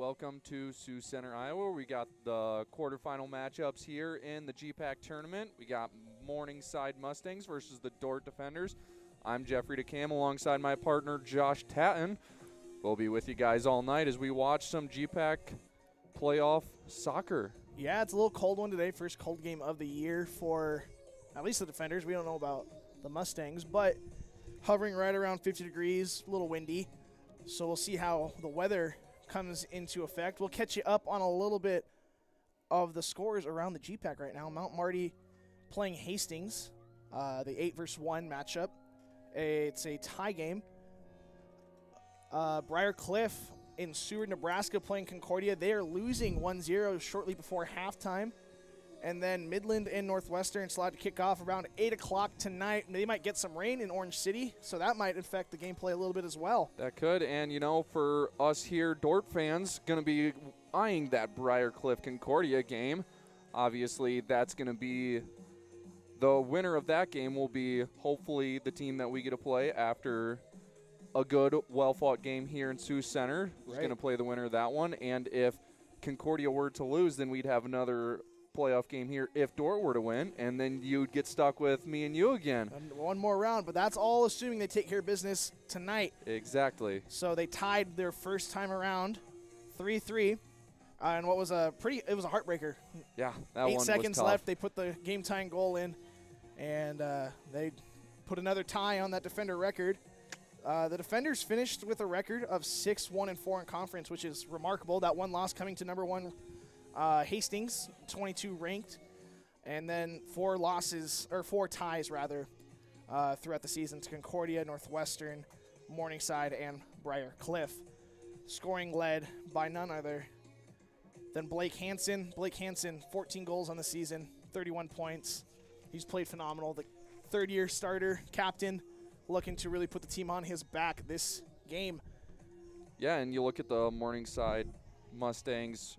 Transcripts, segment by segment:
Welcome to Sioux Center, Iowa. We got the quarterfinal matchups here in the GPAC tournament. We got Morningside Mustangs versus the Dordt Defenders. I'm Jeffrey DeCam alongside my partner Josh Tatton. We'll be with you guys all night as we watch some GPAC playoff soccer. Yeah, it's a little cold one today. First cold game of the year for at least the Defenders. We don't know about the Mustangs, but hovering right around 50 degrees, a little windy. So we'll see how the weather comes into effect. We'll catch you up on a little bit of the scores around the GPAC right now. Mount Marty playing Hastings, the 8 versus 1 matchup. It's a tie game. Briar Cliff in Seward, Nebraska playing Concordia. They are losing 1-0 shortly before halftime. And then Midland and Northwestern slot to kick off around 8 o'clock tonight. They might get some rain in Orange City, so that might affect the gameplay a little bit as well. That could, and you know, for us here, Dordt fans, going to be eyeing that Briar Cliff Concordia game. Obviously, that's going to be the winner of that game will be hopefully the team that we get to play after a good, well-fought game here in Sioux Center. Who's going to play the winner of that one, and if Concordia were to lose, then we'd have another playoff game here if Dordt were to win, and then you'd get stuck with me and you again. And one more round, but that's all assuming they take care of business tonight. Exactly. So they tied their first time around 3-3, and what was it was a heartbreaker. Yeah, that 8 one seconds was tough. left. They put the game-tying goal in, and they put another tie on that Defender record. The Defenders finished with a record of 6-1-4 in conference, which is remarkable. That one loss coming to number 1 Hastings, 22 ranked, and then 4 ties throughout the season to Concordia, Northwestern, Morningside, and Briar Cliff. Scoring led by none other than Blake Hansen. Blake Hansen, 14 goals on the season, 31 points. He's played phenomenal. The third-year starter, captain, looking to really put the team on his back this game. Yeah, and you look at the Morningside Mustangs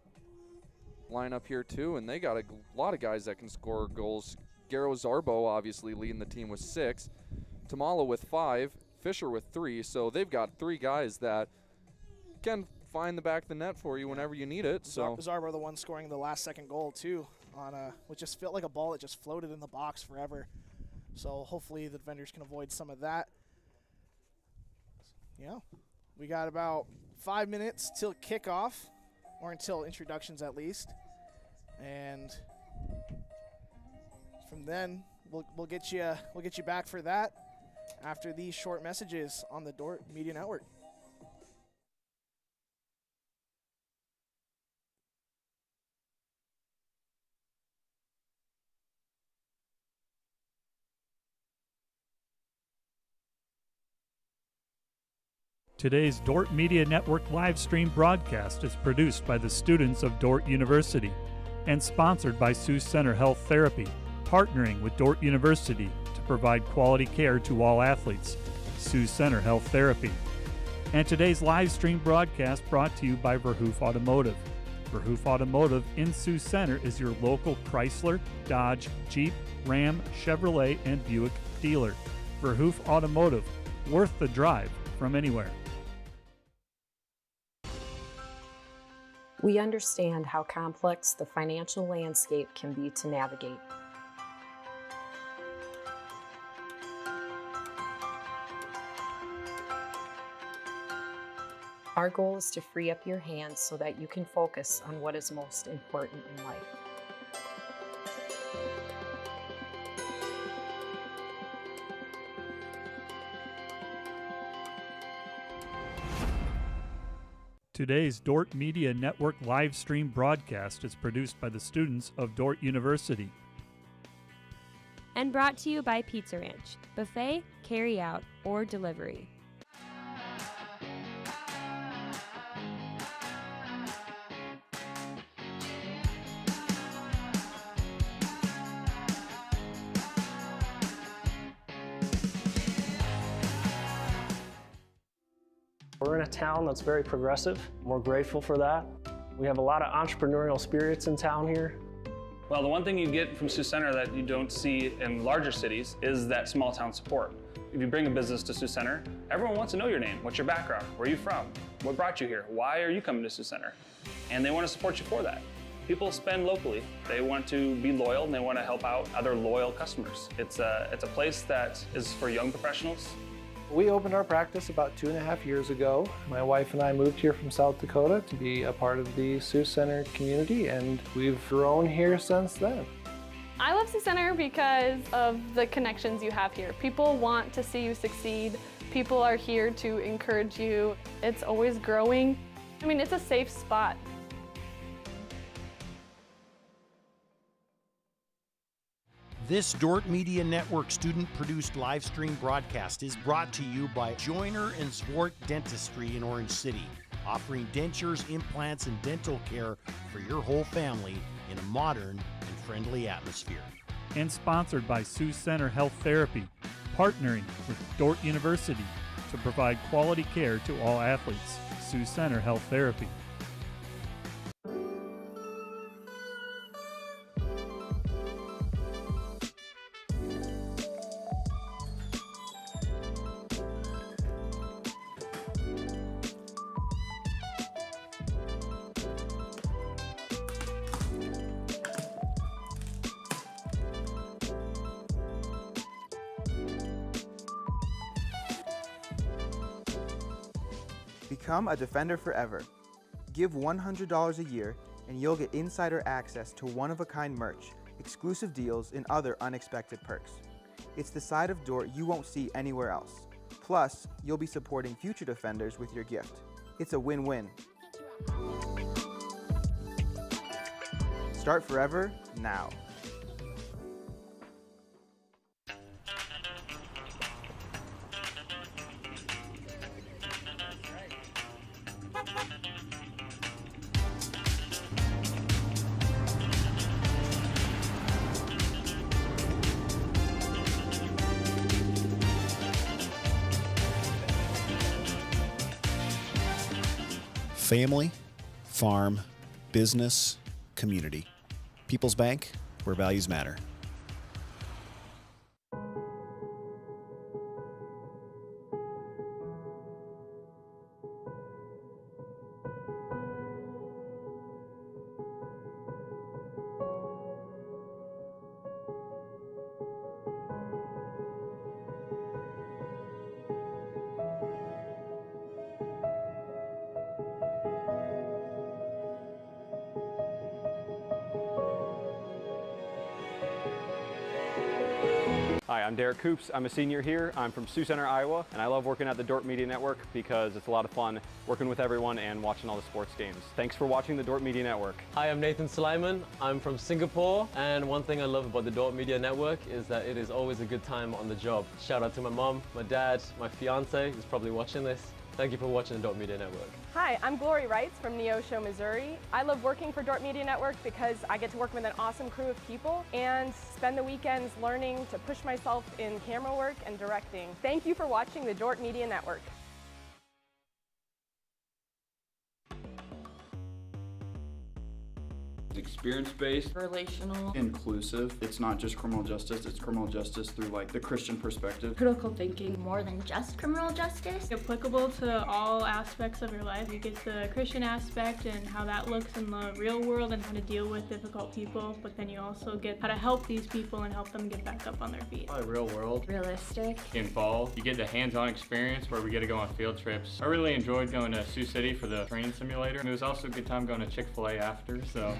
lineup here too, and they got a lot of guys that can score goals. Garrow Zarbo obviously leading the team with 6, Tamala with 5, Fisher with 3, so they've got 3 guys that can find the back of the net for you whenever you need it. So Zarbo the one scoring the last second goal too, on which just felt like a ball that just floated in the box forever. So hopefully the Defenders can avoid some of that. Yeah, we got about 5 minutes till kickoff, or until introductions at least, and from then we'll get you back for that after these short messages on the Dordt Media Network. Today's Dordt Media Network live stream broadcast is produced by the students of Dordt University and sponsored by Sioux Center Health Therapy, partnering with Dordt University to provide quality care to all athletes. Sioux Center Health Therapy. And today's live stream broadcast brought to you by Verhoof Automotive. Verhoof Automotive in Sioux Center is your local Chrysler, Dodge, Jeep, Ram, Chevrolet, and Buick dealer. Verhoof Automotive, worth the drive from anywhere. We understand how complex the financial landscape can be to navigate. Our goal is to free up your hands so that you can focus on what is most important in life. Today's Dordt Media Network live stream broadcast is produced by the students of Dordt University. And brought to you by Pizza Ranch, buffet, carry out, or delivery. We're in a town that's very progressive. We're grateful for that. We have a lot of entrepreneurial spirits in town here. Well, the one thing you get from Sioux Center that you don't see in larger cities is that small town support. If you bring a business to Sioux Center, everyone wants to know your name, what's your background, where are you from? what brought you here? Why are you coming to Sioux Center? And they want to support you for that. People spend locally. They want to be loyal and they want to help out other loyal customers. It's a place that is for young professionals. We opened our practice about 2.5 years ago. My wife and I moved here from South Dakota to be a part of the Sioux Center community, and we've grown here since then. I love Sioux Center because of the connections you have here. People want to see you succeed. People are here to encourage you. It's always growing. I mean, it's a safe spot. This Dordt Media Network student-produced live stream broadcast is brought to you by Joyner and Zwart Dentistry in Orange City, offering dentures, implants, and dental care for your whole family in a modern and friendly atmosphere. And sponsored by Sioux Center Health Therapy, partnering with Dordt University to provide quality care to all athletes. Sioux Center Health Therapy. Become a Defender forever. Give $100 a year and you'll get insider access to one-of-a-kind merch, exclusive deals, and other unexpected perks. It's the side of Dordt you won't see anywhere else. Plus, you'll be supporting future Defenders with your gift. It's a win-win. Start forever now. Family, farm, business, community. People's Bank, where values matter. Hi, I'm Derek Coops. I'm a senior here. I'm from Sioux Center, Iowa, and I love working at the Dordt Media Network because it's a lot of fun working with everyone and watching all the sports games. Thanks for watching the Dordt Media Network. Hi, I'm Nathan Suleiman. I'm from Singapore, and one thing I love about the Dordt Media Network is that it is always a good time on the job. Shout out to my mom, my dad, my fiance, who's probably watching this. Thank you for watching the Dordt Media Network. Hi, I'm Glory Wrights from Neosho, Missouri. I love working for Dordt Media Network because I get to work with an awesome crew of people and spend the weekends learning to push myself in camera work and directing. Thank you for watching the Dordt Media Network. Experience-based, relational, inclusive. It's not just criminal justice, it's criminal justice through like the Christian perspective. Critical thinking, more than just criminal justice. Applicable to all aspects of your life. You get the Christian aspect and how that looks in the real world and how to deal with difficult people, but then you also get how to help these people and help them get back up on their feet. Real world. Realistic. Involved. You get the hands-on experience where we get to go on field trips. I really enjoyed going to Sioux City for the training simulator. And it was also a good time going to Chick-fil-A after, so.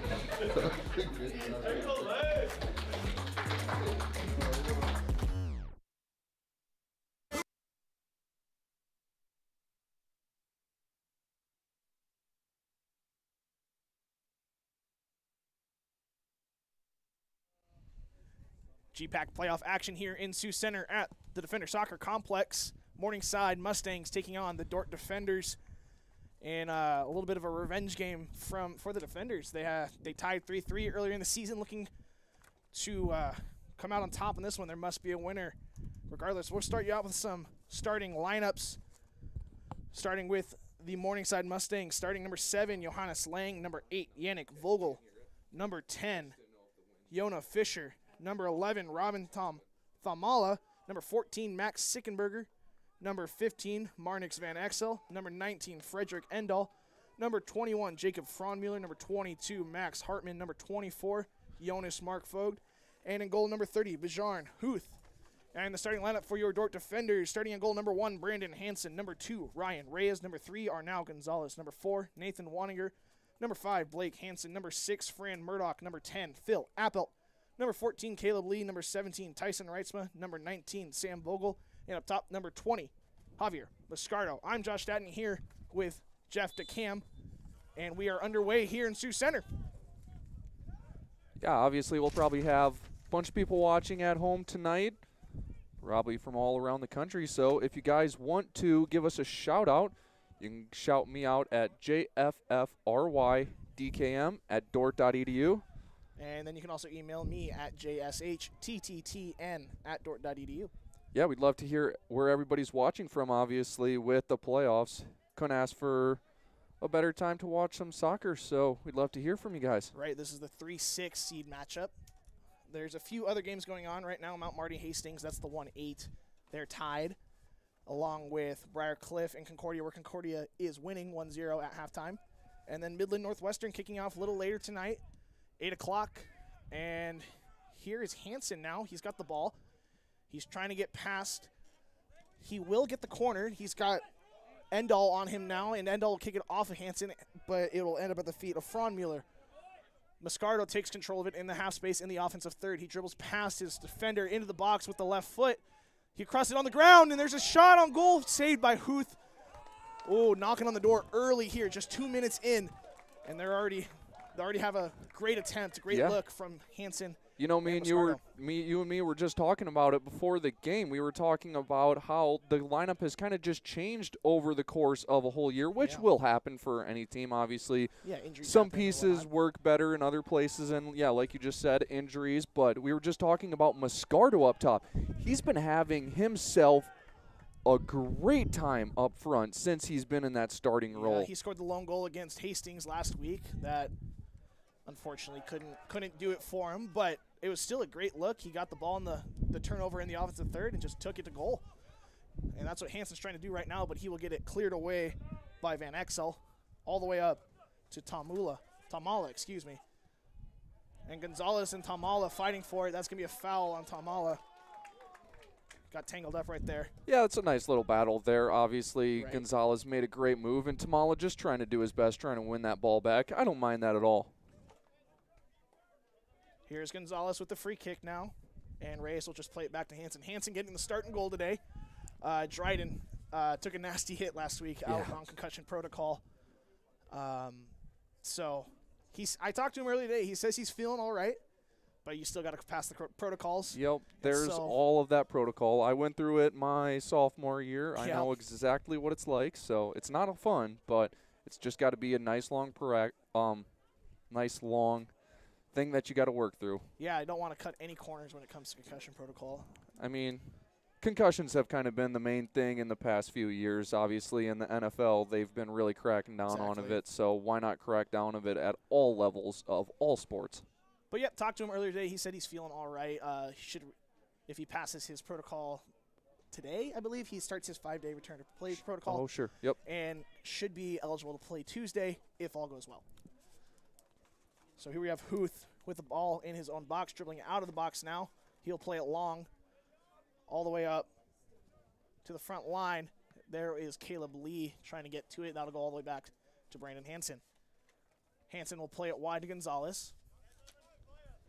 GPAC playoff action here in Sioux Center at the Defender Soccer Complex. Morningside Mustangs taking on the Dordt Defenders. And a little bit of a revenge game for the Defenders. They tied 3-3 earlier in the season, looking to come out on top in this one. There must be a winner. Regardless, we'll start you out with some starting lineups, starting with the Morningside Mustangs. Starting number 7, Johannes Lang. Number 8, Yannick Vogel. Number 10, Yona Fisher. Number 11, Robin Thamala. Number 14, Max Sickenberger. Number 15, Marnix Van Exel. Number 19, Frederick Endall. Number 21, Jacob Fraunmuller. Number 22, Max Hartman. Number 24, Jonas Mark Vogt. And in goal number 30, Bjarn Huth. And the starting lineup for your Dordt defenders, starting in goal number 1, Brandon Hansen. Number 2, Ryan Reyes. Number 3, Arnau Gonzalez. Number 4, Nathan Waninger. Number 5, Blake Hansen. Number 6, Fran Murdoch. Number 10, Phil Appelt. Number 14, Caleb Lee. Number 17, Tyson Reitzma. Number 19, Sam Vogel. And up top, number 20, Javier Mascardo. I'm Josh Statton here with Jeff DeCam, and we are underway here in Sioux Center. Yeah, obviously we'll probably have a bunch of people watching at home tonight, probably from all around the country. So if you guys want to give us a shout out, you can shout me out at jffrydkm@dordt.edu. And then you can also email me at jshttn@dordt.edu. Yeah, we'd love to hear where everybody's watching from, obviously, with the playoffs. Couldn't ask for a better time to watch some soccer, so we'd love to hear from you guys. Right, this is the 3-6 seed matchup. There's a few other games going on right now. Mount Marty Hastings, that's the 1-8. They're tied, along with Briar Cliff and Concordia, where Concordia is winning 1-0 at halftime. And then Midland Northwestern kicking off a little later tonight, 8 o'clock. And here is Hansen now. He's got the ball. He's trying to get past. He will get the corner. He's got Endall on him now, and Endall will kick it off of Hansen, but it will end up at the feet of Fraunmuller. Mascardo takes control of it in the half space in the offensive third. He dribbles past his defender into the box with the left foot. He crosses it on the ground, and there's a shot on goal saved by Huth. Oh, knocking on the door early here, just 2 minutes in, and they already have a great attempt, a great look from Hansen. You know, you and me were just talking about it before the game. We were talking about how the lineup has kind of just changed over the course of a whole year, which will happen for any team, obviously. Yeah, injuries. Some pieces work better in other places, and, yeah, like you just said, injuries. But we were just talking about Mascardo up top. He's been having himself a great time up front since he's been in that starting role. He scored the lone goal against Hastings last week. That unfortunately couldn't do it for him, but it was still a great look. He got the ball in the turnover in the offensive third and just took it to goal. And that's what Hansen's trying to do right now, but he will get it cleared away by Van Exel all the way up to Tamala, excuse me. And Gonzalez and Tamala fighting for it. That's going to be a foul on Tamala. Got tangled up right there. Yeah, it's a nice little battle there. Obviously, Gonzalez made a great move, and Tamala just trying to do his best, trying to win that ball back. I don't mind that at all. Here's Gonzalez with the free kick now, and Reyes will just play it back to Hansen. Hansen getting the starting goal today. Dryden took a nasty hit last week out on concussion protocol. So I talked to him earlier today. He says he's feeling all right, but you still got to pass the protocols. Yep, there's all of that protocol. I went through it my sophomore year. I Yep. know exactly what it's like, so it's not a fun, but it's just got to be a nice long thing that you got to work through. Yeah, I don't want to cut any corners when it comes to concussion protocol. I mean, concussions have kind of been the main thing in the past few years. Obviously, in the NFL, they've been really cracking down on it, so why not crack down of it at all levels of all sports? But, yeah, talked to him earlier today. He said he's feeling all right. If he passes his protocol today, I believe, he starts his 5-day return to play protocol. Oh, sure. Yep. And should be eligible to play Tuesday if all goes well. So here we have Huth with the ball in his own box, dribbling out of the box now. He'll play it long all the way up to the front line. There is Caleb Lee trying to get to it. That'll go all the way back to Brandon Hansen. Hansen will play it wide to Gonzalez.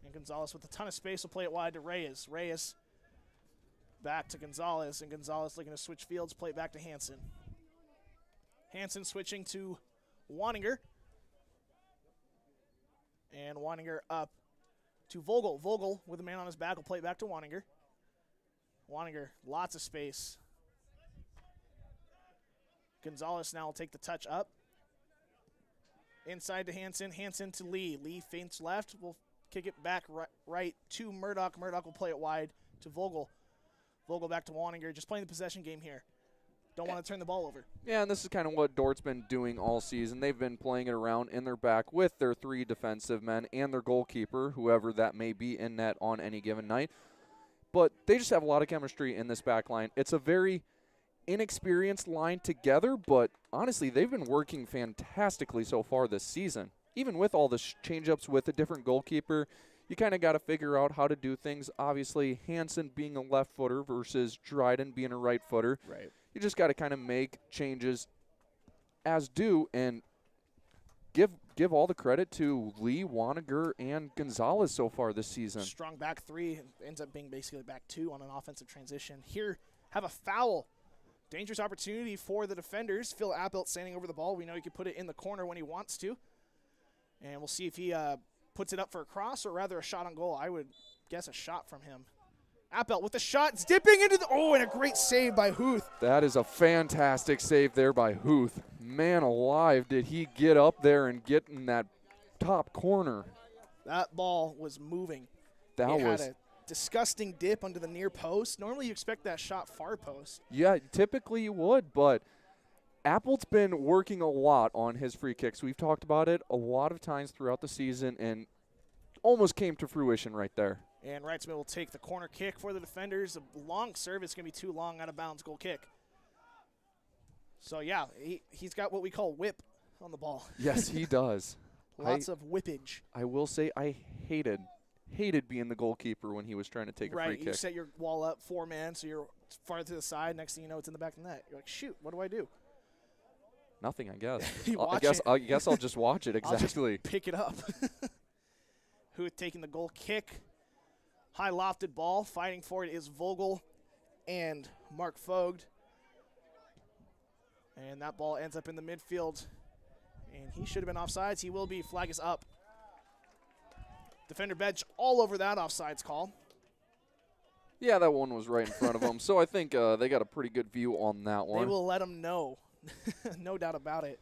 And Gonzalez with a ton of space will play it wide to Reyes. Reyes back to Gonzalez, and Gonzalez looking to switch fields, play it back to Hansen. Hansen switching to Waninger. And Waninger up to Vogel. Vogel with a man on his back will play it back to Waninger. Waninger, lots of space. Gonzalez now will take the touch up. Inside to Hansen. Hansen to Lee. Lee feints left. Will kick it back right to Murdoch. Murdoch will play it wide to Vogel. Vogel back to Waninger. Just playing the possession game here. Don't want to turn the ball over. Yeah, and this is kind of what Dordt's been doing all season. They've been playing it around in their back with their 3 defensive men and their goalkeeper, whoever that may be in net on any given night. But they just have a lot of chemistry in this back line. It's a very inexperienced line together, but honestly, they've been working fantastically so far this season. Even with all the change-ups with a different goalkeeper, you kind of got to figure out how to do things. Obviously, Hansen being a left footer versus Dryden being a right footer. Right. You just got to kind of make changes as due and give all the credit to Lee, Waniger, and Gonzalez so far this season. Strong back three, ends up being basically back two on an offensive transition. Here, have a foul. Dangerous opportunity for the defenders. Phil Appelt standing over the ball. We know he can put it in the corner when he wants to. And we'll see if he puts it up for a cross or rather a shot on goal. I would guess a shot from him. Appelt with the shot. It's dipping into the – oh, and a great save by Huth. That is a fantastic save there by Huth. Man alive, did he get up there and get in that top corner. That ball was moving. That it was had a disgusting dip under the near post. Normally you expect that shot far post. Yeah, typically you would, but Appelt's been working a lot on his free kicks. We've talked about it a lot of times throughout the season and almost came to fruition right there. And Wrightsman will take the corner kick for the defenders. A long serve. It's going to be too long, out of bounds goal kick. So, yeah, he's got what we call whip on the ball. Yes, he does. Lots of whippage. I will say I hated being the goalkeeper when he was trying to take a free kick. Right, you set your wall up 4-man, so you're farther to the side. Next thing you know, it's in the back of the net. You're like, shoot, what do I do? Nothing, I guess. I guess I'll just watch it. Exactly. I'll just pick it up. Huth taking the goal kick. High lofted ball. Fighting for it is Vogel and Mark Vogt. And that ball ends up in the midfield. And he should have been offsides. He will be. Flag is up. Defender bench all over that offsides call. Yeah, that one was right in front of him. So I think they got a pretty good view on that one. They will let him know. No doubt about it.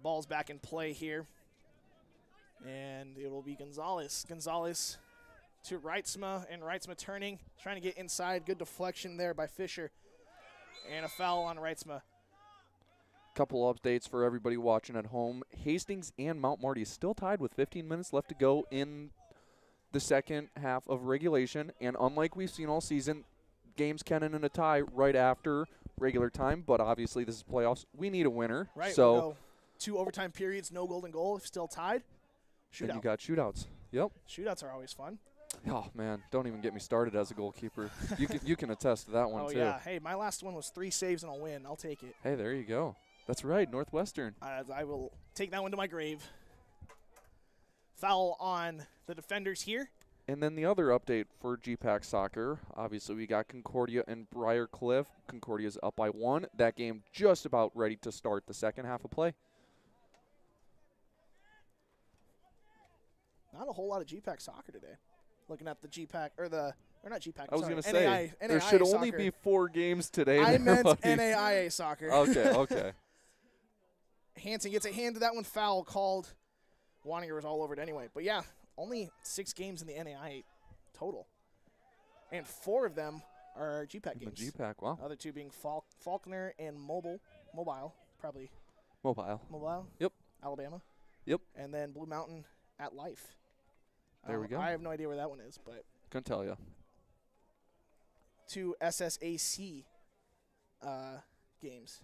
Ball's back in play here. And it will be Gonzalez. Gonzalez to Wrightsma, and Wrightsma turning, trying to get inside. Good deflection there by Fisher. And a foul on Wrightsma. Couple updates for everybody watching at home. Hastings and Mount Marty is still tied with 15 minutes left to go in the second half of regulation. And unlike we've seen all season, games can end in a tie right after regular time. But obviously this is playoffs. We need a winner. Right, so we'll go 2 overtime periods, no golden goal, still tied. Shootout. Then you got shootouts. Yep. Shootouts are always fun. Oh, man, don't even get me started as a goalkeeper. You can attest to that one, too. Oh, yeah. Hey, my last one was 3 saves and a win. I'll take it. Hey, there you go. That's right, Northwestern. I will take that one to my grave. Foul on the defenders here. And then the other update for GPAC soccer, obviously we got Concordia and Briarcliff. Concordia's up by 1. That game just about ready to start the second half of play. Not a whole lot of GPAC soccer today. Looking at the GPAC, or not GPAC, I was going to say, there should only be 4 games today. I meant NAIA soccer. Okay. Hansen gets a hand to that one, foul called. Waninger was all over it anyway. But yeah, only 6 games in the NAIA total. And 4 of them are GPAC games. The GPAC, wow. Other 2 being Faulkner and Mobile, probably. Mobile. Yep. Alabama. Yep. And then Blue Mountain at Life. There we go. I have no idea where that one is, but. Couldn't tell you. 2 SSAC games.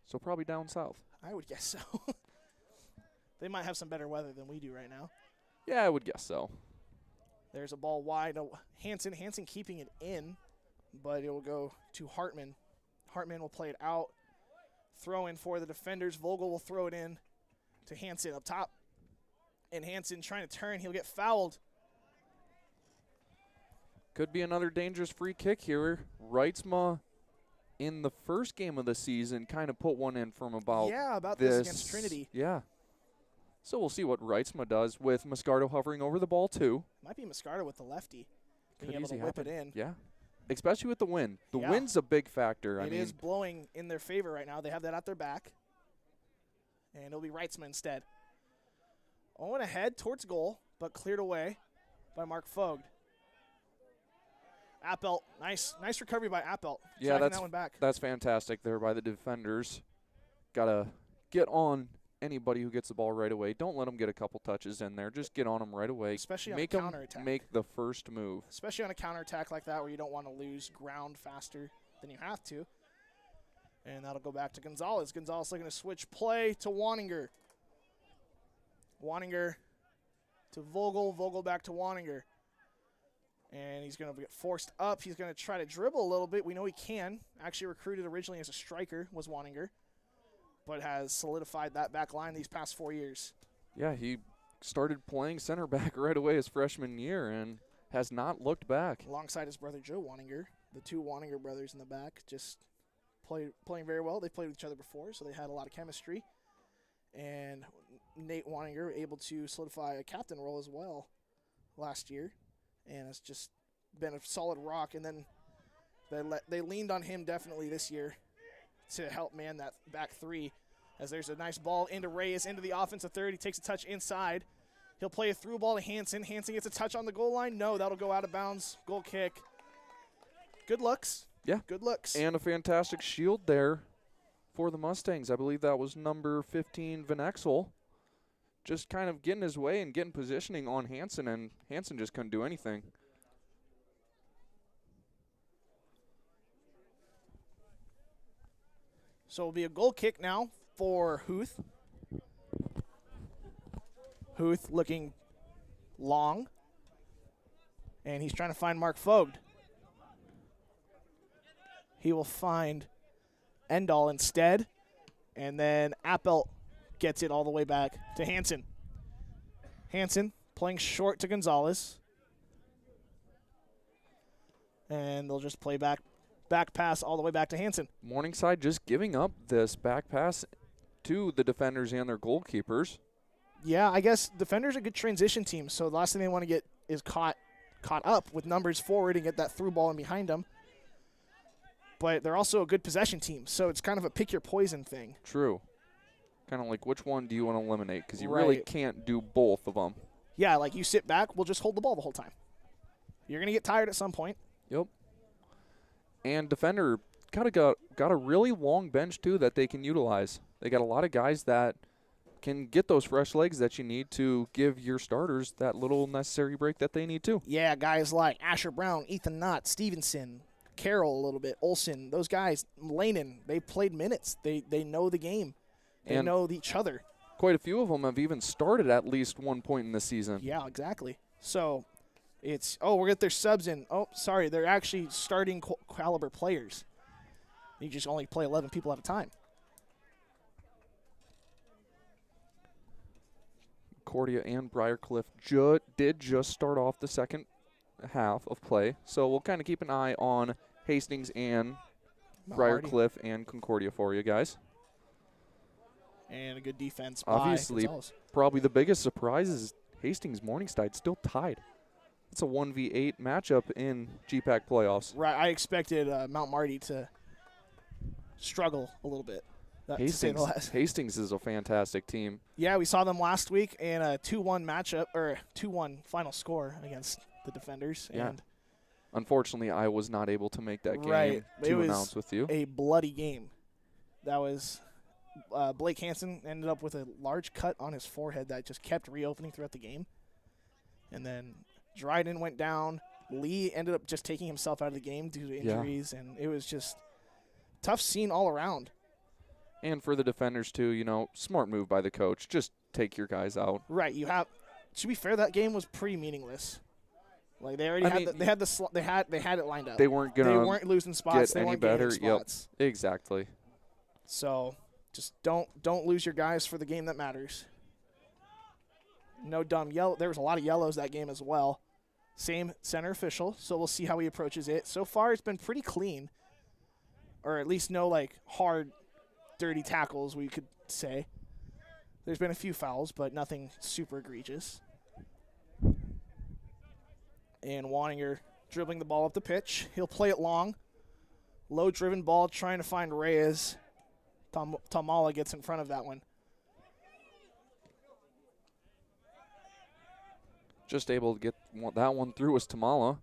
So probably down south. I would guess so. They might have some better weather than we do right now. Yeah, I would guess so. There's a ball wide. Hansen keeping it in, but it will go to Hartman. Hartman will play it out. Throw in for the defenders. Vogel will throw it in to Hansen up top. And Hansen trying to turn. He'll get fouled. Could be another dangerous free kick here. Wrightsma in the first game of the season kind of put one in from about this against Trinity. Yeah. So we'll see what Wrightsma does with Moscardo hovering over the ball too. Might be Moscardo with the lefty. Could being able to whip it in. Yeah. Especially with the wind. The wind's a big factor. It is blowing in their favor right now. They have that at their back. And it'll be Wrightsma instead. Owen ahead towards goal, but cleared away by Mark Vogt. Appelt, nice recovery by Appelt. Yeah, that one back. That's fantastic there by the defenders. Got to get on anybody who gets the ball right away. Don't let them get a couple touches in there. Just get on them right away. Especially on make a them counterattack. make the first move. Especially on a counterattack like that where you don't want to lose ground faster than you have to. And that'll go back to Gonzalez. Gonzalez looking to switch play to Waninger. Waninger to Vogel. Vogel back to Waninger. And he's going to get forced up. He's going to try to dribble a little bit. We know he can. Actually recruited originally as a striker was Waninger, but has solidified that back line these past 4 years. Yeah, he started playing center back right away his freshman year and has not looked back. Alongside his brother Joe Waninger, the two Waninger brothers in the back, just playing very well. They played with each other before, so they had a lot of chemistry. And Nate Waninger able to solidify a captain role as well last year. And it's just been a solid rock. And then they leaned on him definitely this year to help man that back three. As there's a nice ball into Reyes, into the offensive third. He takes a touch inside. He'll play a through ball to Hansen. Hansen gets a touch on the goal line. No, that'll go out of bounds. Goal kick. Good looks. Yeah. Good looks. And a fantastic shield there for the Mustangs. I believe that was number 15, Van Exel. Just kind of getting his way and getting positioning on Hansen, and Hansen just couldn't do anything. So it'll be a goal kick now for Huth. Huth looking long. And he's trying to find Mark Vogt. He will find Endall instead. And then Appelt gets it all the way back to Hansen. Hansen playing short to Gonzalez. And they'll just play back pass all the way back to Hansen. Morningside just giving up this back pass to the defenders and their goalkeepers. Yeah, I guess defenders are a good transition team, so the last thing they want to get is caught up with numbers forward and get that through ball in behind them. But they're also a good possession team, so it's kind of a pick your poison thing. True. Kind of like which one do you want to eliminate, because you really can't do both of them. Yeah, like you sit back, we'll just hold the ball the whole time. You're going to get tired at some point. Yep. And defender got a really long bench, too, that they can utilize. They got a lot of guys that can get those fresh legs that you need to give your starters that little necessary break that they need, too. Yeah, guys like Asher Brown, Ethan Knott, Stevenson, Carroll a little bit, Olson, those guys, Lanin, they played minutes. They know the game. They know each other. Quite a few of them have even started at least one point in the season. Yeah, exactly. So it's, we'll get their subs in. Oh, sorry, they're actually starting caliber players. You just only play 11 people at a time. Concordia and Briarcliff did just start off the second half of play. So we'll kind of keep an eye on Hastings and Briarcliff and Concordia for you guys. And a good defense Obviously, by Gonzalez. Probably the biggest surprise is Hastings Morningside still tied. It's a 1v8 matchup in GPAC playoffs. Right, I expected Mount Marty to struggle a little bit. Hastings is a fantastic team. Yeah, we saw them last week in a 2-1 matchup, or 2-1 final score against the Defenders. Yeah. And unfortunately, I was not able to make that game it was announce with you. A bloody game. That was Blake Hansen ended up with a large cut on his forehead that just kept reopening throughout the game. And then Dryden went down. Lee ended up just taking himself out of the game due to injuries, and it was just tough scene all around. And for the Defenders too, smart move by the coach. Just take your guys out. Right. To be fair, that game was pretty meaningless. Like they already had it lined up. They weren't weren't losing spots. They any weren't better. Spots. Yep. Exactly. So just don't lose your guys for the game that matters. No dumb yellow. There was a lot of yellows that game as well. Same center official, so we'll see how he approaches it. So far, it's been pretty clean, or at least no hard, dirty tackles, we could say. There's been a few fouls, but nothing super egregious. And Waninger dribbling the ball up the pitch. He'll play it long. Low-driven ball trying to find Reyes. Tamala gets in front of that one. Just able to get that one through was Tamala.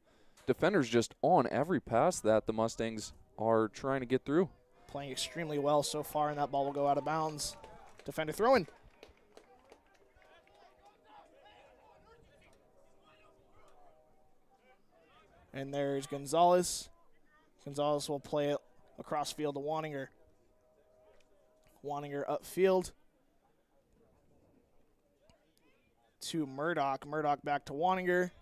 Defenders just on every pass that the Mustangs are trying to get through. Playing extremely well so far, and that ball will go out of bounds. Defender throwing. And there's Gonzalez. Gonzalez will play it across field to Waninger. Waninger upfield to Murdoch. Murdoch back to Waninger.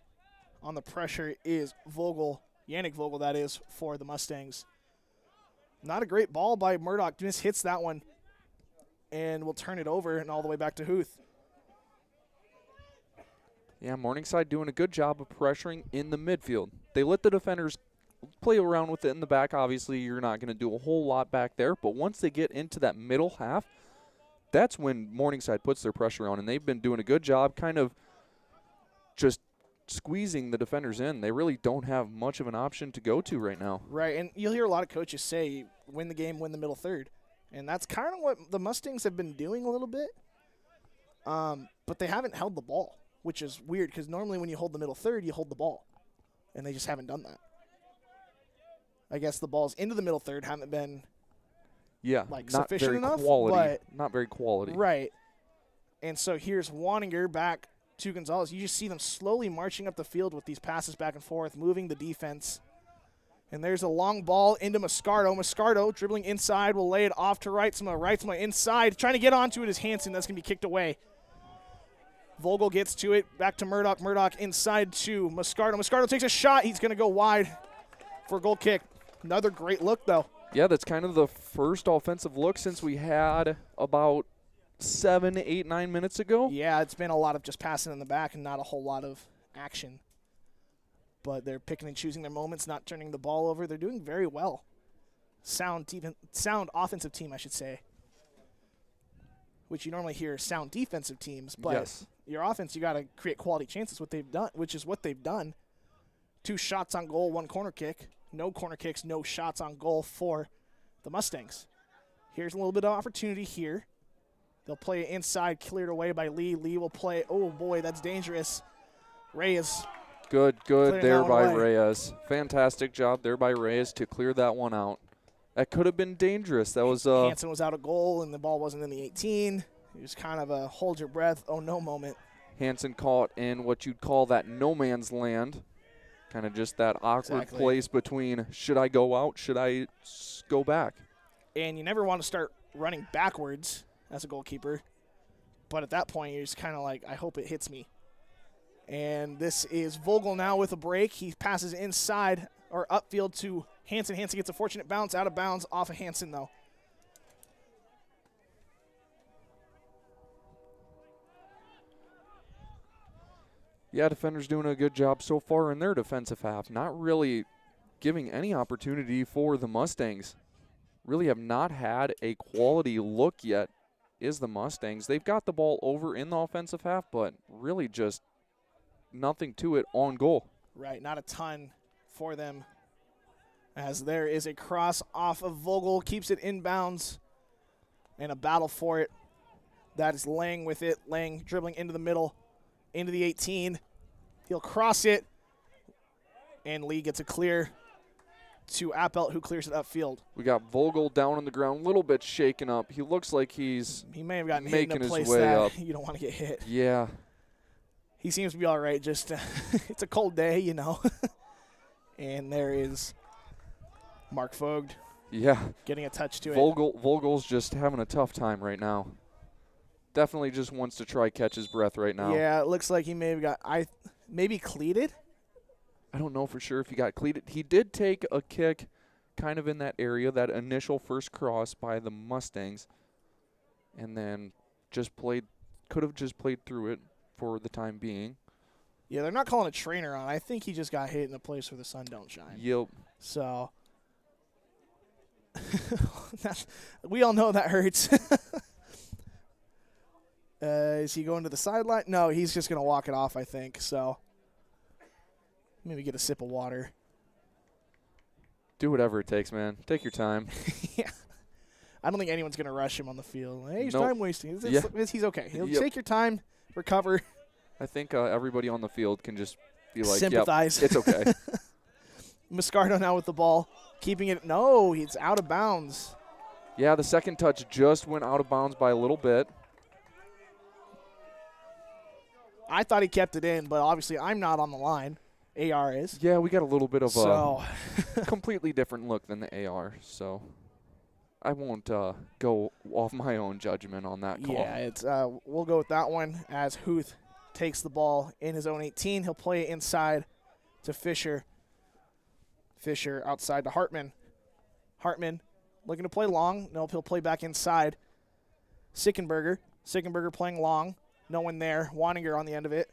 On the pressure is Vogel, Yannick Vogel, that is, for the Mustangs. Not a great ball by Murdoch. Just hits that one and will turn it over and all the way back to Huth. Yeah, Morningside doing a good job of pressuring in the midfield. They let the defenders play around with it in the back. Obviously, you're not going to do a whole lot back there, but once they get into that middle half, that's when Morningside puts their pressure on, and they've been doing a good job kind of just squeezing the defenders in. They really don't have much of an option to go to right now. Right, and you'll hear a lot of coaches say, win the game, win the middle third. And that's kind of what the Mustangs have been doing a little bit. But they haven't held the ball, which is weird because normally when you hold the middle third, you hold the ball. And they just haven't done that. I guess the balls into the middle third haven't been not sufficient very enough. Quality, not very quality. Right. And so here's Waninger back to Gonzalez. You just see them slowly marching up the field with these passes back and forth, moving the defense. And there's a long ball into Moscardo. Moscardo dribbling inside, will lay it off to Reitzma inside. Trying to get onto it is Hansen. That's going to be kicked away. Vogel gets to it. Back to Murdoch. Murdoch inside to Moscardo. Moscardo takes a shot. He's going to go wide for a goal kick. Another great look, though. Yeah, that's kind of the first offensive look since we had about 7, 8, 9 minutes ago. Yeah, it's been a lot of just passing in the back and not a whole lot of action. But they're picking and choosing their moments, not turning the ball over. They're doing very well. Sound offensive team, I should say. Which you normally hear sound defensive teams, but yes. Your offense, you got to create quality chances, which is what they've done. 2 shots on goal, 1 corner kick. No corner kicks, no shots on goal for the Mustangs. Here's a little bit of opportunity here. They'll play it inside, cleared away by Lee. Lee will play, oh boy, that's dangerous. Reyes. Good there by Reyes. Fantastic job there by Reyes to clear that one out. That could have been dangerous. That was Hansen was out of goal, and the ball wasn't in the 18. It was kind of a hold your breath, oh no moment. Hansen caught in what you'd call that no man's land. Kind of just that awkward place between should I go out, should I go back. And you never want to start running backwards as a goalkeeper. But at that point, you're just kind of like, I hope it hits me. And this is Vogel now with a break. He passes inside or upfield to Hansen. Hansen gets a fortunate bounce, out of bounds, off of Hansen, though. Yeah, defenders doing a good job so far in their defensive half. Not really giving any opportunity for the Mustangs. Really have not had a quality look yet is the Mustangs. They've got the ball over in the offensive half, but really just nothing to it on goal. Right, not a ton for them. As there is a cross off of Vogel, keeps it inbounds, and a battle for it. That is Lang with it. Lang dribbling into the middle, into the 18. He'll cross it, and Lee gets a clear to Appelt, who clears it upfield. We got Vogel down on the ground, a little bit shaken up. He looks like he may have gotten making hit in a place his way that up. You don't want to get hit. Yeah. He seems to be all right. Just it's a cold day, you know. And there is Mark Vogt. Yeah. Getting a touch to it. Vogel's just having a tough time right now. Definitely just wants to try catch his breath right now. Yeah, it looks like he may have got maybe cleated. I don't know for sure if he got cleated. He did take a kick kind of in that area, that initial first cross by the Mustangs, and then could have just played through it for the time being. Yeah, they're not calling a trainer on. I think he just got hit in a place where the sun don't shine. Yep. So we all know that hurts. Is he going to the sideline? No, he's just going to walk it off, I think. So maybe get a sip of water. Do whatever it takes, man. Take your time. Yeah. I don't think anyone's going to rush him on the field. Hey, he's Nope. time wasting. Yeah. He's okay. He'll Yep. take your time, recover. I think everybody on the field can just be like, sympathize. Yep, it's okay. Moscardo now with the ball. Keeping it. No, he's out of bounds. Yeah, the second touch just went out of bounds by a little bit. I thought he kept it in, but obviously I'm not on the line. AR is. Yeah, we got a little bit of So a completely different look than the AR, so I won't go off my own judgment on that call. Yeah, it's we'll go with that one as Huth takes the ball in his own 18. He'll play it inside to Fisher. Fisher outside to Hartman. Hartman looking to play long. Nope, he'll play back inside. Sickenberger. Sickenberger playing long. No one there. Waninger on the end of it.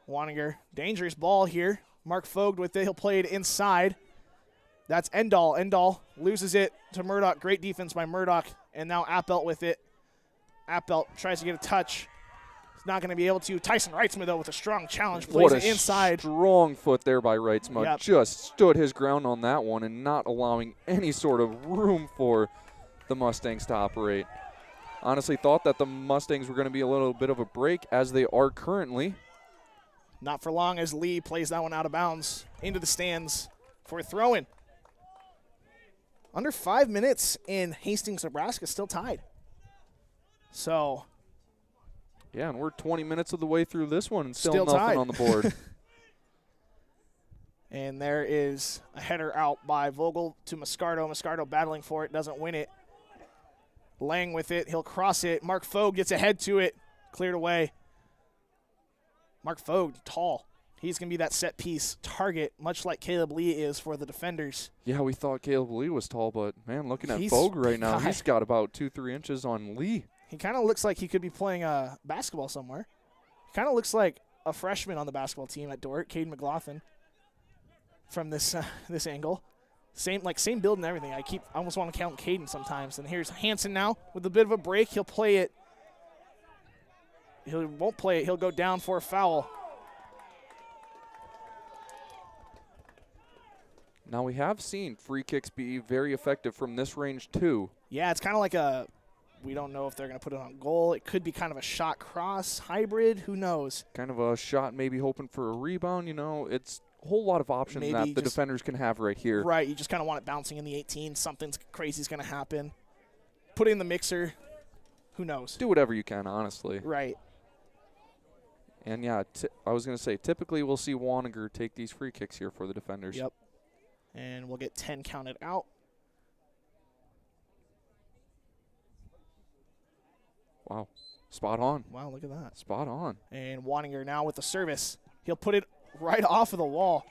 Waninger, dangerous ball here. Mark Vogt with it. He'll play it inside. That's Endall. Endall loses it to Murdoch. Great defense by Murdoch. And now Appelt with it. Appelt tries to get a touch. He's not going to be able to. Tyson Reitzma, though, with a strong challenge. Plays it inside. Strong foot there by Reitzma. Yep. Just stood his ground on that one and not allowing any sort of room for the Mustangs to operate. Honestly thought that the Mustangs were going to be a little bit of a break, as they are currently. Not for long as Lee plays that one out of bounds into the stands for a throw-in. Under 5 minutes in Hastings, Nebraska, still tied. So. Yeah, and we're 20 minutes of the way through this one and still tied. nothing on the board. And there is a header out by Vogel to Moscardo. Moscardo battling for it, doesn't win it. Lang with it, he'll cross it. Mark Vogt gets ahead to it, cleared away. Mark Vogt, tall. He's going to be that set piece target, much like Caleb Lee is for the defenders. Yeah, we thought Caleb Lee was tall, but, man, looking at He's Vogt right now, high. he's got about 2-3 inches on Lee. He kind of looks like he could be playing basketball somewhere. He kind of looks like a freshman on the basketball team at Dordt, Caden McLaughlin, from this this angle. Same build and everything. I almost want to count Caden sometimes. And here's Hansen now with a bit of a break. He'll play it. He won't play it. He'll go down for a foul. Now, we have seen free kicks be very effective from this range, too. Yeah, it's kind of like we don't know if they're going to put it on goal. It could be kind of a shot cross hybrid. Who knows? Kind of a shot, maybe hoping for a rebound. You know, it's a whole lot of options Maybe that the defenders can have right here. Right, you just kind of want it bouncing in the 18. Something crazy is going to happen. Put it in the mixer. Who knows? Do whatever you can, honestly. Right. And, yeah, I was going to say, typically we'll see Waninger take these free kicks here for the defenders. Yep. And we'll get 10 counted out. Wow. Spot on. Wow, look at that. Spot on. And Waninger now with the service. He'll put it right off of the wall.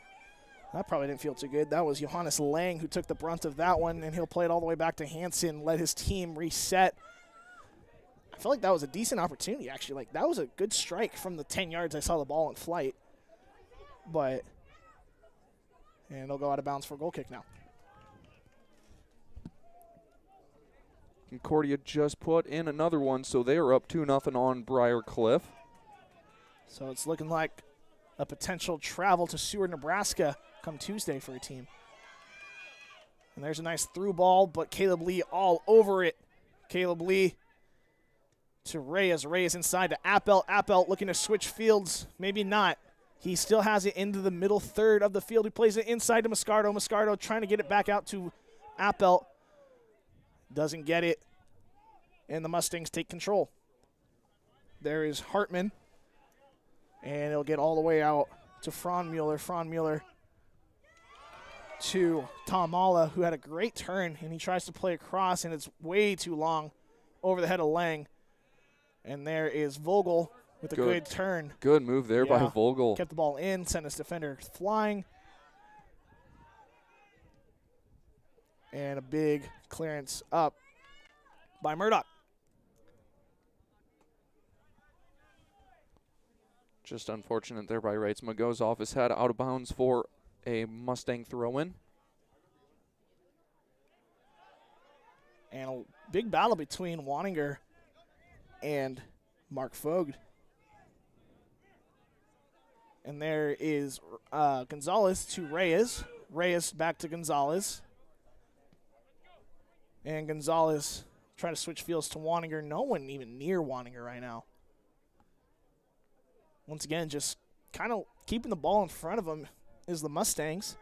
That probably didn't feel too good. That was Johannes Lang who took the brunt of that one, and he'll play it all the way back to Hansen, let his team reset. I feel like that was a decent opportunity, actually. Like, that was a good strike from the 10 yards I saw the ball in flight. But, and it'll go out of bounds for a goal kick now. Concordia just put in another one, so they are up 2-0 on Briar Cliff. So it's looking like a potential travel to Seward, Nebraska come Tuesday for a team. And there's a nice through ball, but Caleb Lee all over it. Caleb Lee to Reyes. Reyes inside to Appelt. Appelt looking to switch fields. Maybe not. He still has it into the middle third of the field. He plays it inside to Moscardo. Moscardo trying to get it back out to Appelt. Doesn't get it. And the Mustangs take control. There is Hartman. And it'll get all the way out to Fraunmuller. Fraunmuller to Tamala, who had a great turn. And he tries to play across, and it's way too long over the head of Lang. And there is Vogel with a good turn. Good move there by Vogel. Kept the ball in, sent his defender flying. And a big clearance up by Murdoch. Just unfortunate there by Reitzma. Goes off his head, out of bounds for a Mustang throw-in. And a big battle between Waninger and Mark Vogt. And there is Gonzalez to Reyes. Reyes back to Gonzalez. And Gonzalez trying to switch fields to Waninger. No one even near Waninger right now. Once again, just kind of keeping the ball in front of him is the Mustangs.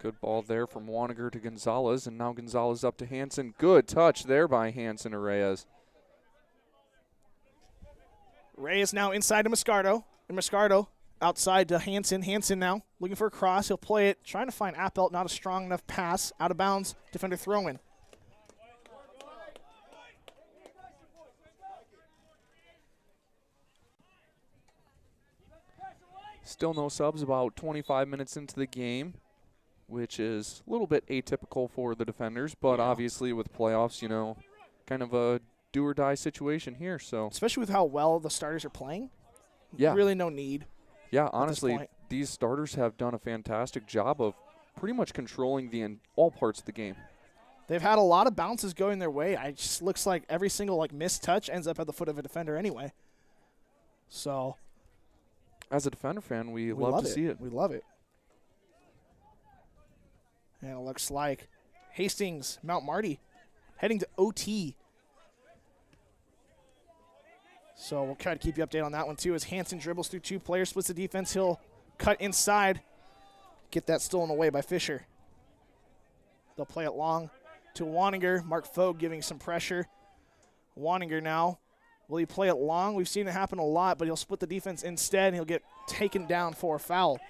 Good ball there from Waninger to Gonzalez, and now Gonzalez up to Hansen. Good touch there by Hansen to Reyes. Reyes now inside to Moscardo. And Moscardo outside to Hansen. Hansen now looking for a cross. He'll play it, trying to find Appelt. Not a strong enough pass. Out of bounds. Defender throwing. Still no subs, about 25 minutes into the game, which is a little bit atypical for the defenders, but obviously with playoffs, you know, kind of a do-or-die situation here. So especially with how well the starters are playing, really no need. Yeah, honestly, these starters have done a fantastic job of pretty much controlling all parts of the game. They've had a lot of bounces going their way. It just looks like every single missed touch ends up at the foot of a defender anyway. So as a defender fan, we love to see it. We love it. And it looks like Hastings, Mount Marty, heading to OT. So we'll try to keep you updated on that one too. As Hansen dribbles through 2 players, splits the defense, he'll cut inside, get that stolen away by Fisher. They'll play it long to Waninger. Mark Fogue giving some pressure. Waninger now. Will he play it long? We've seen it happen a lot, but he'll split the defense instead, and he'll get taken down for a foul.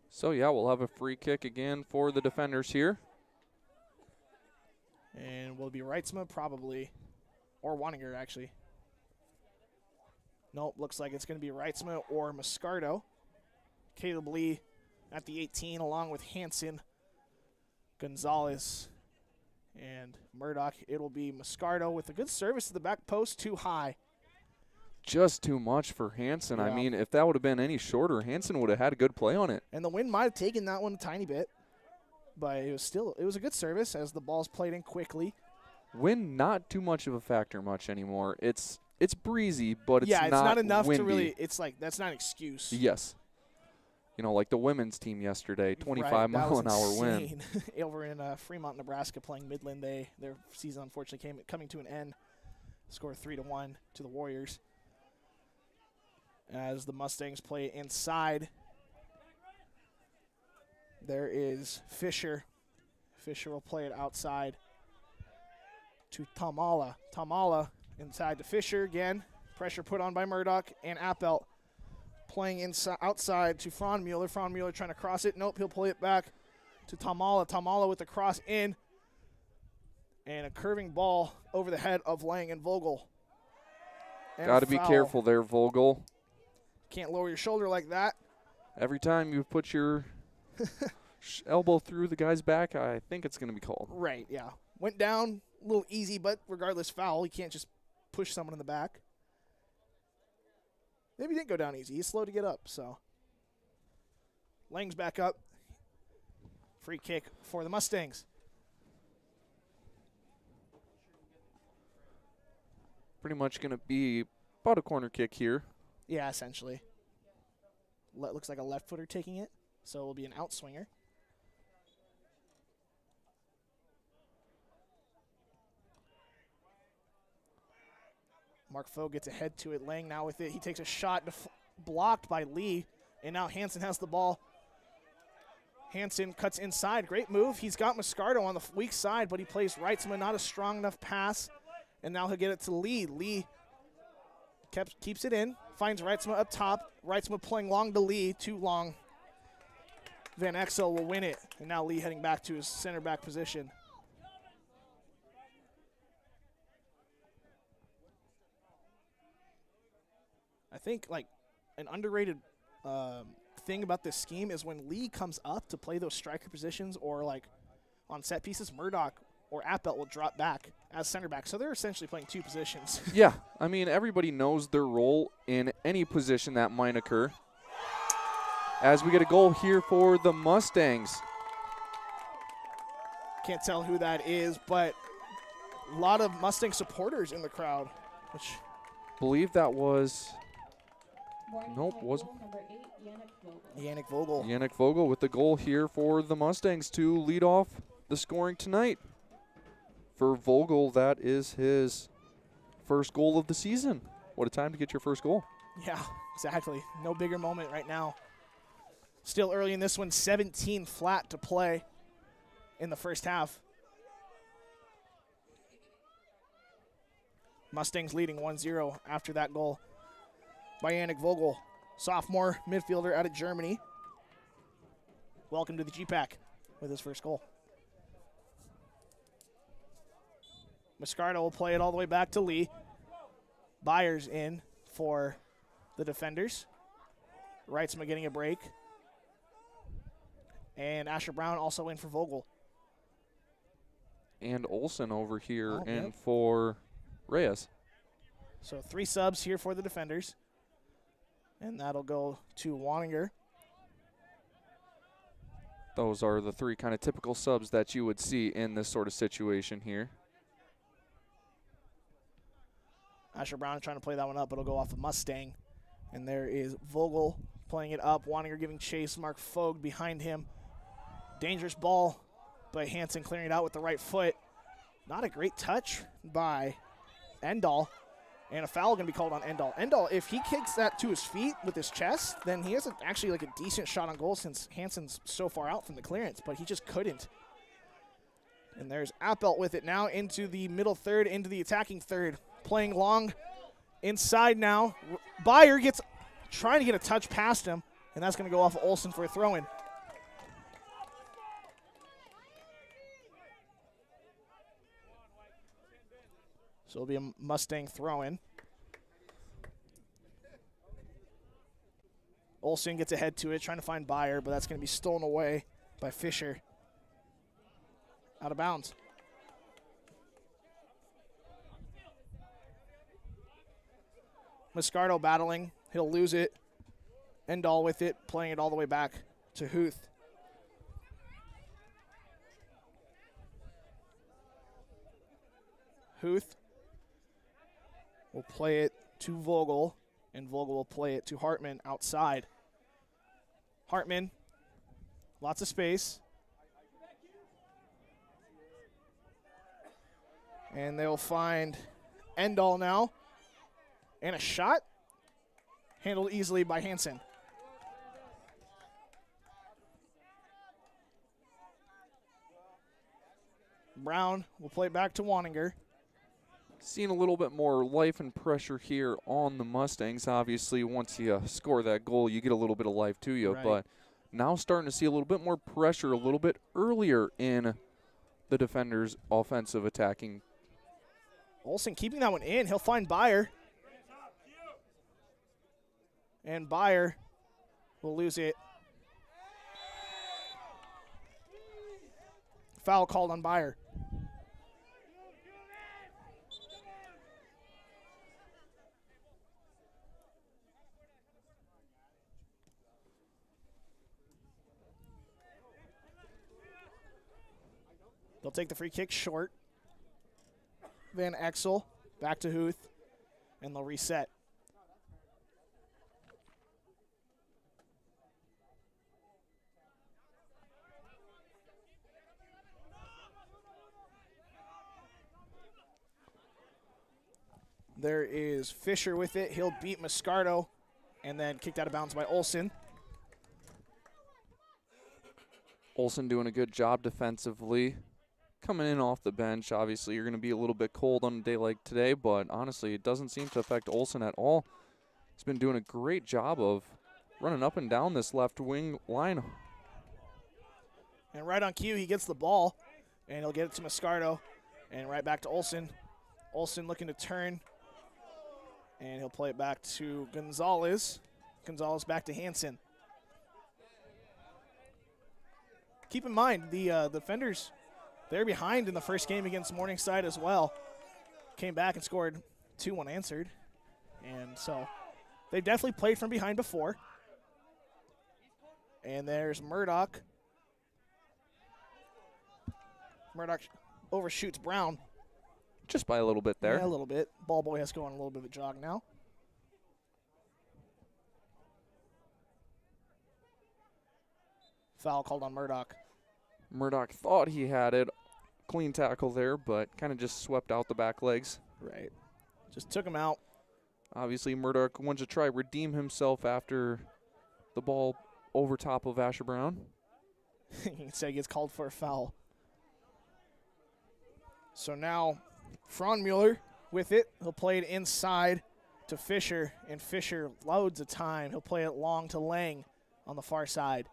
So, yeah, we'll have a free kick again for the defenders here. And will it be Reitzma? Probably. Or Waninger, actually. Nope, looks like it's going to be Reitzma or Moscardo. Caleb Lee at the 18, along with Hansen, Gonzalez, and Murdoch. It'll be Moscardo with a good service to the back post, too high. Just too much for Hansen. Yeah. I mean, if that would have been any shorter, Hansen would have had a good play on it. And the wind might have taken that one a tiny bit, but it was a good service as the ball's played in quickly. Wind not too much of a factor much anymore. It's breezy, but it's not enough windy. to really. It's like that's not an excuse. Yes. You know, like the women's team yesterday, 25-mile-an-hour wind. Over in Fremont, Nebraska, playing Midland, their season unfortunately coming to an end. Score 3-1 to the Warriors. As the Mustangs play inside, there is Fisher. Fisher will play it outside to Tamala. Tamala inside to Fisher again. Pressure put on by Murdoch and Appelt. Playing outside to Fraunmuller. Fraunmuller trying to cross it. Nope, he'll play it back to Tamala. Tamala with the cross in. And a curving ball over the head of Lang and Vogel. Got to be careful there, Vogel. Can't lower your shoulder like that. Every time you put your elbow through the guy's back, I think it's going to be called. Right, yeah. Went down a little easy, but regardless, foul. You can't just push someone in the back. Maybe he didn't go down easy. He's slow to get up, so. Lang's back up. Free kick for the Mustangs. Pretty much going to be about a corner kick here. Yeah, essentially. Looks like a left footer taking it, so it will be an outswinger. Mark Fogue gets ahead to it. Lang now with it. He takes a shot blocked by Lee, and now Hansen has the ball. Hansen cuts inside. Great move. He's got Moscardo on the weak side, but he plays Reitzma. Not a strong enough pass, and now he'll get it to Lee. Lee keeps it in, finds Reitzma up top. Reitzma playing long to Lee, too long. Van Exel will win it, and now Lee heading back to his center back position. I think like an underrated thing about this scheme is when Lee comes up to play those striker positions or like on set pieces, Murdoch or Appelt will drop back as center back. So they're essentially playing 2 positions. Yeah, I mean, everybody knows their role in any position that might occur. As we get a goal here for the Mustangs. Can't tell who that is, but a lot of Mustang supporters in the crowd. Which believe that was... Nope, wasn't. Yannick Vogel. Yannick Vogel with the goal here for the Mustangs to lead off the scoring tonight. For Vogel, that is his first goal of the season. What a time to get your first goal. Yeah, exactly. No bigger moment right now. Still early in this one, 17 flat to play in the first half. Mustangs leading 1-0 after that goal by Yannick Vogel, sophomore midfielder out of Germany. Welcome to the GPAC with his first goal. Moscardo will play it all the way back to Lee. Byers in for the defenders. Wrightsma getting a break. And Asher Brown also in for Vogel. And Olsen over here in for Reyes. So 3 subs here for the defenders. And that'll go to Waninger. Those are the 3 kind of typical subs that you would see in this sort of situation here. Asher Brown trying to play that one up. It'll go off of Mustang. And there is Vogel playing it up. Waninger giving chase. Mark Fogue behind him. Dangerous ball by Hansen, clearing it out with the right foot. Not a great touch by Endall. And a foul going to be called on Endall. Endall, if he kicks that to his feet with his chest, then he has actually like a decent shot on goal since Hansen's so far out from the clearance, but he just couldn't. And there's Appelt with it now into the middle third, into the attacking third. Playing long inside now. Byer gets trying to get a touch past him, and that's going to go off of Olsen for a throw-in. So it'll be a Mustang throw-in. Olsen gets ahead to it, trying to find Byer, but that's going to be stolen away by Fisher. Out of bounds. Moscardo battling. He'll lose it. Endall with it, playing it all the way back to Huth. Huth will play it to Vogel, and Vogel will play it to Hartman outside. Hartman, lots of space. And they'll find Endall now. And a shot handled easily by Hansen. Brown will play it back to Waninger. Seeing a little bit more life and pressure here on the Mustangs. Obviously, once you score that goal, you get a little bit of life to you. Right. But now starting to see a little bit more pressure a little bit earlier in the defenders' offensive attacking. Olsen keeping that one in. He'll find Byer. And Byer will lose it. Foul called on Byer. They'll take the free kick short. Van Exel back to Huth, and they'll reset. There is Fisher with it. He'll beat Moscardo and then kicked out of bounds by Olsen. Olsen doing a good job defensively. Coming in off the bench, obviously you're going to be a little bit cold on a day like today, but honestly it doesn't seem to affect Olsen at all. He's been doing a great job of running up and down this left wing line. And right on cue, he gets the ball, and he'll get it to Moscardo, and right back to Olsen. Olsen looking to turn, and he'll play it back to Gonzalez. Gonzalez back to Hansen. Keep in mind, the defenders, they're behind in the first game against Morningside as well. Came back and scored 2 unanswered. And so they've definitely played from behind before. And there's Murdoch. Murdoch overshoots Brown. Just by a little bit there. Yeah, a little bit. Ball boy has to go on a little bit of a jog now. Foul called on Murdoch. Murdoch thought he had it. Clean tackle there, but kind of just swept out the back legs. Right. Just took him out. Obviously, Murdoch wants to try redeem himself after the ball over top of Asher Brown. You can say he gets called for a foul. So now, Fraunmuller with it. He'll play it inside to Fisher, and Fisher loads of time. He'll play it long to Lang on the far side.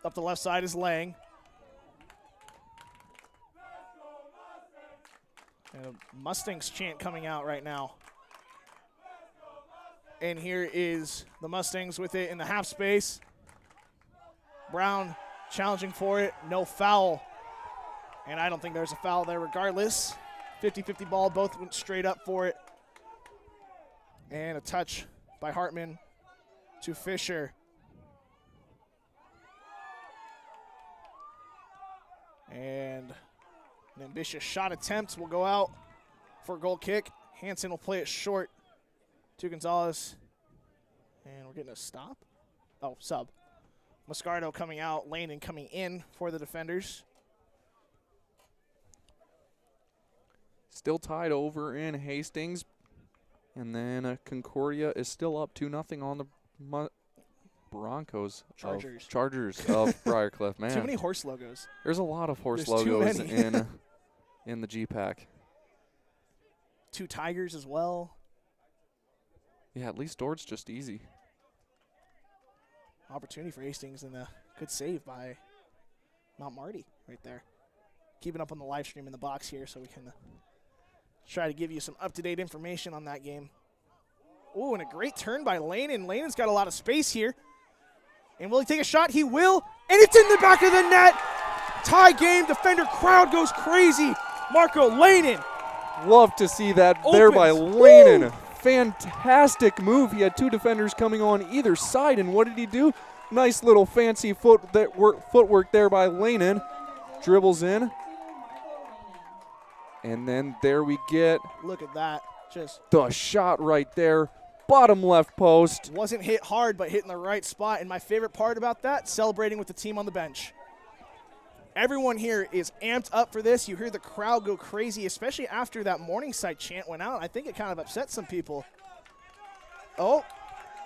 Up the left side is Lang. And a Mustangs chant coming out right now. And here is the Mustangs with it in the half space. Brown challenging for it, no foul. And I don't think there's a foul there regardless. 50-50 ball, both went straight up for it. And a touch by Hartman to Fisher. And an ambitious shot attempt will go out for a goal kick. Hansen will play it short to Gonzalez. And we're getting a stop. Oh, sub. Moscardo coming out, Lanen coming in for the defenders. Still tied over in Hastings. And then Concordia is still up 2-0 on the Broncos. Chargers of Briarcliff. Man, too many horse logos. There's a lot of horse There's logos in the GPAC. 2 Tigers as well. Yeah, at least Dordt's just easy. Opportunity for Hastings and a good save by Mount Marty right there. Keeping up on the live stream in the box here so we can try to give you some up-to-date information on that game. Oh, and a great turn by Lanen. Lanen's got a lot of space here. And will he take a shot? He will. And it's in the back of the net. Tie game. Defender crowd goes crazy. Marco Lanen. Love to see that there by Lanen. Fantastic move. He had 2 defenders coming on either side, and what did he do? Nice little fancy footwork there by Lanen. Dribbles in. And then there we get. Look at that. Just the shot right there. Bottom left post. Wasn't hit hard, but hit in the right spot. And my favorite part about that, celebrating with the team on the bench. Everyone here is amped up for this. You hear the crowd go crazy, especially after that Morningside chant went out. I think it kind of upset some people. Oh,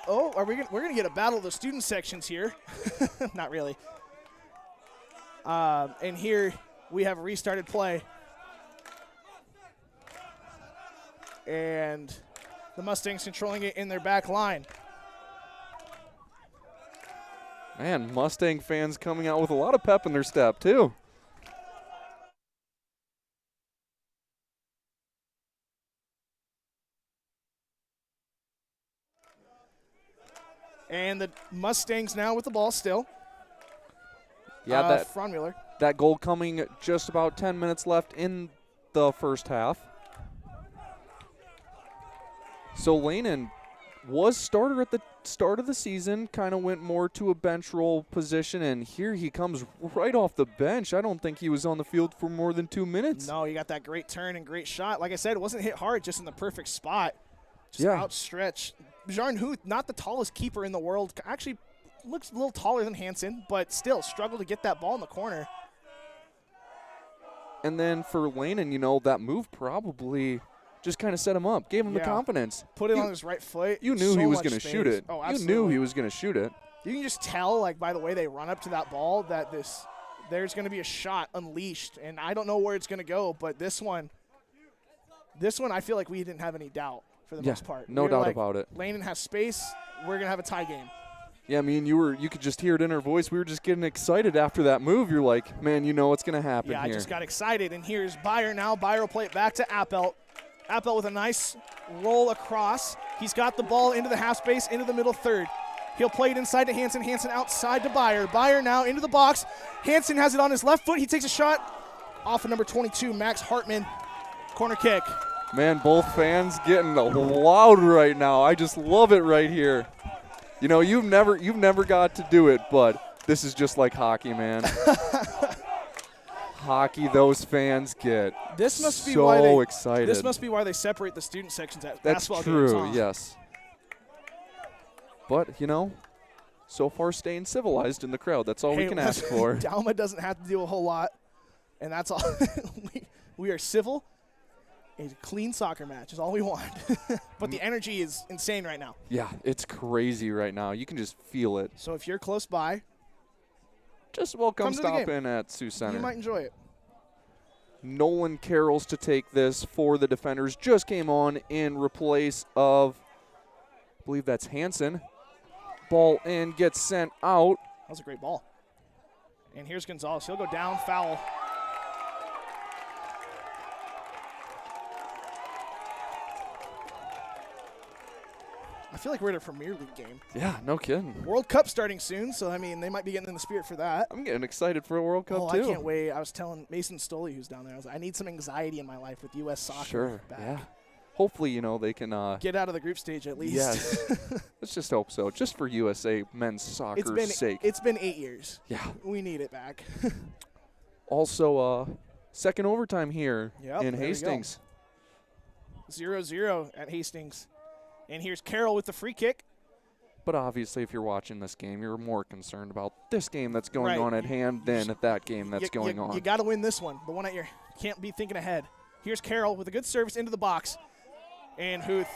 we're gonna get a battle of the student sections here. Not really. And here we have restarted play. And the Mustangs controlling it in their back line. Man, Mustang fans coming out with a lot of pep in their step, too. And the Mustangs now with the ball still. Yeah, Frommuller. That goal coming just about 10 minutes left in the first half. So Lanen was starter at the start of the season, kind of went more to a bench role position, and here he comes right off the bench. I don't think he was on the field for more than 2 minutes. No, he got that great turn and great shot. Like I said, it wasn't hit hard, just in the perfect spot. Just outstretched. Bjarne Huth, not the tallest keeper in the world, actually looks a little taller than Hansen, but still struggled to get that ball in the corner. And then for Lanen, you know, that move probably just kind of set him up, gave him the confidence. Put it on his right foot. You knew he was going to shoot it. Oh, absolutely. You knew he was going to shoot it. You can just tell, like, by the way they run up to that ball, that there's going to be a shot unleashed. And I don't know where it's going to go, but this one I feel like we didn't have any doubt for the most part. No doubt about it. Lanen has space. We're going to have a tie game. Yeah, I mean, you could just hear it in our voice. We were just getting excited after that move. You're like, man, you know what's going to happen here. Yeah, I just got excited. And here's Byer now. Byer will play it back to Appelt. Appelt with a nice roll across. He's got the ball into the half space, into the middle third. He'll play it inside to Hansen. Hansen outside to Byer. Byer now into the box. Hansen has it on his left foot. He takes a shot off of number 22, Max Hartman. Corner kick. Man, both fans getting loud right now. I just love it right here. You know, you've never got to do it, but this is just like hockey, man. Hockey, those fans get so excited. This must be why they separate the student sections at basketball games. That's true, yes. But, you know, so far staying civilized in the crowd. That's all we can ask for. Dalma doesn't have to do a whole lot, and that's all. we are civil. A clean soccer match is all we want. But the energy is insane right now. Yeah, it's crazy right now. You can just feel it. So if you're close by, just come stop in at Sioux Center. You might enjoy it. Nolan Carrolls to take this for the defenders. Just came on in replace of, I believe that's Hansen. Ball in, gets sent out. That was a great ball. And here's Gonzalez. He'll go down, foul. I feel like we're at a Premier League game. Yeah, no kidding. World Cup starting soon, so, I mean, they might be getting in the spirit for that. I'm getting excited for a World Cup, too. I can't wait. I was telling Mason Stoley, who's down there, I was like, I need some anxiety in my life with U.S. soccer back. Yeah. Hopefully, they can get out of the group stage at least. Yes. Let's just hope so. Just for USA men's soccer's sake. It's been 8 years. Yeah. We need it back. Also, second overtime here in there Hastings. 0-0 at Hastings. And here's Carroll with the free kick. But obviously, if you're watching this game, you're more concerned about this game that's going on at hand than at that game that's going on. You got to win this one. The one at your can't be thinking ahead. Here's Carroll with a good service into the box. And Huth,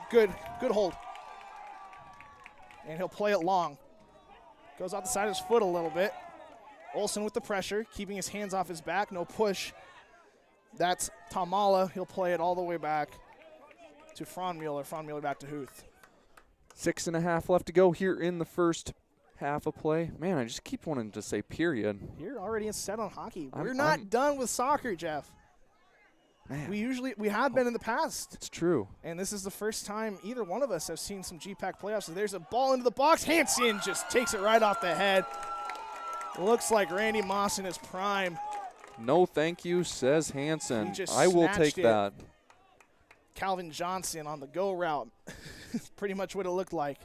good hold. And he'll play it long. Goes out the side of his foot a little bit. Olsen with the pressure, keeping his hands off his back, no push. That's Tamala. He'll play it all the way back to Fraunmuller. Fraunmuller back to Huth. 6.5 left to go here in the first half of play. Man, I just keep wanting to say period. You're already set on hockey. We're not done with soccer, Jeff. Man. We have been in the past. It's true. And this is the first time either one of us have seen some GPAC playoffs. So there's a ball into the box. Hansen just takes it right off the head. Looks like Randy Moss in his prime. No thank you, says Hansen. I will take that. Calvin Johnson on the go route. Pretty much what it looked like.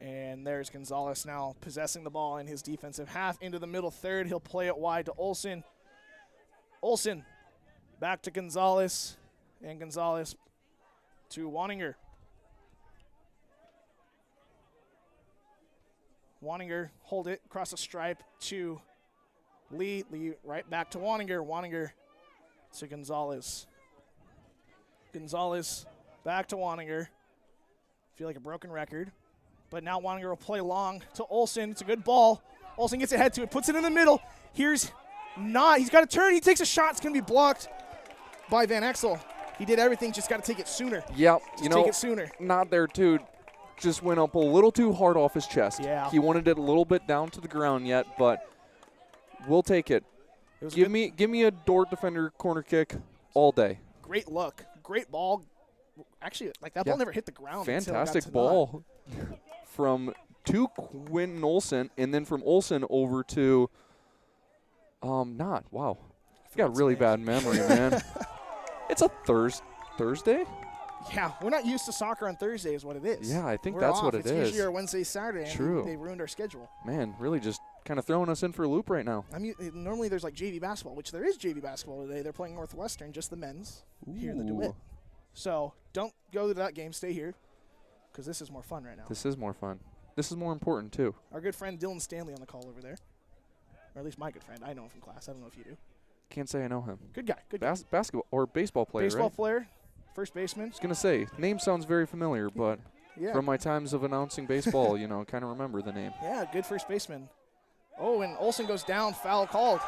And there's Gonzalez now possessing the ball in his defensive half into the middle third. He'll play it wide to Olsen. Olsen back to Gonzalez. And Gonzalez to Waninger. Waninger hold it across the stripe to Lee. Lee right back to Waninger. Waninger to Gonzalez. Gonzalez back to Waninger. Feel like a broken record. But now Waninger will play long to Olsen. It's a good ball. Olsen gets ahead to it, puts it in the middle. He's got to turn. He takes a shot. It's going to be blocked by Van Exel. He did everything, just got to take it sooner. Yep. Take it sooner. Not there, too. Just went up a little too hard off his chest. Yeah. He wanted it a little bit down to the ground yet, but we'll take it. Give me a Dordt defender corner kick all day. Great look. Great ball. Actually, that ball never hit the ground. Fantastic ball from Quentin Olsen, and then from Olsen over to Wow. I've got really bad memory, man. It's a Thursday? Yeah, we're not used to soccer on Thursday is what it is. Yeah, I think that's what it is. It's usually our Wednesday, Saturday, True. and they ruined our schedule. Man, really just kind of throwing us in for a loop right now. I mean, normally there's JV basketball, which there is JV basketball today. They're playing Northwestern, just the men's, here in the DeWitt. So don't go to that game. Stay here because this is more fun right now. This is more fun. This is more important, too. Our good friend Dylan Stanley on the call over there, or at least my good friend. I know him from class. I don't know if you do. Can't say I know him. Good guy. Good guy. Basketball or baseball player, Baseball right? player, first baseman. I was going to say, name sounds very familiar, but from my times of announcing baseball, kind of remember the name. Yeah, good first baseman. Oh, and Olsen goes down, foul called.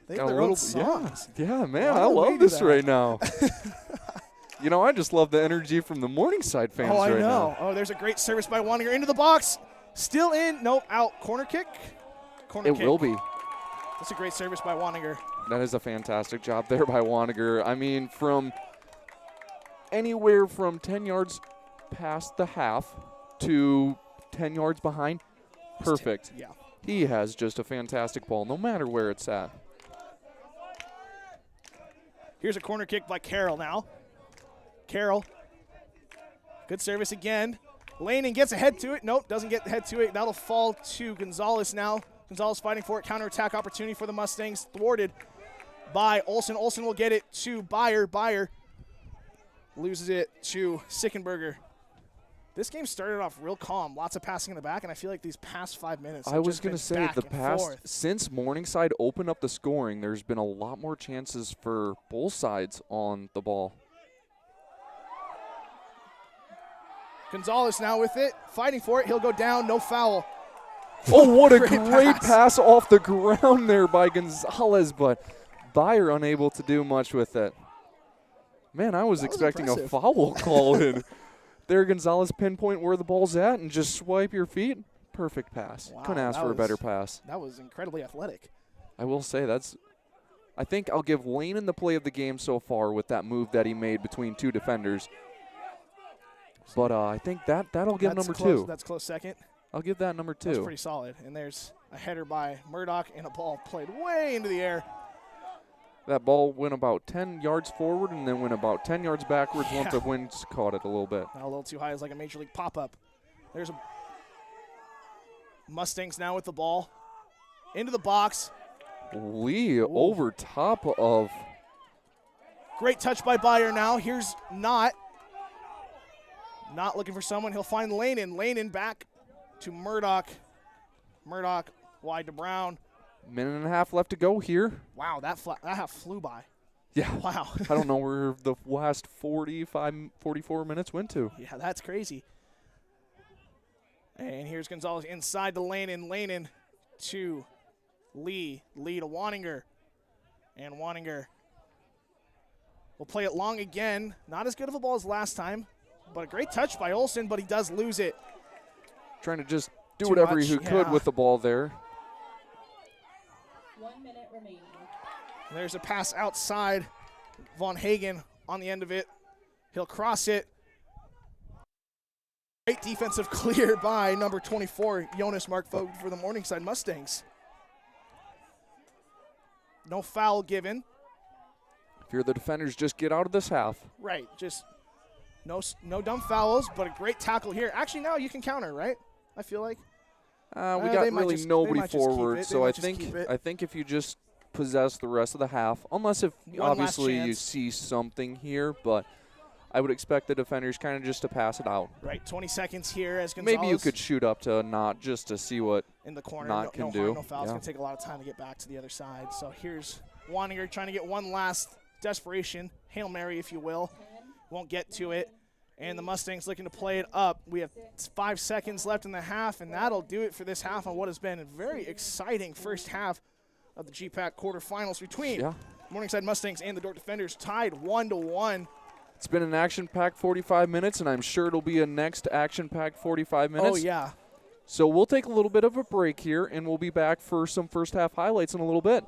They have their own songs. Yeah, man, I love this right now. I just love the energy from the Morningside fans right now. Oh, there's a great service by Waninger into the box. Still in. Nope, out. Corner kick. It will be. That's a great service by Waninger. That is a fantastic job there by Waninger. I mean, from anywhere from 10 yards past the half to 10 yards behind, perfect. Yeah. He has just a fantastic ball, no matter where it's at. Here's a corner kick by Carroll now. Carroll. Good service again. Lanning gets ahead to it. Nope, doesn't get ahead to it. That'll fall to Gonzalez now. Gonzalez fighting for it. Counterattack opportunity for the Mustangs. Thwarted by Olsen. Olsen will get it to Byer. Byer loses it to Sickenberger. This game started off real calm, lots of passing in the back, and I feel like these past 5 minutes I was going to say, back the and past, forth. since Morningside opened up the scoring, there's been a lot more chances for both sides on the ball. Gonzalez now with it, fighting for it. He'll go down, no foul. Oh, what a Great great pass off the ground there by Gonzalez, but Byer unable to do much with it. Man, I was expecting a foul call in. There, Gonzalez pinpoint where the ball's at and just swipe your feet. Perfect pass. Wow, Couldn't ask for a better pass. That was incredibly athletic. I will say I think I'll give Lane the play of the game so far with that move that he made between two defenders. But I think that'll give number two. That's close second. I'll give that number 2. That's pretty solid. And there's a header by Murdoch and a ball played way into the air. That ball went about 10 yards forward and then went about 10 yards backwards once the winds caught it a little bit. Not a little too high. It's like a Major League pop-up. There's a Mustangs now with the ball. Into the box. Lee over top of. Great touch by Byer now. Here's Not looking for someone. He'll find Lanen. Lanen back to Murdoch. Murdoch wide to Brown. Minute and a half left to go here. Wow, that half flew by. Yeah. Wow. I don't know where the last 44 minutes went to. Yeah, that's crazy. And here's Gonzalez inside the lane, and Lanen to Lee. Lee to Waninger. And Waninger will play it long again. Not as good of a ball as last time, but a great touch by Olsen, but he does lose it. Trying to just do whatever he could with the ball there. 1 minute remaining. There's a pass outside. Von Hagen on the end of it. He'll cross it. Great defensive clear by number 24, Jonas Markvogt for the Morningside Mustangs. No foul given. If you're the defenders, just get out of this half. Right, just no dumb fouls, but a great tackle here. Actually, now you can counter, right? I feel like. We got really nobody forward, so I think if you just possess the rest of the half, unless if obviously you see something here, but I would expect the defenders kind of just to pass it out. Right, 20 seconds here as Gonzalez. Maybe you could shoot up to Not just to see what in the corner. Not can do. No foul. It's going to take a lot of time to get back to the other side. So here's Waninger trying to get one last desperation, Hail Mary, if you will. Won't get to it. And the Mustangs looking to play it up. We have 5 seconds left in the half, and that'll do it for this half on what has been a very exciting first half of the GPAC quarterfinals between Morningside Mustangs and the Dordt Defenders, tied 1-1. It's been an action-packed 45 minutes, and I'm sure it'll be a next action-packed 45 minutes. Oh, yeah. So we'll take a little bit of a break here, and we'll be back for some first half highlights in a little bit.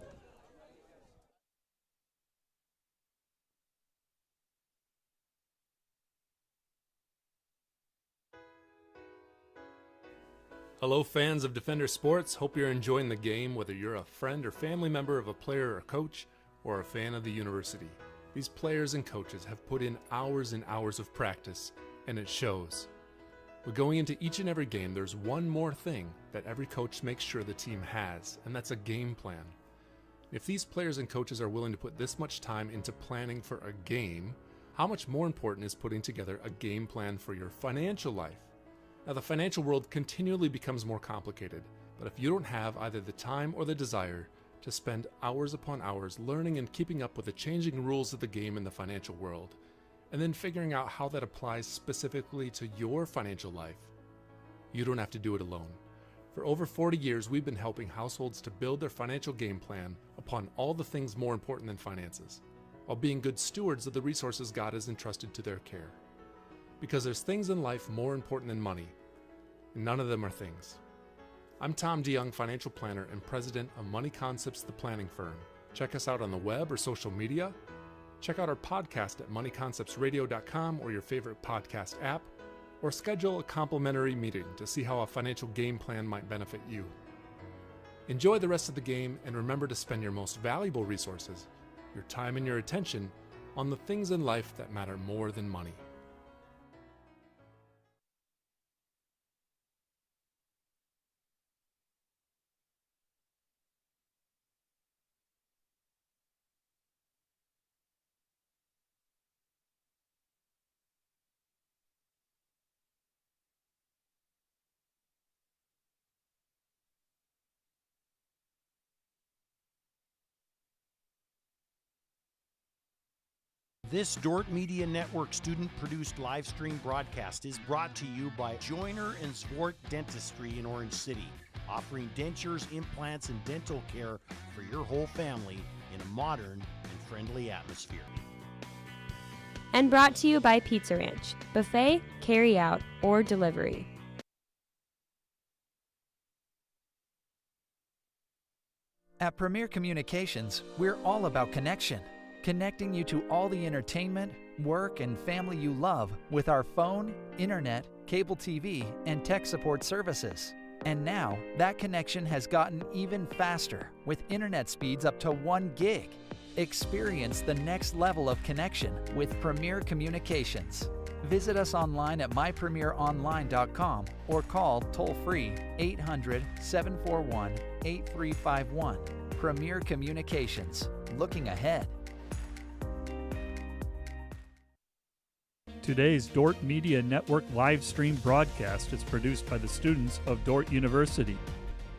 Hello fans of Defender Sports, hope you're enjoying the game whether you're a friend or family member of a player or coach or a fan of the university. These players and coaches have put in hours and hours of practice, and it shows. But going into each and every game, there's one more thing that every coach makes sure the team has, and that's a game plan. If these players and coaches are willing to put this much time into planning for a game, how much more important is putting together a game plan for your financial life? Now, the financial world continually becomes more complicated, but if you don't have either the time or the desire to spend hours upon hours learning and keeping up with the changing rules of the game in the financial world, and then figuring out how that applies specifically to your financial life, you don't have to do it alone. For over 40 years, we've been helping households to build their financial game plan upon all the things more important than finances, while being good stewards of the resources God has entrusted to their care. Because there's things in life more important than money, and none of them are things. I'm Tom DeYoung, financial planner and president of Money Concepts, the planning firm. Check us out on the web or social media. Check out our podcast at moneyconceptsradio.com or your favorite podcast app, or schedule a complimentary meeting to see how a financial game plan might benefit you. Enjoy the rest of the game, and remember to spend your most valuable resources, your time and your attention, on the things in life that matter more than money. This Dordt Media Network student-produced live stream broadcast is brought to you by Joyner and Zwart Dentistry in Orange City, offering dentures, implants, and dental care for your whole family in a modern and friendly atmosphere. And brought to you by Pizza Ranch, buffet, carry out, or delivery. At Premier Communications, we're all about connection. Connecting you to all the entertainment, work, and family you love with our phone, internet, cable TV, and tech support services. And now, that connection has gotten even faster with internet speeds up to 1 gig. Experience the next level of connection with Premier Communications. Visit us online at mypremieronline.com or call toll-free 800-741-8351. Premier Communications. Looking ahead. Today's Dordt Media Network live stream broadcast is produced by the students of Dordt University.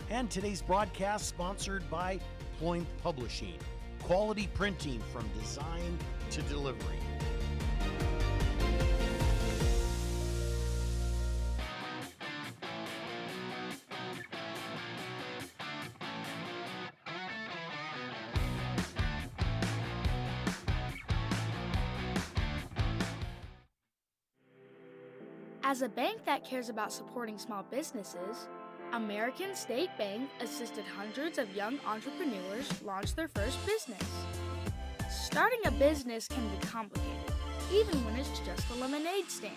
And today's broadcast sponsored by Ployne Publishing. Quality printing from design to delivery. As a bank that cares about supporting small businesses, American State Bank assisted hundreds of young entrepreneurs launch their first business. Starting a business can be complicated, even when it's just a lemonade stand.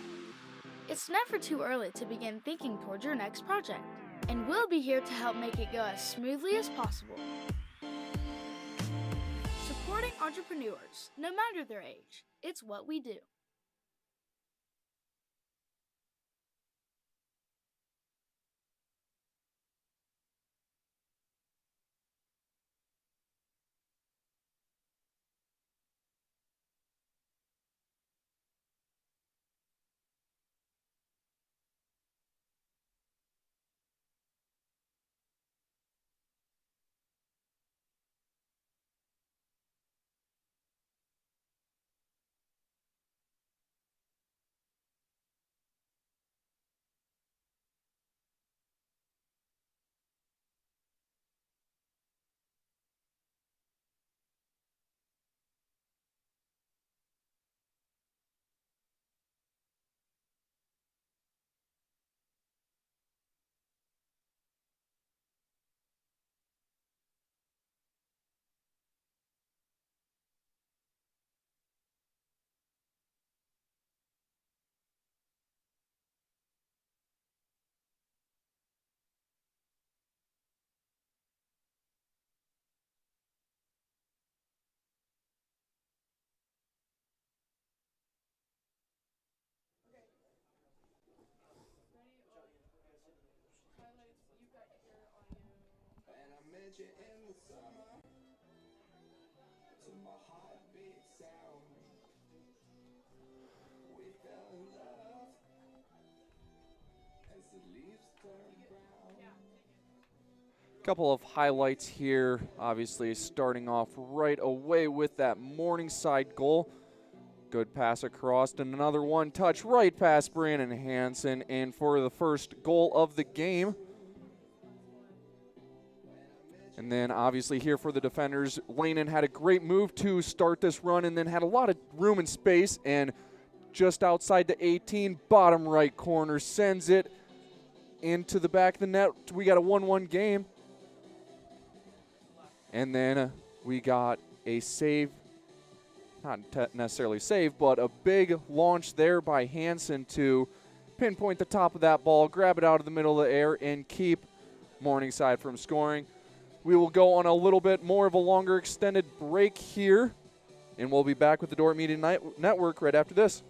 It's never too early to begin thinking towards your next project, and we'll be here to help make it go as smoothly as possible. Supporting entrepreneurs, no matter their age, it's what we do. Couple of highlights here, obviously starting off right away with that Morningside goal. Good pass across and another one touch right past Brandon Hansen, and for the first goal of the game. And then obviously here for the defenders, Lanen had a great move to start this run and then had a lot of room and space, and just outside the 18, bottom right corner, sends it into the back of the net. We got a 1-1 game. And then we got a save, not necessarily save, but a big launch there by Hansen to pinpoint the top of that ball, grab it out of the middle of the air, and keep Morningside from scoring. We will go on a little bit more of a longer extended break here, and we'll be back with the Dordt Media Network right after this.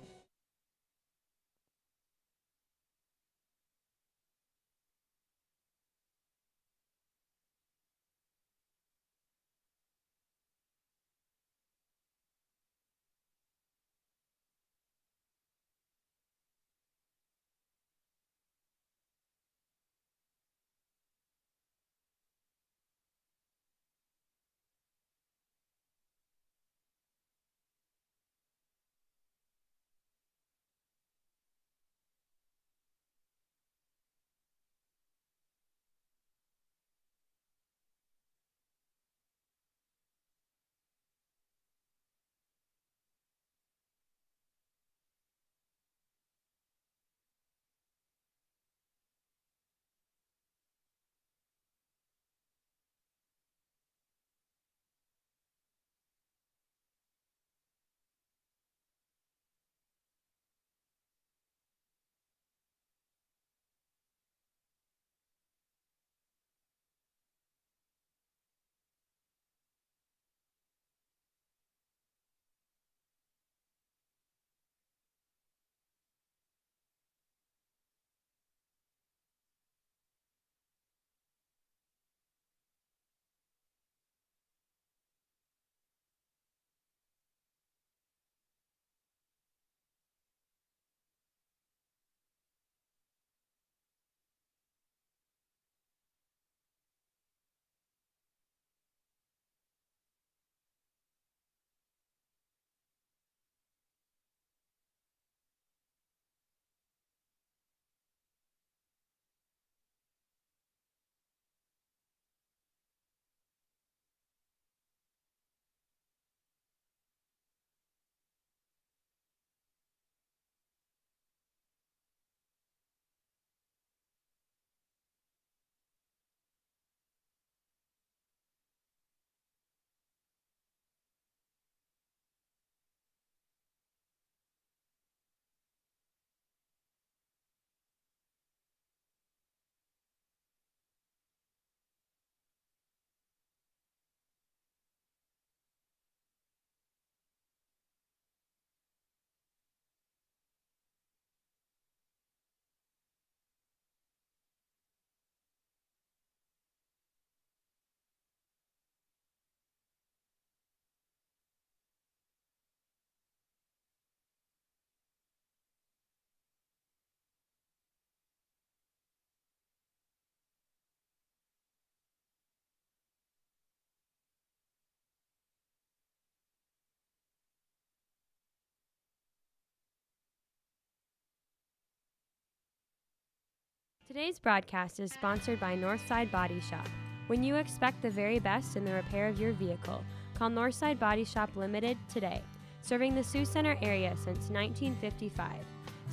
Today's broadcast is sponsored by Northside Body Shop. When you expect the very best in the repair of your vehicle, call Northside Body Shop Limited today, serving the Sioux Center area since 1955.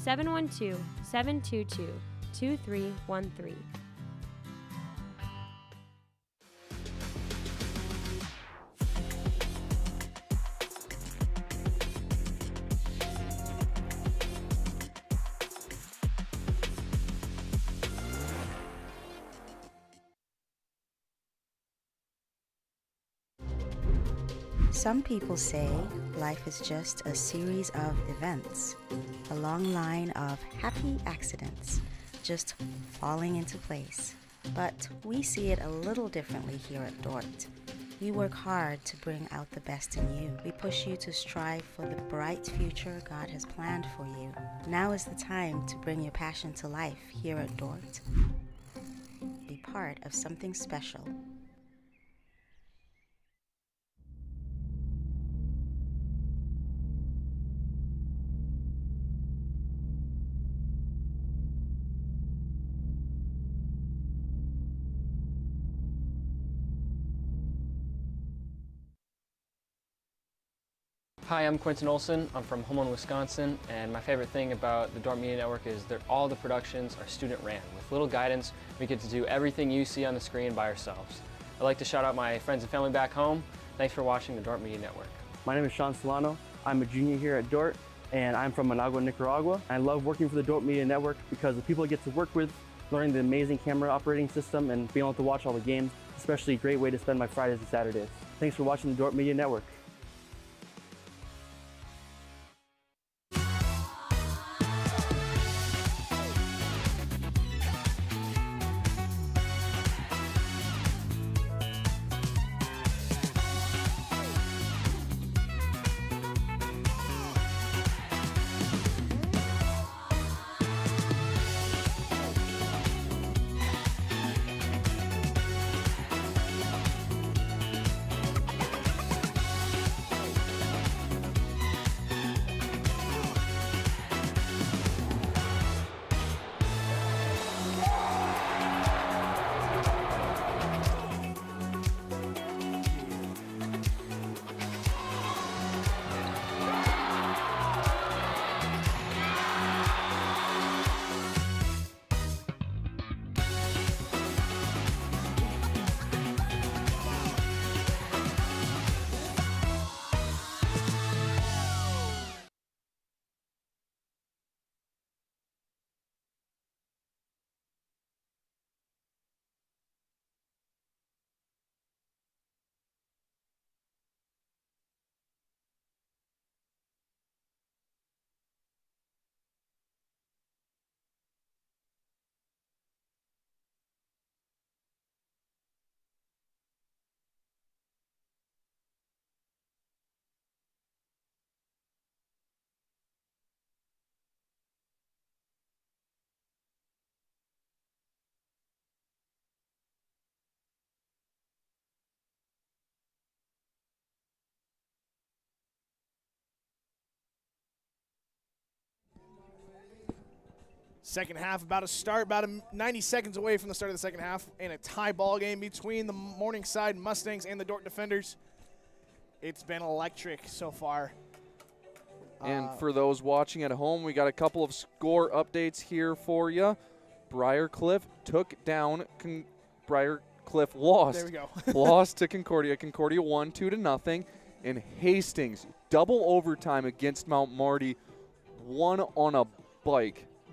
712-722-2313. Some people say life is just a series of events, a long line of happy accidents, just falling into place. But we see it a little differently here at Dordt. We work hard to bring out the best in you. We push you to strive for the bright future God has planned for you. Now is the time to bring your passion to life here at Dordt. Be part of something special. Hi, I'm Quentin Olson. I'm from Homeland, Wisconsin, and my favorite thing about the Dordt Media Network is that all the productions are student-ran. With little guidance, we get to do everything you see on the screen by ourselves. I'd like to shout out my friends and family back home. Thanks for watching the Dordt Media Network. My name is Sean Solano. I'm a junior here at Dordt, and I'm from Managua, Nicaragua. I love working for the Dordt Media Network because the people I get to work with, learning the amazing camera operating system, and being able to watch all the games, especially a great way to spend my Fridays and Saturdays. Thanks for watching the Dordt Media Network. Second half about to start, about 90 seconds away from the start of the second half, and a tie ball game between the Morningside Mustangs and the Dordt Defenders. It's been electric so far. And for those watching at home, we got a couple of score updates here for you. Briarcliff took down, Briarcliff lost. There we go. Lost to Concordia. Concordia won 2-0. And Hastings, double overtime against Mount Marty, won on a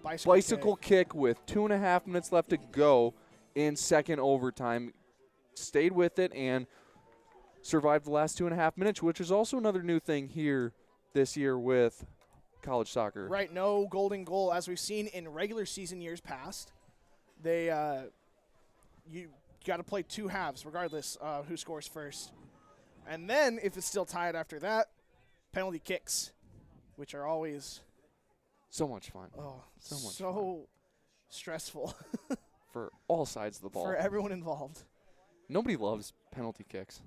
bicycle kick with 2.5 minutes left to go in second overtime. Stayed with it and survived the last 2.5 minutes, which is also another new thing here this year with college soccer. Right, no golden goal as we've seen in regular season years past. They you got to play two halves regardless of who scores first. And then if it's still tied after that, penalty kicks, which are always so much fun. Oh, so much fun. Stressful. For all sides of the ball. For everyone involved. Nobody loves penalty kicks.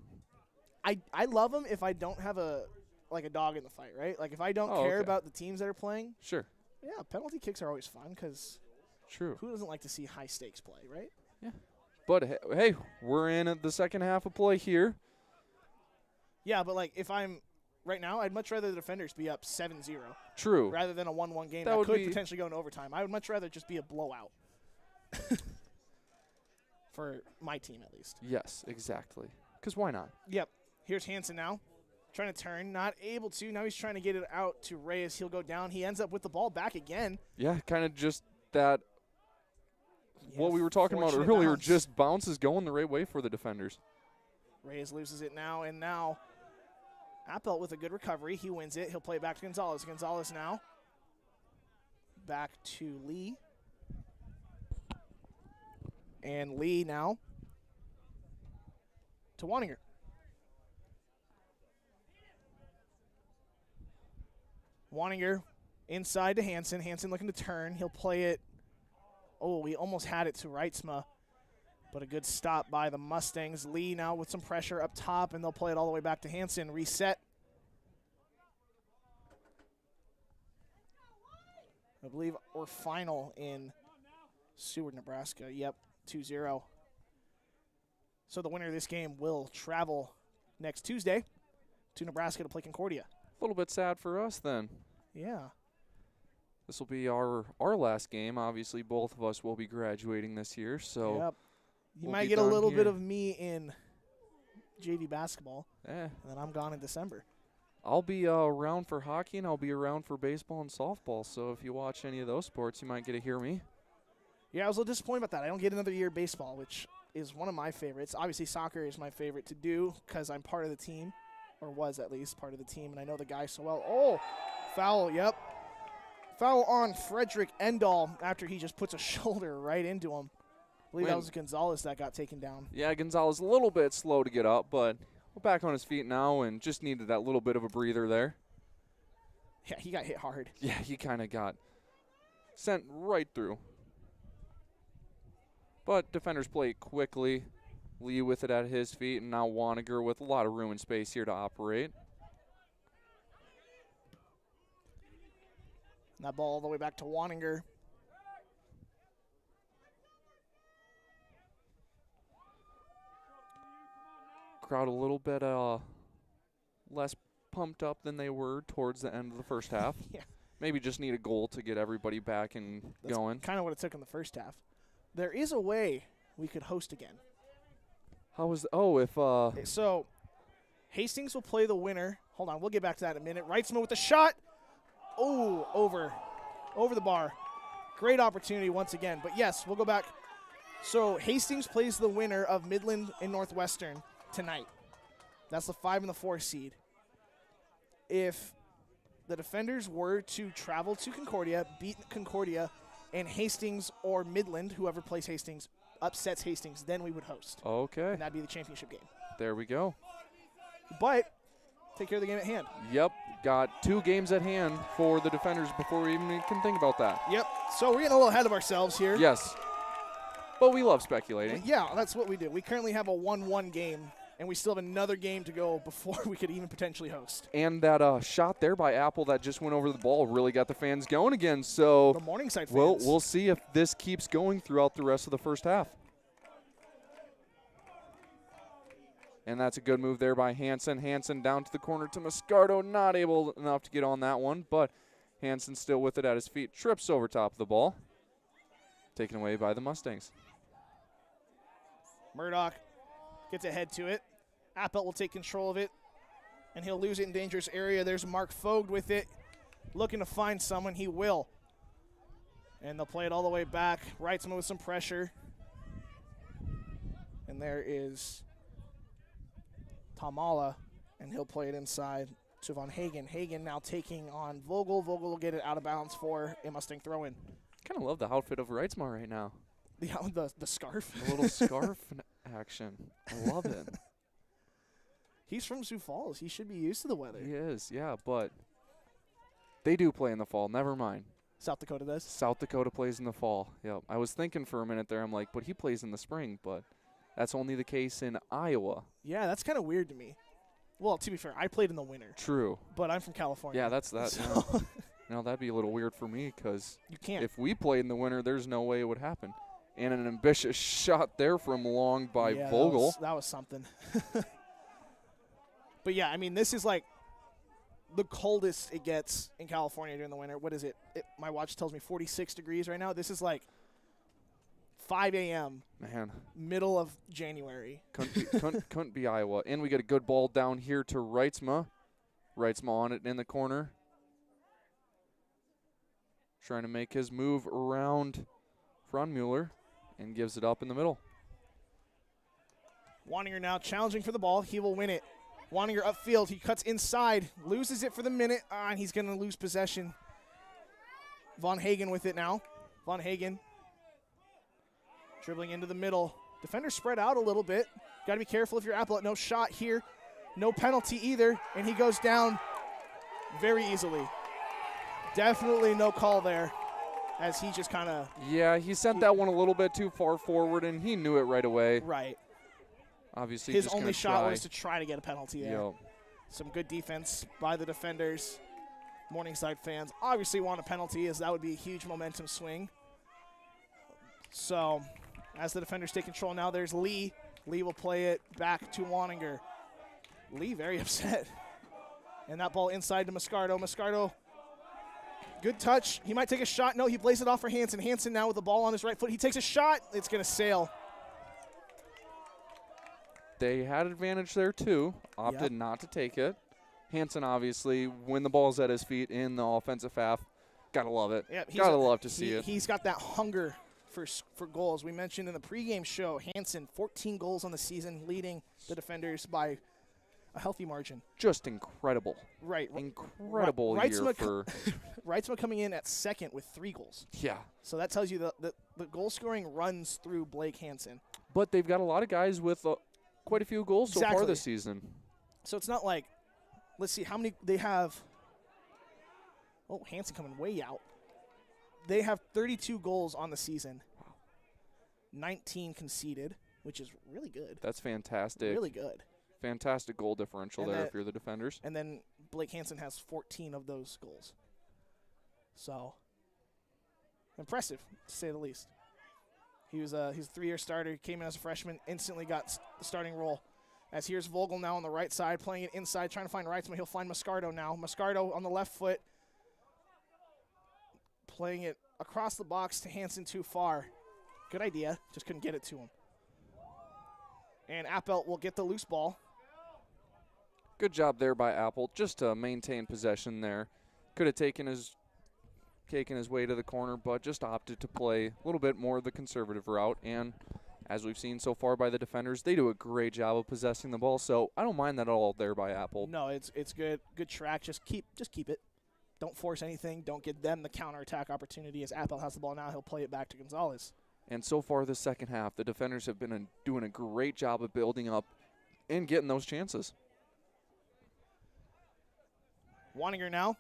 I love them if I don't have a dog in the fight, right? Like if I don't care about the teams that are playing. Sure. Yeah, penalty kicks are always fun because True. Who doesn't like to see high-stakes play, right? Yeah. But, hey, we're in the second half of play here. Yeah, but, like, if I'm right now, I'd much rather the defenders be up 7-0. True. Rather than a 1-1 game That that could be potentially go into overtime. I would much rather just be a blowout. For my team, at least. Yes, exactly. Because why not? Yep. Here's Hansen now. Trying to turn. Not able to. Now he's trying to get it out to Reyes. He'll go down. He ends up with the ball back again. Yeah, kind of just that what we were talking about earlier, bounce. just bounces going the right way for the defenders. Reyes loses it now, and now Appelt with a good recovery. He wins it. He'll play it back to Gonzalez. Gonzalez now back to Lee. And Lee now to Waninger. Waninger inside to Hansen. Hansen looking to turn. He'll play it. Oh, we almost had it to Reitzma, but a good stop by the Mustangs. Lee now with some pressure up top, and they'll play it all the way back to Hansen. Reset. I believe we're final in Seward, Nebraska. Yep, 2-0. So the winner of this game will travel next Tuesday to Nebraska to play Concordia. A little bit sad for us then. Yeah. This will be our last game. Obviously, both of us will be graduating this year, so Yep. You we'll might be get a done little here. bit of me in JV basketball, and then I'm gone in December. I'll be around for hockey, and I'll be around for baseball and softball, so if you watch any of those sports, you might get to hear me. Yeah, I was a little disappointed about that. I don't get another year of baseball, which is one of my favorites. Obviously, soccer is my favorite to do because I'm part of the team, or was at least part of the team, and I know the guy so well. Oh, foul, yep. Foul on Frederick Endahl after he just puts a shoulder right into him. I believe that was Gonzalez that got taken down. Yeah, Gonzalez a little bit slow to get up, but we're back on his feet now and just needed that little bit of a breather there. Yeah, he got hit hard. Yeah, he kind of got sent right through. But defenders play quickly. Lee with it at his feet, and now Waninger with a lot of room and space here to operate. And that ball all the way back to Waninger. Crowd a little bit less pumped up than they were towards the end of the first half. Yeah. Maybe just need a goal to get everybody back and That's going. kind of what it took in the first half. There is a way we could host again. How was if So Hastings will play the winner. Hold on, we'll get back to that in a minute. Reitzman with the shot. Oh, over the bar. Great opportunity once again. But yes, we'll go back. So Hastings plays the winner of Midland and Northwestern tonight. That's the 5 and the 4 seed. If the defenders were to travel to Concordia, beat Concordia, and Hastings or Midland, whoever plays Hastings, upsets Hastings, then we would host. Okay. And that'd be the championship game. There we go. But take care of the game at hand. Yep, got 2 games at hand for the defenders before we even can think about that. Yep, so we're getting a little ahead of ourselves here. Yes, but we love speculating. Yeah, that's what we do. We currently have a 1-1 game, and we still have another game to go before we could even potentially host. And that shot there by Apple that just went over the ball really got the fans going again. So the Morningside fans. We'll see if this keeps going throughout the rest of the first half. And that's a good move there by Hansen. Hansen down to the corner to Moscardo. Not able enough to get on that one, but Hansen still with it at his feet. Trips over top of the ball. Taken away by the Mustangs. Murdoch gets ahead to it. Appelt will take control of it, and he'll lose it in dangerous area. There's Mark Vogt with it, looking to find someone. He will. And they'll play it all the way back. Reitzman with some pressure. And there is Tamala, and he'll play it inside to Von Hagen. Hagen now taking on Vogel. Vogel will get it out of bounds for a Mustang throw-in. Kind of love the outfit of Reitzma right now. The scarf. The little scarf action. I love it. He's from Sioux Falls. He should be used to the weather. He is, yeah, but they do play in the fall. Never mind. South Dakota does? South Dakota plays in the fall. Yep. I was thinking for a minute there, I'm like, but he plays in the spring, but that's only the case in Iowa. Yeah, that's kind of weird to me. Well, to be fair, I played in the winter. True. But I'm from California. Yeah, that's that. So Yeah. Now, that'd be a little weird for me because You can't. if we played in the winter, there's no way it would happen. And an ambitious shot there from long by Yeah, Vogel. That was something. But, yeah, I mean, this is like the coldest it gets in California during the winter. What is it? My watch tells me 46 degrees right now. This is like 5 a.m. Man. Middle of January. Couldn't be Iowa. And we get a good ball down here to Reitzma. Reitzma on it in the corner. Trying to make his move around Fronmuller and gives it up in the middle. Waninger now challenging for the ball. He will win it. Waninger upfield. He cuts inside. Loses it for the minute. And he's going to lose possession. Von Hagen with it now. Von Hagen dribbling into the middle. Defenders spread out a little bit. Got to be careful if you're Applet. No shot here. No penalty either. And he goes down very easily. Definitely no call there as he just kind of. Yeah, he sent that one a little bit too far forward, and he knew it right away. Right. Obviously, his just only gonna shot try. was to try to get a penalty there. Yep. Some good defense by the defenders. Morningside fans obviously want a penalty, as that would be a huge momentum swing. So, as the defenders take control now, there's Lee. Lee will play it back to Waninger. Lee very upset. And that ball inside to Moscardo. Moscardo, good touch. He might take a shot. No, he plays it off for Hansen. Hansen now with the ball on his right foot. He takes a shot. It's going to sail. They had advantage there, too. Opted not to take it. Hansen, obviously, when the ball's at his feet in the offensive half, gotta love it. Yeah, gotta love to see it. He's got that hunger for goals. We mentioned in the pregame show, Hansen, 14 goals on the season, leading the defenders by a healthy margin. Just incredible. Right. Incredible year for. Reitzma coming in at second with 3 goals. Yeah. So that tells you the goal scoring runs through Blake Hansen. But they've got a lot of guys with quite a few goals so far this season. So it's not like, let's see how many they have. Oh, Hansen coming way out. They have 32 goals on the season. 19 conceded, which is really good. That's fantastic. Really good. Fantastic goal differential there if you're the defenders. And then Blake Hansen has 14 of those goals. So, impressive, to say the least. He's a 3-year starter, came in as a freshman, instantly got the starting role. As here's Vogel now on the right side, playing it inside, trying to find Reitzma. He'll find Moscardo now. Moscardo on the left foot, playing it across the box to Hansen too far. Good idea, just couldn't get it to him. And Appelt will get the loose ball. Good job there by Apple, just to maintain possession there. Could have taken his way to the corner, but just opted to play a little bit more of the conservative route. And as we've seen so far by the defenders, they do a great job of possessing the ball. So I don't mind that at all there by Apple. No, it's good. Good track. Just keep it. Don't force anything. Don't give them the counterattack opportunity. As Apple has the ball now, he'll play it back to Gonzalez. And so far this second half, the defenders have been doing a great job of building up and getting those chances. Waninger now.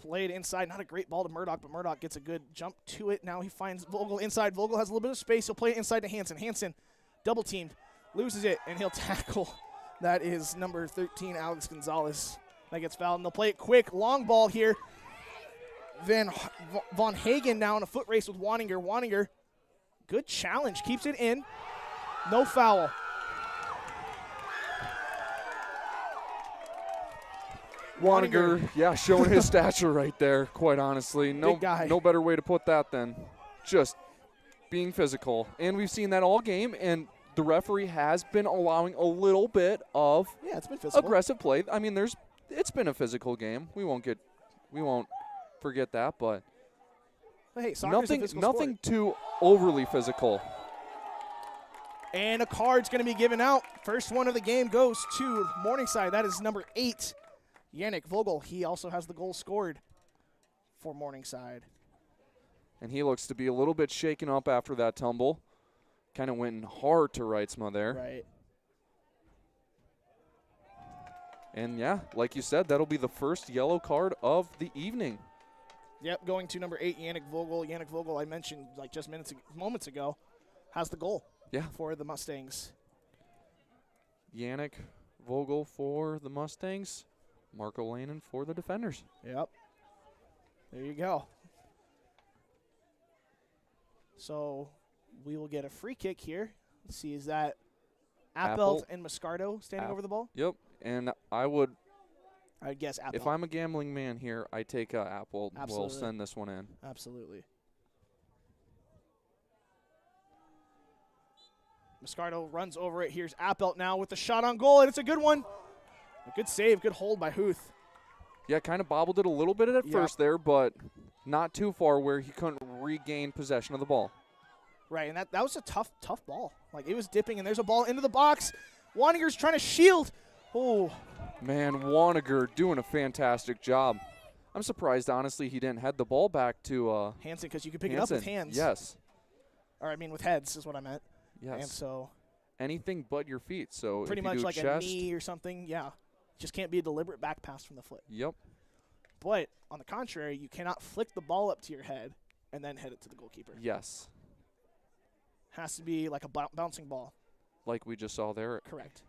Played inside. Not a great ball to Murdoch, but Murdoch gets a good jump to it. Now he finds Vogel inside. Vogel has a little bit of space. He'll play it inside to Hansen. Hansen double teamed. Loses it, and he'll tackle. That is number 13, Alex Gonzalez. That gets fouled, and they'll play it quick. Long ball here. Then Von Hagen now in a foot race with Waninger. Waninger, good challenge. Keeps it in. No foul. Waninger, yeah, showing his stature right there, quite honestly. No, Big guy. No better way to put that than just being physical. And we've seen that all game, and the referee has been allowing a little bit of it's been physical. Aggressive play. I mean, it's been a physical game. We won't forget that, but hey, soccer's a physical nothing sport. too overly physical. And a card's going to be given out. First one of the game goes to Morningside. That is number 8. Yannick Vogel, he also has the goal scored for Morningside. And he looks to be a little bit shaken up after that tumble. Kind of went in hard to Reitzma there. Right. And, yeah, like you said, that'll be the first yellow card of the evening. Yep, going to number 8, Yannick Vogel. Yannick Vogel, I mentioned like just moments ago, has the goal for the Mustangs. Yannick Vogel for the Mustangs. Marco Lanen for the defenders. Yep. There you go. So we will get a free kick here. Let's see, is that Appelt and Moscardo standing over the ball? Yep, and I'd guess Appelt. if I'm a gambling man here, I take Appelt. We'll send this one in. Absolutely. Moscardo runs over it. Here's Appelt now with the shot on goal, and it's a good one. A good save, good hold by Huth. Yeah, kind of bobbled it a little bit at first there, but not too far where he couldn't regain possession of the ball. Right, and that was a tough ball. Like, it was dipping, and there's a ball into the box. Waninger's trying to shield. Oh. Man, Waniger doing a fantastic job. I'm surprised, honestly, he didn't head the ball back to Hansen, because you could pick it up with hands. Yes. Or, I mean, with heads is what I meant. Yes. And so. Anything but your feet. So pretty if you much do like chest, a knee or something, yeah. Just can't be a deliberate back pass from the foot. Yep. But, on the contrary, you cannot flick the ball up to your head and then head it to the goalkeeper. Yes. Has to be like a bouncing ball. Like we just saw there. Correct.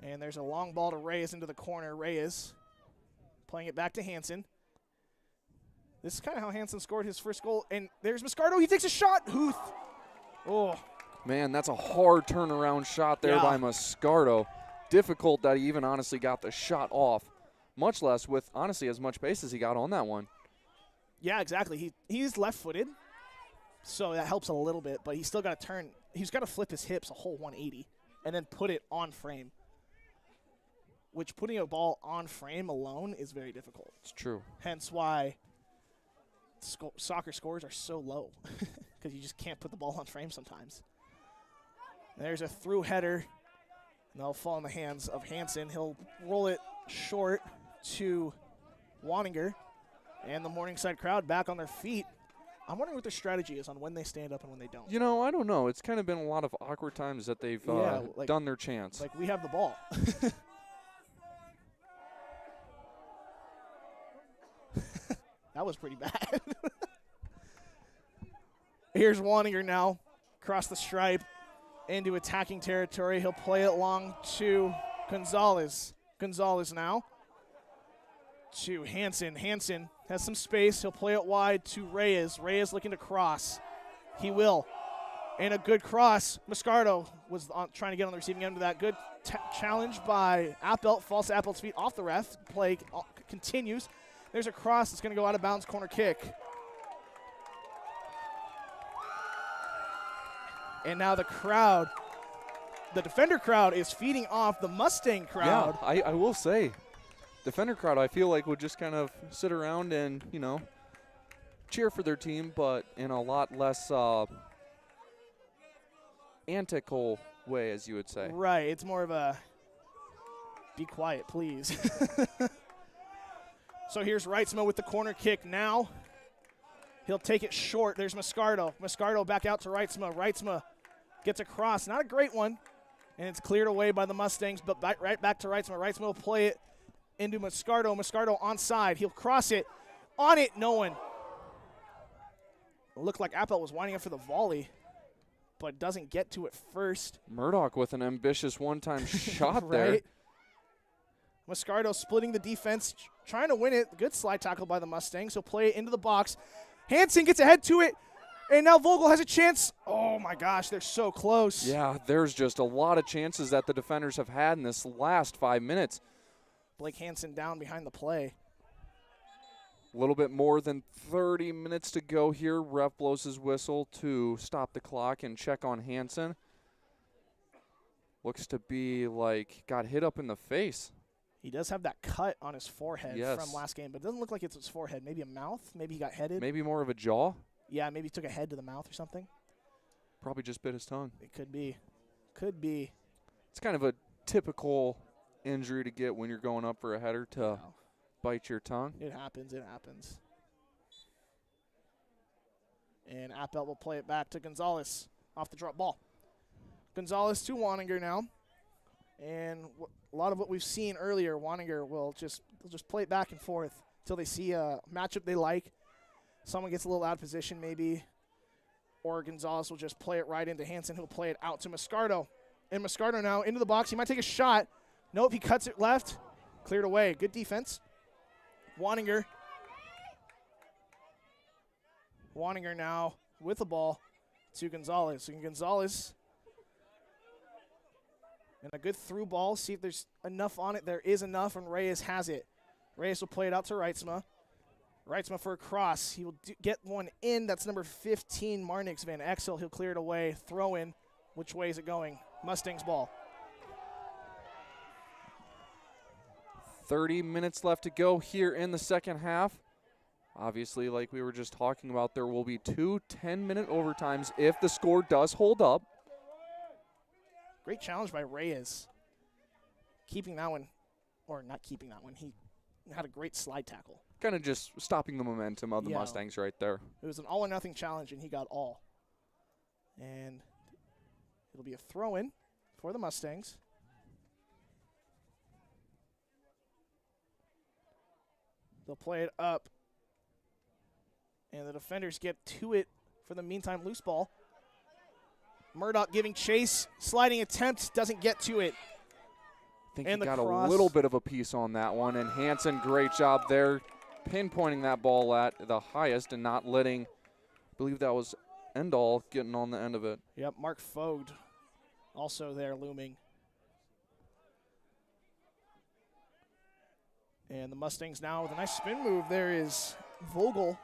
And there's a long ball to Reyes into the corner. Reyes playing it back to Hansen. This is kind of how Hansen scored his first goal. And there's Moscardo. He takes a shot. Huth. Oh. Man, that's a hard turnaround shot there by Moscardo. Difficult that he even honestly got the shot off, much less with, honestly, as much pace as he got on that one. Yeah, exactly. He's left-footed, so that helps a little bit, but he's still got to turn. He's got to flip his hips a whole 180 and then put it on frame, which putting a ball on frame alone is very difficult. It's true. Hence why soccer scores are so low, because you just can't put the ball on frame sometimes. And there's a through header, and that'll fall in the hands of Hansen. He'll roll it short to Waninger, and the Morningside crowd back on their feet. I'm wondering what their strategy is on when they stand up and when they don't. You know, I don't know. It's kind of been a lot of awkward times that they've done their chance. Like, we have the ball. That was pretty bad. Here's Waninger now, across the stripe, into attacking territory. He'll play it long to Gonzalez. Gonzalez now to Hansen. Hansen has some space. He'll play it wide to Reyes. Reyes looking to cross. He will. And a good cross. Moscardo was trying to get on the receiving end of that. Good challenge by Appelt. Falls to Appelt's feet off the ref. Play continues. There's a cross that's going to go out of bounds, corner kick. And now the crowd, the defender crowd is feeding off the Mustang crowd. Yeah, I will say, defender crowd, I feel like would just kind of sit around and, you know, cheer for their team, but in a lot less antical way, as you would say. Right, it's more of a be quiet, please. So here's Reitzma with the corner kick now. He'll take it short. There's Moscardo. Moscardo back out to Reitzma. Reitzma gets a cross. Not a great one. And it's cleared away by the Mustangs, but right back to Reitzma. Reitzma will play it into Moscardo. Moscardo onside. He'll cross it. On it, no one. It looked like Appelt was winding up for the volley, but doesn't get to it first. Murdoch with an ambitious one-time shot right? there. Moscardo splitting the defense, trying to win it. Good slide tackle by the Mustangs. He'll play it into the box. Hansen gets ahead to it, and now Vogel has a chance. Oh, my gosh, they're so close. Yeah, there's just a lot of chances that the defenders have had in this last 5 minutes. Blake Hansen down behind the play. A little bit more than 30 minutes to go here. Ref blows his whistle to stop the clock and check on Hansen. Looks to be like got hit up in the face. He does have that cut on his forehead Yes. from last game, but it doesn't look like it's his forehead. Maybe a mouth. Maybe he got headed. Maybe more of a jaw. Yeah, maybe he took a head to the mouth or something. Probably just bit his tongue. It could be. Could be. It's kind of a typical injury to get when you're going up for a header to bite your tongue. It happens. It happens. And Appelt will play it back to Gonzalez off the drop ball. Gonzalez to Waninger now. And a lot of what we've seen earlier, Waninger will just play it back and forth until they see a matchup they like. Someone gets a little out of position maybe. Or Gonzalez will just play it right into Hansen, who'll play it out to Moscardo. And Moscardo now into the box. He might take a shot. Nope, he cuts it left. Cleared away. Good defense. Waninger. Waninger now with the ball to Gonzalez. And Gonzalez, and a good through ball. See if there's enough on it. There is enough, and Reyes has it. Reyes will play it out to Reitzma. Reitzma for a cross. He will get one in. That's number 15, Marnix Van Exel. He'll clear it away. Throw in. Which way is it going? Mustangs ball. 30 minutes left to go here in the second half. Obviously, like we were just talking about, there will be 2 10-minute overtimes if the score does hold up. Great challenge by Reyes. Keeping that one, or not keeping that one. He had a great slide tackle. Kind of just stopping the momentum of the Mustangs right there. It was an all-or-nothing challenge, and he got all. And it'll be a throw-in for the Mustangs. They'll play it up. And the defenders get to it for the meantime. Loose ball. Murdoch giving chase. Sliding attempt. Doesn't get to it. I think he got a little bit of a piece on that one. And Hansen, great job there, pinpointing that ball at the highest and not letting, I believe that was Endall getting on the end of it. Yep, Mark Fogd also there looming. And the Mustangs now with a nice spin move. There is Vogel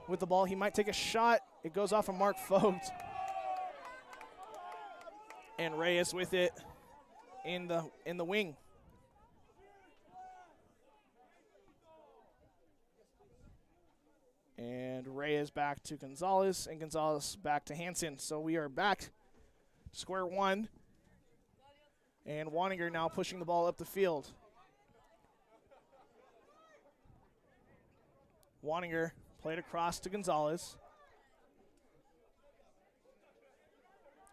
with the ball. He might take a shot. It goes off of Mark Fogd. And Reyes with it in the wing. And Reyes back to Gonzalez, and Gonzalez back to Hansen. So we are back square one. And Waninger now pushing the ball up the field. Waninger played across to Gonzalez.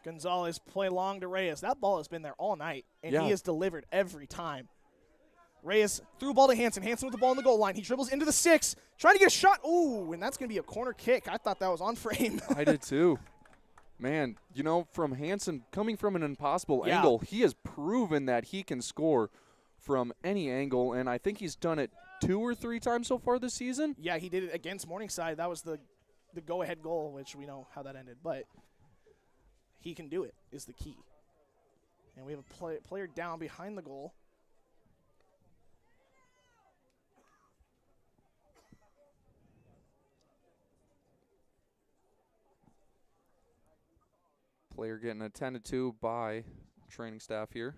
Gonzalez play long to Reyes. That ball has been there all night, and he has delivered every time. Reyes threw a ball to Hansen. Hansen with the ball on the goal line. He dribbles into the 6, trying to get a shot. Ooh, and that's going to be a corner kick. I thought that was on frame. I did too. Man, you know, from Hansen, coming from an impossible angle, he has proven that he can score from any angle, and I think he's done it 2 or 3 times so far this season. Yeah, he did it against Morningside. That was the go-ahead goal, which we know how that ended. But he can do it is the key. And we have a player down behind the goal. Player getting attended to by training staff here.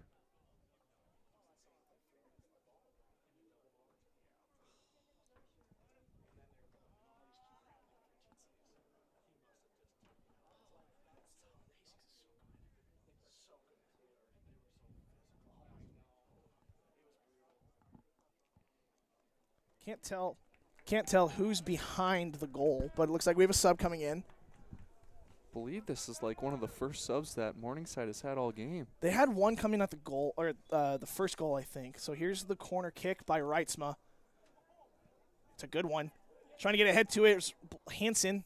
Can't tell who's behind the goal, but it looks like we have a sub coming in. I believe this is like one of the first subs that Morningside has had all game. They had one coming at the goal, or the first goal, I think. So here's the corner kick by Reitzma. It's a good one. Trying to get ahead to it. It's Hansen.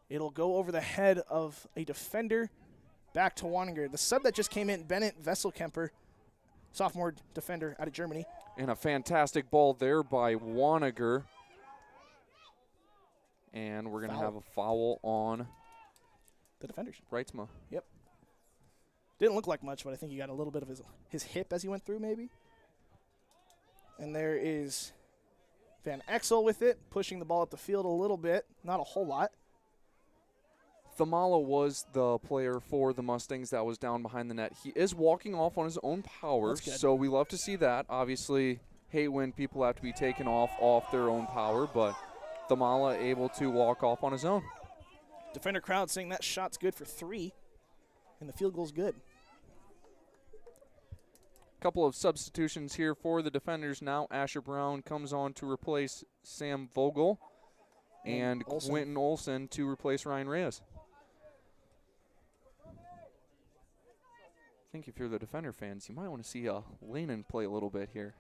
It'll go over the head of a defender. Back to Waninger. The sub that just came in, Bennett Vesselkemper, sophomore defender out of Germany. And a fantastic ball there by Waninger. And we're going to have a foul on the defenders. Reitzma. Yep. Didn't look like much, but I think he got a little bit of his hip as he went through, maybe. And there is Van Exel with it, pushing the ball up the field a little bit. Not a whole lot. Thamala was the player for the Mustangs that was down behind the net. He is walking off on his own power, so we love to see that. Obviously, hate when people have to be taken off their own power, but Thamala able to walk off on his own. Defender crowd saying that shot's good for 3, and the field goal's good. Couple of substitutions here for the defenders now. Asher Brown comes on to replace Sam Vogel, and Quentin Olson to replace Ryan Reyes. I think if you're the defender fans, you might want to see Lenin play a little bit here.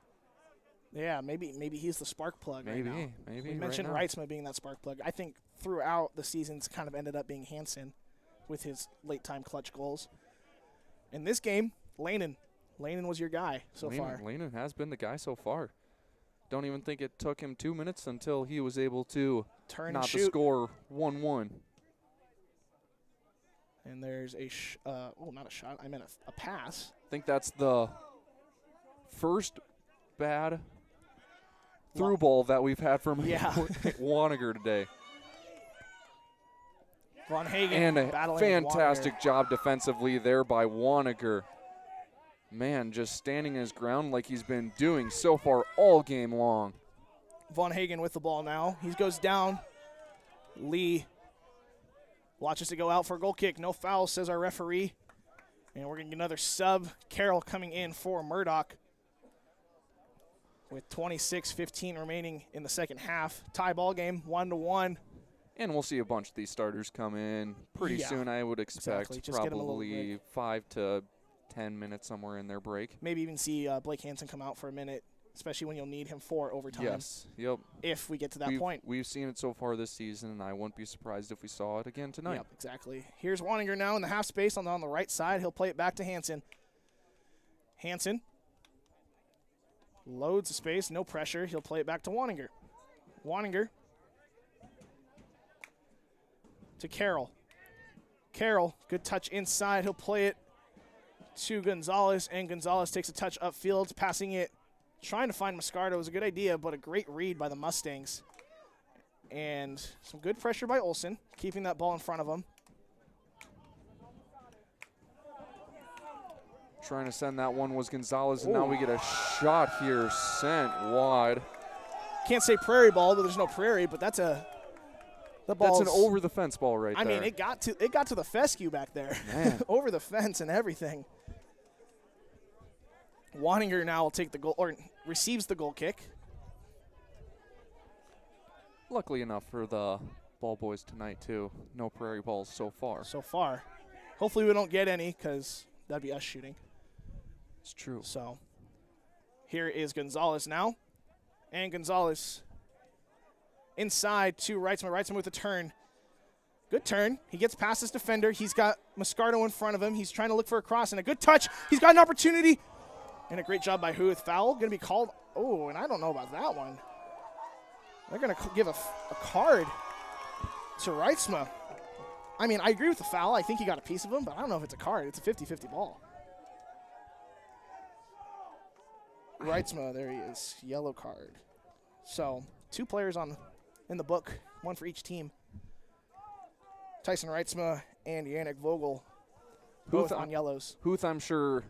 Yeah, maybe he's the spark plug right now. Maybe. We mentioned Reitzma being that spark plug. I think throughout the season's kind of ended up being Hansen with his late-time clutch goals. In this game, Lenin was your guy so far. Lenin has been the guy so far. Don't even think it took him 2 minutes until he was able to turn knot and the shoot. score 1-1. And there's a not a shot. I meant a pass. I think that's the first bad through ball that we've had from Wanneger today. Von Hagen and a battling fantastic with job defensively there by Wanneger. Man, just standing his ground like he's been doing so far all game long. Von Hagen with the ball now. He goes down. Lee watches it go out for a goal kick. No foul, says our referee. And we're going to get another sub. Carroll coming in for Murdoch with 26:15 remaining in the second half. Tie ball game, 1-1. And we'll see a bunch of these starters come in pretty soon, I would expect. Exactly. Just get 'em a little probably break. 5 to 10 minutes somewhere in their break. Maybe even see Blake Hansen come out for a minute, especially when you'll need him for overtime. Yes, yep. If we get to that point. We've seen it so far this season, and I wouldn't be surprised if we saw it again tonight. Yep, exactly. Here's Wanninger now in the half space on the right side. He'll play it back to Hansen. Hansen loads the space, no pressure. He'll play it back to Wanninger. Wanninger to Carroll. Carroll, good touch inside. He'll play it to Gonzalez, and Gonzalez takes a touch upfield, passing it, trying to find Moscardo. It was a good idea, but a great read by the Mustangs. And some good pressure by Olsen, keeping that ball in front of him. Trying to send that one was Gonzalez, and now we get a shot here sent wide. Can't say prairie ball, but there's no prairie, but that's an over the fence ball right there. I mean, it got to the fescue back there. Man. Over the fence and everything. Wanninger now will take the goal, or receives the goal kick. Luckily enough for the ball boys tonight, too. No prairie balls so far. So far. Hopefully we don't get any, because that'd be us shooting. It's true. So here is Gonzalez now. And Gonzalez inside to Reitzman. Reitzman with a turn. Good turn. He gets past his defender. He's got Moscardo in front of him. He's trying to look for a cross, and a good touch. He's got an opportunity. And a great job by Huth. Foul going to be called. Oh, and I don't know about that one. They're going to give a card to Reitzma. I mean, I agree with the foul. I think he got a piece of him, but I don't know if it's a card. It's a 50-50 ball. Reitzma, there he is. Yellow card. So, 2 players in the book, 1 for each team. Tyson Reitzma and Yannick Vogel, both on yellows. Huth, I'm sure,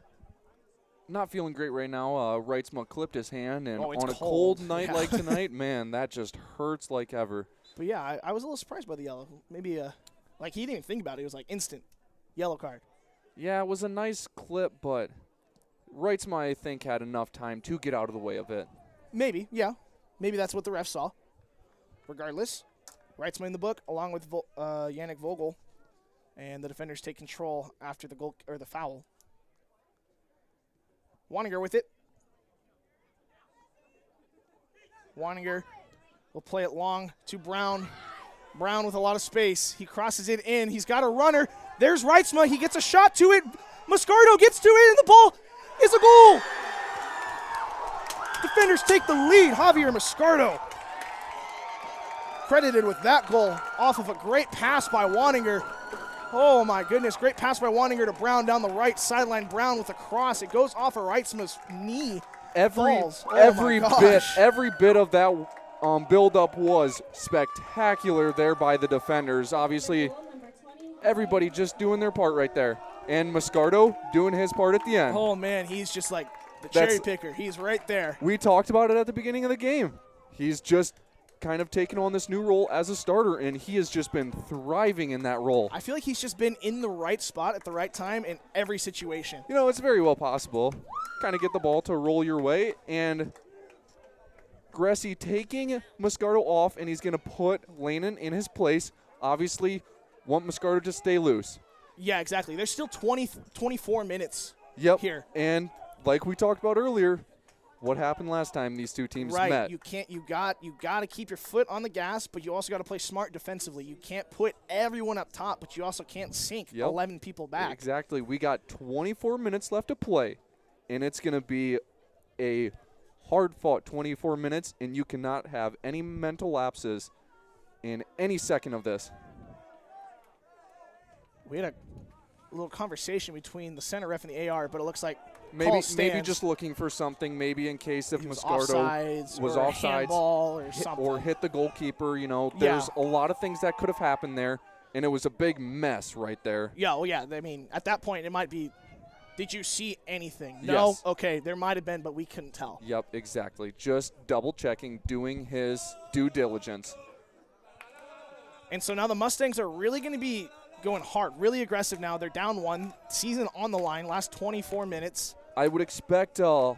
not feeling great right now. Reitzma clipped his hand, and on a cold night like tonight, man, that just hurts like ever. But yeah, I was a little surprised by the yellow. Maybe, like he didn't even think about it. It was like instant yellow card. Yeah, it was a nice clip, but Reitzma, I think, had enough time to get out of the way of it. Maybe, yeah. Maybe that's what the ref saw. Regardless, Reitzma in the book, along with Yannick Vogel, and the defenders take control after the goal or the foul. Wanninger with it. Wanninger will play it long to Brown. Brown with a lot of space. He crosses it in. He's got a runner. There's Reitzma. He gets a shot to it. Moscardo gets to it, and the ball is a goal. Defenders take the lead. Javier Moscardo credited with that goal off of a great pass by Wanninger. Oh, my goodness. Great pass by Wanninger to Brown down the right sideline. Brown with a cross. It goes off of Reitzma's knee. Every bit of that build-up was spectacular there by the defenders. Obviously, everybody just doing their part right there. And Moscardo doing his part at the end. Oh, man, he's just like the cherry picker. He's right there. We talked about it at the beginning of the game. He's just kind of taken on this new role as a starter, and he has just been thriving in that role. I feel like he's just been in the right spot at the right time in every situation. You know, it's very well possible. Kind of get the ball to roll your way, and Gressy taking Moscardo off, and he's going to put Lanin in his place. Obviously, want Moscardo to stay loose. Yeah, exactly. There's still 24 minutes here. And like we talked about earlier, what happened last time these two teams met? You got to keep your foot on the gas, but you also got to play smart defensively. You can't put everyone up top, but you also can't sink 11 people back. Exactly. We got 24 minutes left to play, and it's going to be a hard-fought 24 minutes, and you cannot have any mental lapses in any second of this. We had a little conversation between the center ref and the AR, but it looks like Maybe just looking for something, maybe in case if Moscardo was offsides or something. Or hit the goalkeeper. You know, there's a lot of things that could have happened there, and it was a big mess right there. Yeah, well, yeah. I mean, at that point, it might be, did you see anything? Yes. No? Okay, there might have been, but we couldn't tell. Yep, exactly. Just double-checking, doing his due diligence. And so now the Mustangs are really going to be going hard, really aggressive now. They're down 1, season on the line, last 24 minutes. I would expect the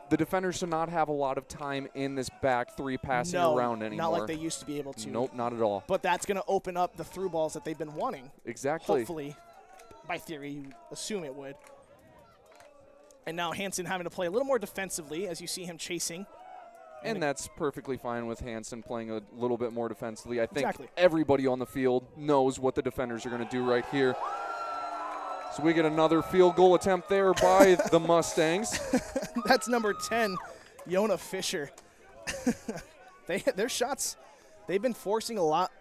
defenders to not have a lot of time in this back three passing around anymore. Not like they used to be able to. Nope, not at all. But that's going to open up the through balls that they've been wanting. Exactly. Hopefully, by theory, you assume it would. And now Hansen having to play a little more defensively as you see him chasing. And that's perfectly fine with Hansen playing a little bit more defensively. I think Exactly. everybody on the field knows what the defenders are going to do right here. So we get another field goal attempt there by the Mustangs. That's number 10, Yona Fisher. Their shots, they've been forcing a lot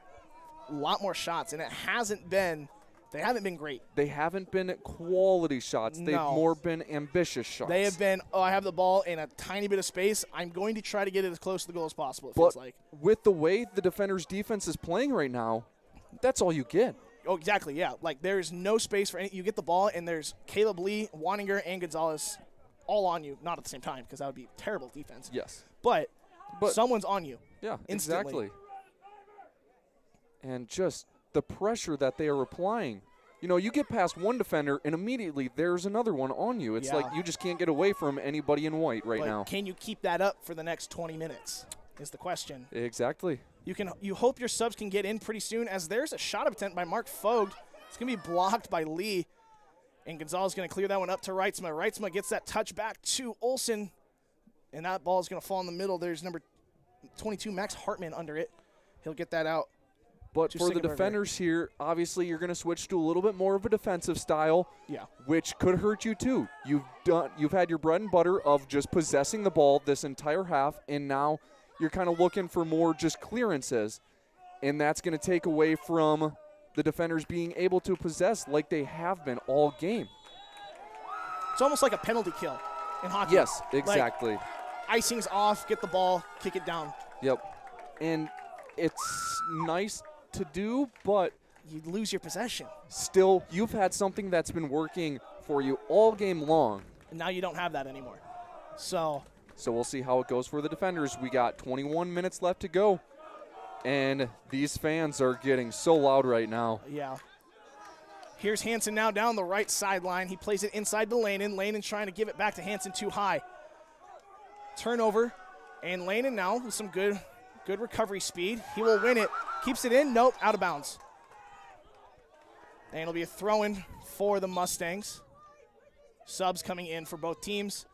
more shots, and they haven't been great. They haven't been quality shots. They've more been ambitious shots. They have been, I have the ball in a tiny bit of space. I'm going to try to get it as close to the goal as possible, it feels like. With the way the defender's defense is playing right now, that's all you get. Oh, exactly, yeah. Like, there's no space for any. You get the ball, and there's Caleb Lee, Waninger, and Gonzalez all on you. Not at the same time, because that would be terrible defense. Yes. But someone's on you. Yeah, instantly. exactly. And just the pressure that they are applying. You know, you get past one defender, and immediately there's another one on you. It's like you just can't get away from anybody in white right now. Can you keep that up for the next 20 minutes is the question. Exactly. You hope your subs can get in pretty soon, as there's a shot attempt by Mark Vogt. It's going to be blocked by Lee, and Gonzalez is going to clear that one up to Reitzma. Reitzma gets that touch back to Olsen, and that ball is going to fall in the middle. There's number 22, Max Hartman, under it. He'll get that out. But for the defenders here, obviously you're going to switch to a little bit more of a defensive style, which could hurt you too. You've had your bread and butter of just possessing the ball this entire half, and now you're kind of looking for more just clearances, and that's going to take away from the defenders being able to possess like they have been all game. It's almost like a penalty kill in hockey. Yes, exactly. Like, icing's off, get the ball, kick it down. Yep. And it's nice to do, but you lose your possession. Still, you've had something that's been working for you all game long. And now you don't have that anymore. So we'll see how it goes for the defenders. We got 21 minutes left to go, and these fans are getting so loud right now. Yeah. Here's Hansen now down the right sideline. He plays it inside to Lanen. Lanen's trying to give it back to Hansen too high. Turnover, and Lanen now with some good recovery speed. He will win it. Keeps it in. Nope, out of bounds. And it'll be a throw-in for the Mustangs. Subs coming in for both teams.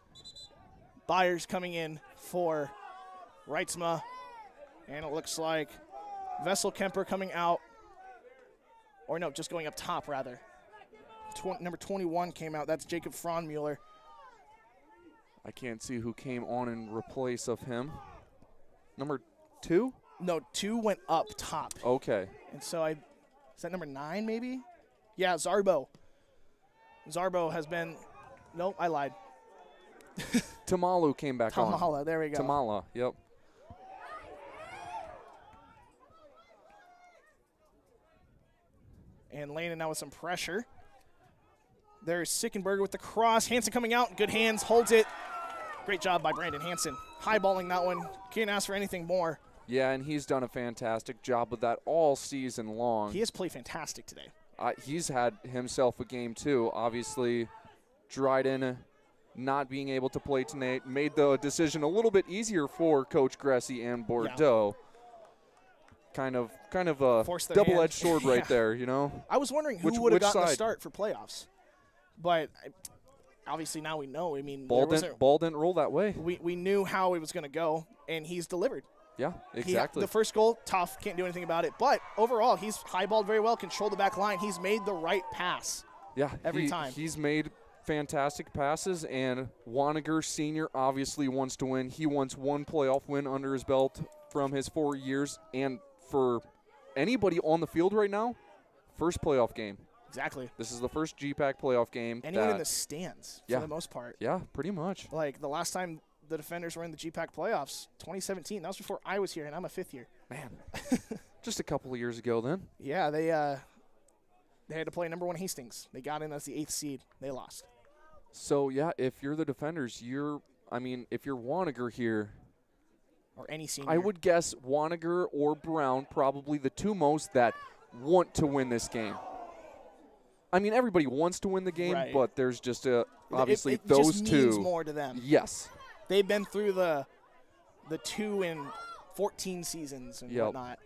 Byers coming in for Reitzma. And it looks like Vessel Kemper coming out. Or no, just going up top, rather. Number 21 came out. That's Jacob Fraunmuller. I can't see who came on in replace of him. Number 2? No, 2 went up top. Okay. And so is that number 9 maybe? Yeah, Zarbo. Zarbo has been, nope, I lied. Tamalu came back on. Tamala, there we go. Tamala, yep. And Lanen now with some pressure. There's Sickenberger with the cross. Hansen coming out, good hands, holds it. Great job by Brandon Hansen. Highballing that one. Can't ask for anything more. Yeah, and he's done a fantastic job with that all season long. He has played fantastic today. He's had himself a game too. Obviously, Dryden not being able to play tonight made the decision a little bit easier for Coach Gressy and Bordeaux. Yeah. Kind of a double-edged sword right there, you know. I was wondering who would have gotten the start for playoffs, but obviously now we know. I mean, ball didn't roll that way. We knew how it was going to go, and he's delivered. Yeah, exactly. The first goal, tough, can't do anything about it. But overall, he's highballed very well, controlled the back line. He's made the right pass. Yeah, every time. He's made fantastic passes, and Waniger Sr. obviously wants to win. He wants one playoff win under his belt from his 4 years, and for anybody on the field right now, first playoff game. Exactly. This is the first GPAC playoff game. Anyone in the stands, for the most part. Yeah, pretty much. Like, the last time the Defenders were in the GPAC playoffs, 2017. That was before I was here, and I'm a fifth year. Man, just a couple of years ago then. Yeah, they had to play number 1 Hastings. They got in as the 8th seed. They lost. So, yeah, if you're the Defenders, if you're Waniger here, or any senior, I would guess Waniger or Brown, probably the two most that want to win this game. I mean, everybody wants to win the game, right. but there's just obviously it those just two. means more to them. Yes. They've been through the 2 in 14 seasons and whatnot,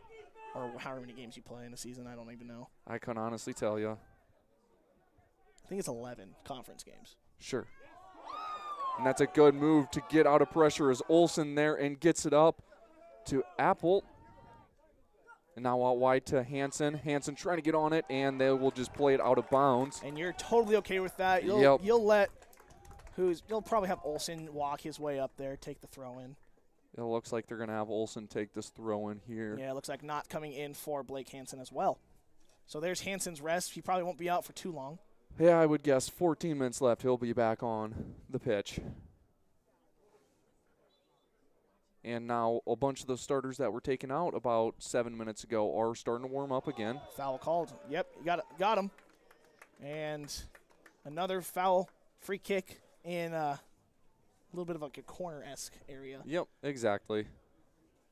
or however many games you play in a season. I don't even know. I can honestly tell you. I think it's 11 conference games. Sure. And that's a good move to get out of pressure as Olsen there and gets it up to Apple. And now out wide to Hansen. Hansen trying to get on it, and they will just play it out of bounds. And you're totally okay with that. You'll probably have Olsen walk his way up there, take the throw in. It looks like they're going to have Olsen take this throw in here. Yeah, it looks like not coming in for Blake Hansen as well. So there's Hansen's rest. He probably won't be out for too long. Yeah, I would guess 14 minutes left. He'll be back on the pitch. And now a bunch of the starters that were taken out about 7 minutes ago are starting to warm up again. Foul called. Yep, you got him. And another foul, free kick in a little bit of like a corner-esque area. Yep, exactly.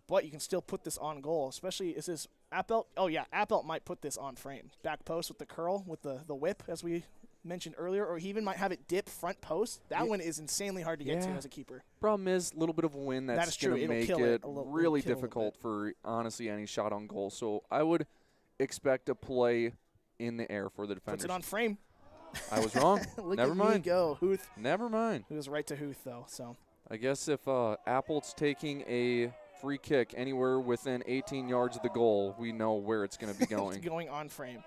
But you can still put this on goal, especially, is this Appelt? Oh, yeah, Appelt might put this on frame. Back post with the curl, with the whip, as we mentioned earlier, or he even might have it dip front post. That one is insanely hard to get to as a keeper. Problem is, a little bit of a wind that's going to make it really difficult for, honestly, any shot on goal. So I would expect a play in the air for the Defenders. Puts it on frame. I was wrong. Never mind. Go, Huth. Never mind. It was right to Huth, though. So I guess if Apple's taking a free kick anywhere within 18 yards of the goal, we know where it's going to be going. It's going on frame.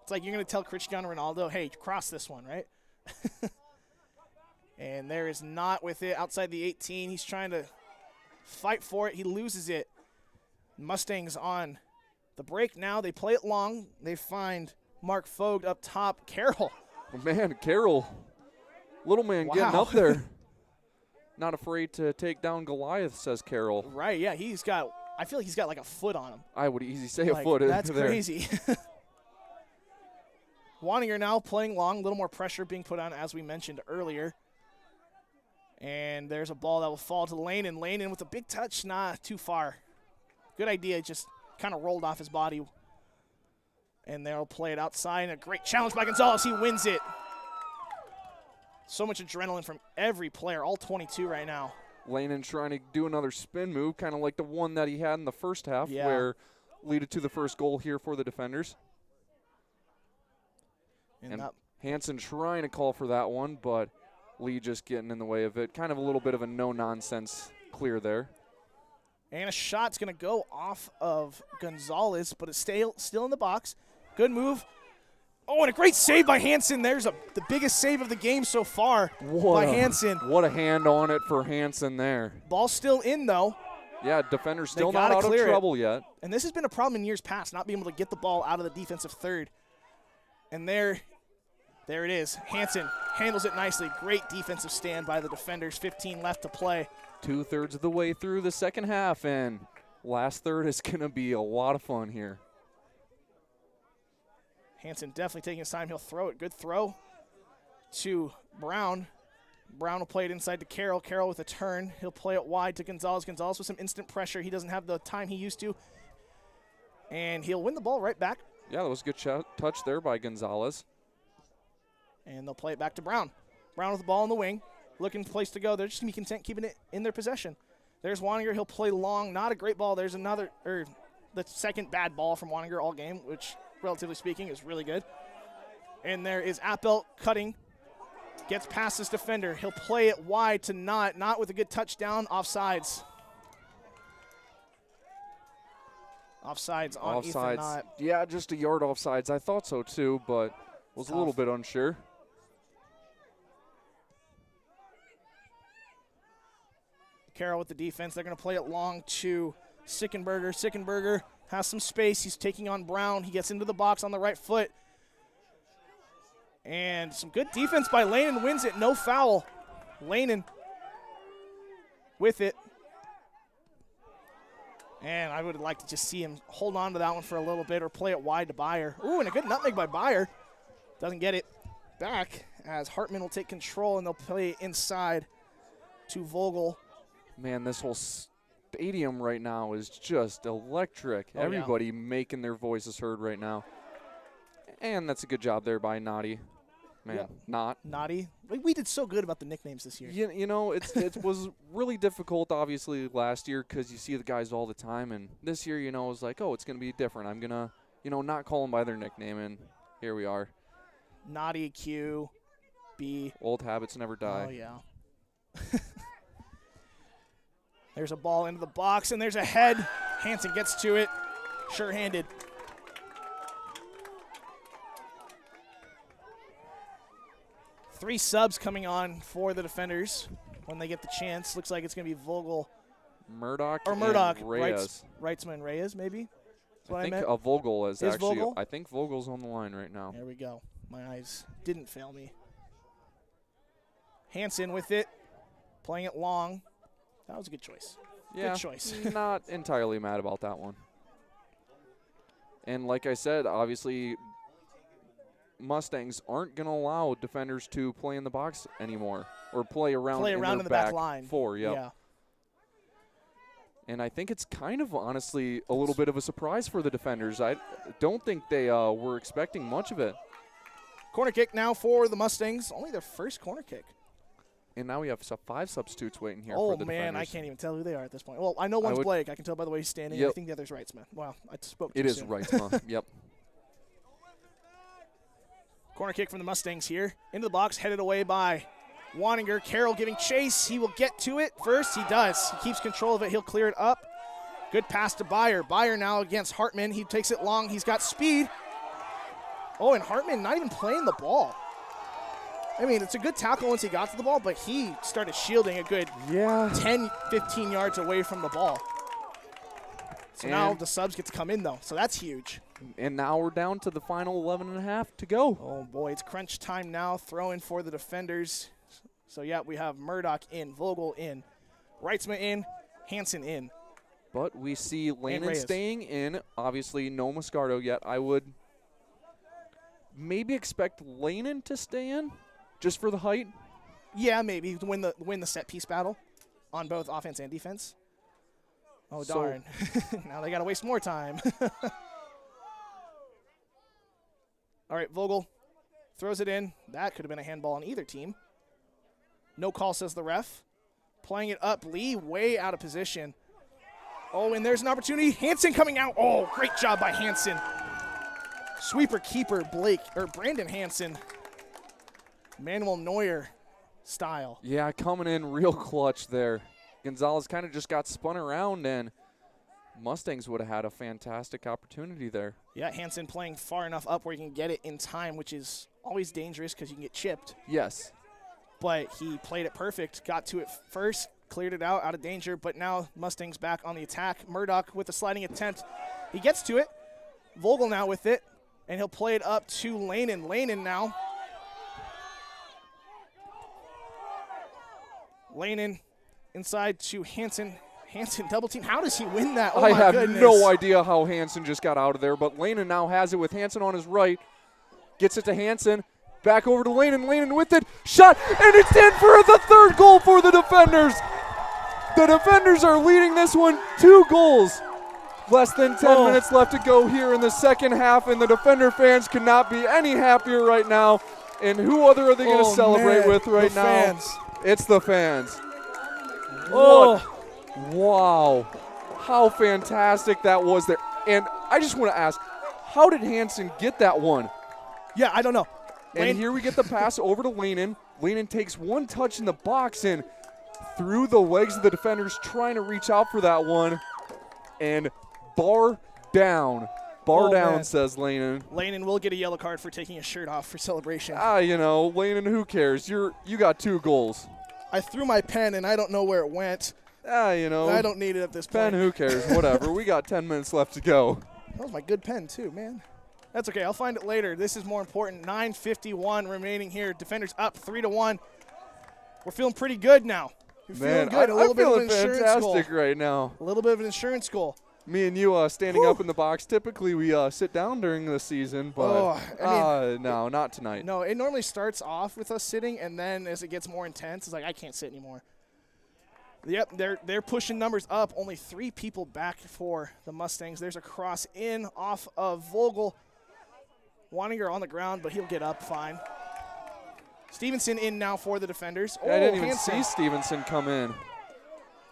It's like you're going to tell Cristiano Ronaldo, hey, cross this one, right? And there is not with it outside the 18. He's trying to fight for it. He loses it. Mustangs on the break now. They play it long. They find Mark Vogt up top. Carroll. Oh, man, Carroll. Little man getting up there. Not afraid to take down Goliath, says Carroll. Right, yeah. I feel like he's got like a foot on him. I would easily say a foot. That's there. Crazy. Waninger now playing long, a little more pressure being put on, as we mentioned earlier. And there's a ball that will fall to Lane, and Lane in with a big touch. Nah, too far. Good idea, just kind of rolled off his body. And they'll play it outside, and a great challenge by Gonzalez. He wins it. So much adrenaline from every player, all 22 right now. Lane trying to do another spin move, kind of like the one that he had in the first half, where leaded to the first goal here for the Defenders. And Hansen trying to call for that one, but Lee just getting in the way of it. Kind of a little bit of a no-nonsense clear there. And a shot's going to go off of Gonzalez, but it's still in the box. Good move. Oh, and a great save by Hansen. There's the biggest save of the game so far by Hansen. What a hand on it for Hansen there. Ball's still in, though. Yeah, defender's still not out of trouble yet. And this has been a problem in years past, not being able to get the ball out of the defensive third. And there it is. Hansen handles it nicely. Great defensive stand by the Defenders. 15 left to play. 2/3 of the way through the second half, and last third is going to be a lot of fun here. Hansen definitely taking his time. He'll throw it. Good throw to Brown. Brown will play it inside to Carroll. Carroll with a turn. He'll play it wide to Gonzalez. Gonzalez with some instant pressure. He doesn't have the time he used to. And he'll win the ball right back. Yeah, that was a good touch there by Gonzalez. And they'll play it back to Brown. Brown with the ball in the wing. Looking for a place to go. They're just going to be content keeping it in their possession. There's Waninger. He'll play long. Not a great ball. There's the second bad ball from Waninger all game, which, relatively speaking, is really good. And there is Appelt cutting. Gets past his defender. He'll play it wide to Not. Not with a good touchdown. Offsides. Offsides on Ethan Knott. Yeah, just a yard offsides. I thought so too, but was a little bit unsure. Carroll with the defense. They're going to play it long to Sickenberger. Sickenberger has some space. He's taking on Brown. He gets into the box on the right foot. And some good defense by Lanen wins it. No foul. Lanen with it. And I would like to just see him hold on to that one for a little bit or play it wide to Byer. Ooh, and a good nutmeg by Byer. Doesn't get it back as Hartman will take control, and they'll play inside to Vogel. Man, this whole stadium right now is just electric. Oh, Everybody making their voices heard right now. And that's a good job there by Naughty. Man, Naughty. We did so good about the nicknames this year. You know, it was really difficult, obviously, last year because you see the guys all the time. And this year, you know, it was like, oh, it's going to be different. I'm going to, you know, not call them by their nickname. And here we are. Naughty, Q, B. Old habits never die. Oh, yeah. There's a ball into the box, and there's a head. Hansen gets to it. Sure-handed. Three subs coming on for the defenders when they get the chance. Looks like it's going to be Vogel. Murdoch and Reyes. Reitzman Reyes, maybe? That's what I think I meant. Vogel is actually. Vogel? I think Vogel's on the line right now. There we go. My eyes didn't fail me. Hansen with it, playing it long. That was a good choice. Yeah, good choice. Not entirely mad about that one. And like I said, obviously, Mustangs aren't going to allow defenders to play in the box anymore or play around in the back line. Four, yep. Yeah. And I think it's kind of honestly a little bit of a surprise for the defenders. I don't think they were expecting much of it. Corner kick now for the Mustangs. Only their first corner kick. And now we have 5 substitutes waiting here oh, for the defenders. Oh, man, I can't even tell who they are at this point. Well, I know one's Blake. I can tell by the way he's standing. Yep. I think the other's Reitzman. Wow, I spoke too soon. It is Reitzman, yep. Corner kick from the Mustangs here. Into the box, headed away by Waninger. Carroll giving chase. He will get to it. First, he does. He keeps control of it. He'll clear it up. Good pass to Byer. Byer now against Hartman. He takes it long. He's got speed. Oh, and Hartman not even playing the ball. I mean, it's a good tackle once he got to the ball, but he started shielding a good 10, 15 yards away from the ball. So now the subs get to come in, though, so that's huge. And now we're down to the final 11.5 to go. Oh, boy, it's crunch time now. Throw in for the defenders. So, yeah, we have Murdoch in, Vogel in, Reitzman in, Hansen in. But we see Lanen staying in. Obviously, no Moscardo yet. I would maybe expect Lanen to stay in just for the height. Yeah, maybe to win the set piece battle on both offense and defense. Oh, darn. Now they got to waste more time. All right, Vogel throws it in. That could have been a handball on either team. No call, says the ref. Playing it up. Lee way out of position. Oh, and there's an opportunity. Hansen coming out. Oh, great job by Hansen. Sweeper keeper Brandon Hansen. Manuel Neuer style. Yeah, coming in real clutch there. Gonzalez kind of just got spun around, and Mustangs would have had a fantastic opportunity there. Yeah, Hansen playing far enough up where he can get it in time, which is always dangerous because you can get chipped. Yes. But he played it perfect, got to it first, cleared it out of danger, but now Mustangs back on the attack. Murdoch with a sliding attempt. He gets to it. Vogel now with it, and he'll play it up to Lanen. Lanen now. Lanen inside to Hansen. Hansen double team. How does he win that? Oh, I have goodness. no idea how Hansen just got out of there, but Lanen now has it with Hansen on his right. Gets it to Hansen. Back over to Lanen. Lanen with it. Shot, and it's in for the third goal for the defenders. The defenders are leading this one 2 goals. Less than 10 minutes left to go here in the second half, and the defender fans could not be any happier right now. And who other are they going to celebrate with right now? Fans. It's the fans. Oh. Wow. How fantastic that was there. And I just want to ask, how did Hansen get that one? Yeah, I don't know. And here we get the pass over to Lanen. Lanen takes one touch in the box and through the legs of the defenders trying to reach out for that one. And bar down. Bar down, man. Says Lanen. Lanen will get a yellow card for taking his shirt off for celebration. You know, Lanen, who cares? You got 2 goals. I threw my pen, and I don't know where it went. I don't need it at this pen, point. who cares? Whatever. We got 10 minutes left to go. That was my good pen, too, man. That's okay. I'll find it later. This is more important. 9:51 remaining here. Defenders up 3-1. We're feeling pretty good now. You're feeling good. I'm feeling fantastic right now. A little bit of an insurance goal. Me and you standing up in the box. Typically, we sit down during the season, but no, not tonight. No, it normally starts off with us sitting, and then as it gets more intense, it's like I can't sit anymore. Yep, they're pushing numbers up. Only 3 people back for the Mustangs. There's a cross in off of Vogel. Waninger on the ground, but he'll get up fine. Stevenson in now for the defenders. I didn't even Hansen. see Stevenson come in.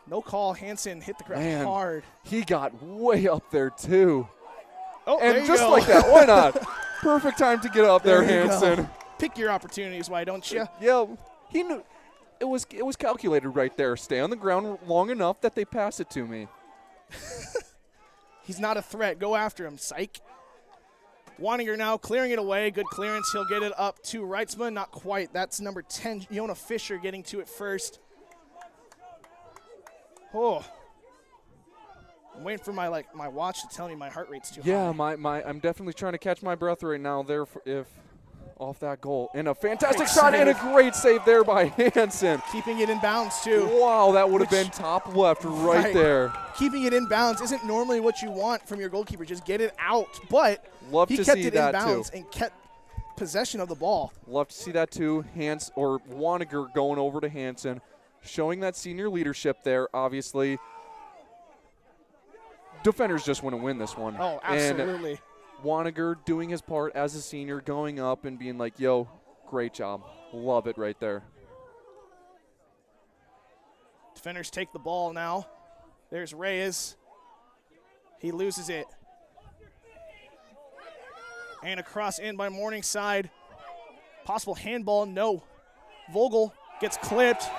No call. Hansen hit the ground hard. He got way up there, too. Oh, and there you just go. like that, why not? Perfect time to get up there, you Hansen. go. Pick your opportunities, why don't you? Yeah, he knew. It was calculated right there. Stay on the ground long enough that they pass it to me. He's not a threat. Go after him, psych. Waninger now clearing it away. Good clearance. He'll get it up to Reitzman. Not quite. That's number 10, Yona Fisher, getting to it first. Oh. I'm waiting for my watch to tell me my heart rate's too high. Yeah, I'm definitely trying to catch my breath right now there if off that goal. And a fantastic shot and a great save there by Hansen. Keeping it in bounds, too. Wow, that would have been top left right there. Keeping it in bounds isn't normally what you want from your goalkeeper. Just get it out. But Love he to kept see it that in bounds too. and kept possession of the ball. Love to see that too. Waninger going over to Hansen, showing that senior leadership there, obviously. Defenders just want to win this one. Oh, absolutely. And Waninger doing his part as a senior, going up and being like, yo, great job. Love it right there. Defenders take the ball now. There's Reyes. He loses it. And a cross in by Morningside. Possible handball, no. Vogel gets clipped,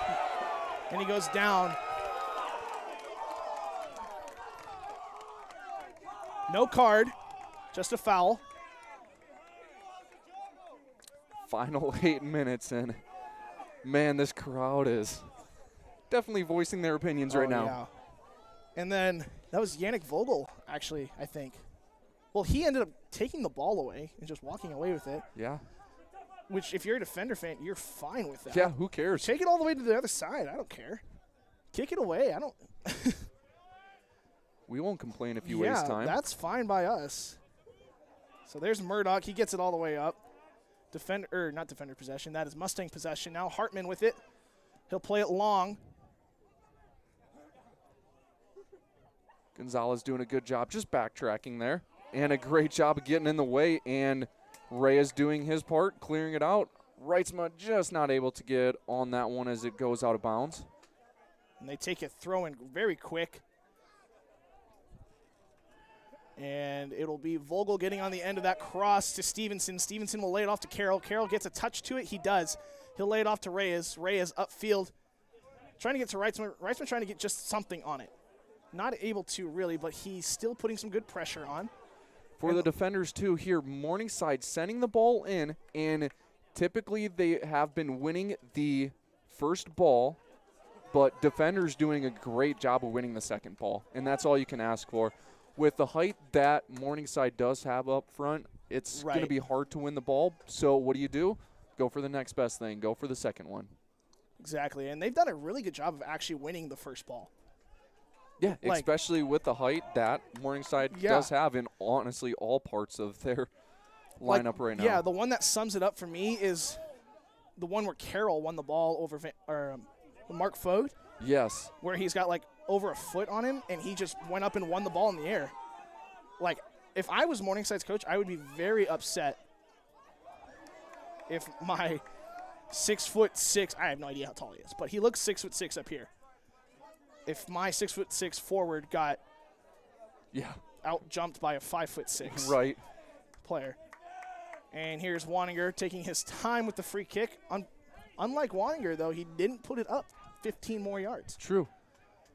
and he goes down. No card, just a foul. Final 8 minutes, and man, this crowd is definitely voicing their opinions right now. Yeah. And then that was Yannick Vogel, actually, I think. Well, he ended up taking the ball away and just walking away with it. Yeah. Which, if you're a Defender fan, you're fine with that. Yeah, who cares? Take it all the way to the other side. I don't care. Kick it away. I don't. We won't complain if you waste time. Yeah, that's fine by us. So there's Murdoch. He gets it all the way up. Not defender possession. That is Mustang possession. Now Hartman with it. He'll play it long. Gonzalez doing a good job just backtracking there. And a great job of getting in the way. And Reyes doing his part, clearing it out. Reitzma just not able to get on that one as it goes out of bounds. And they take it throw-in very quick. And it'll be Vogel getting on the end of that cross to Stevenson. Stevenson will lay it off to Carroll. Carroll gets a touch to it. He does. He'll lay it off to Reyes. Reyes upfield. Trying to get to Reitzman. Reitzman trying to get just something on it. Not able to really, but he's still putting some good pressure on. For the defenders, too, here, Morningside sending the ball in, and typically they have been winning the first ball, but defenders doing a great job of winning the second ball, and that's all you can ask for. With the height that Morningside does have up front, it's going to be hard to win the ball. So what do? Go for the next best thing. Go for the second one. Exactly, and they've done a really good job of actually winning the first ball. Yeah, especially with the height that Morningside does have in, honestly, all parts of their lineup right now. Yeah, the one that sums it up for me is the one where Carroll won the ball over Mark Fogt. Yes. Where he's got over a foot on him, and he just went up and won the ball in the air. If I was Morningside's coach, I would be very upset if my 6'6", I have no idea how tall he is, but he looks 6'6" up here. If my 6'6" forward got out jumped by a 5'6" player. And here's Waninger taking his time with the free kick. Unlike Waninger, though, he didn't put it up 15 more yards. True.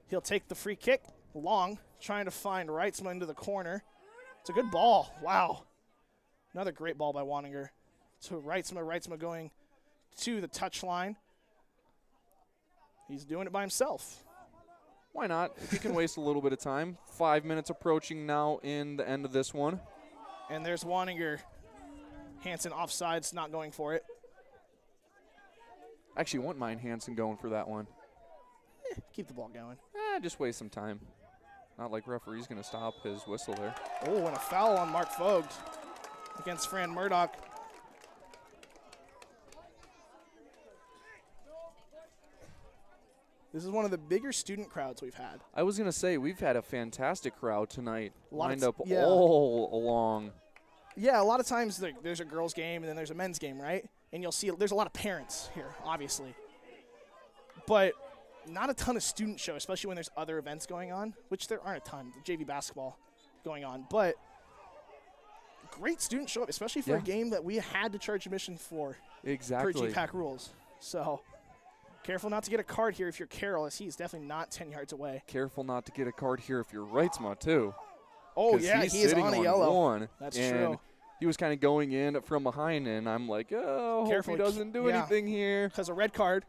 He'll take the free kick long, trying to find Reitzman into the corner. It's a good ball. Wow. Another great ball by Waninger to Reitzman. Reitzman going to the touchline. He's doing it by himself. Why not? If you can waste a little bit of time. 5 minutes approaching now in the end of this one. And there's Waninger. Hansen offsides, not going for it. Actually, wouldn't mind Hansen going for that one. Keep the ball going. Just waste some time. Not like referee's going to stop his whistle there. Oh, and a foul on Mark Vogt against Fran Murdoch. This is one of the bigger student crowds we've had. I was going to say, we've had a fantastic crowd tonight, lined up yeah. all along. Yeah, a lot of times there's a girls' game and then there's a men's game, right? And you'll see there's a lot of parents here, obviously. But not a ton of student show, especially when there's other events going on, which there aren't a ton, JV basketball going on. But great student show up, especially for a game that we had to charge admission for. Exactly. Per GPAC rules. So careful not to get a card here if you're Carroll, as he's definitely not 10 yards away. Careful not to get a card here if you're Reitzma, too. Oh, yeah, he is on a yellow. One, That's and true. He was kind of going in from behind, and I'm like, oh, Careful. hope he doesn't do anything here. Because a red card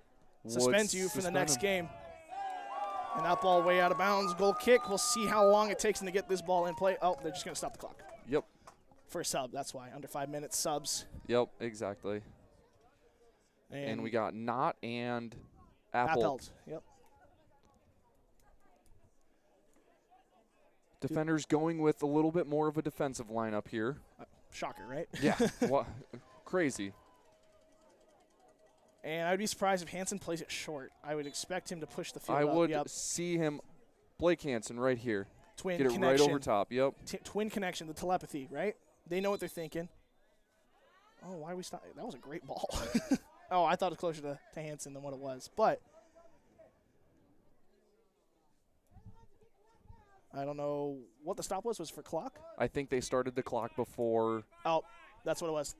suspends you for the next game. And that ball way out of bounds. Goal kick. We'll see how long it takes them to get this ball in play. Oh, they're just going to stop the clock. Yep. For a sub, that's why. Under 5 minutes, subs. Yep, exactly. And we got Knott and Appelt. Yep. Defenders going with a little bit more of a defensive lineup here. Shocker, right? Yeah. Crazy. And I'd be surprised if Hansen plays it short. I would expect him to push the field I up. would Yep. see him, Blake Hansen, right here. Twin Get it connection. right over top. Yep. Twin connection, the telepathy, right? They know what they're thinking. Oh, why are we stopping? That was a great ball. Oh, I thought it was closer to Hansen than what it was. But I don't know what the stop was. Was for clock? I think they started the clock before. Oh, that's what it was.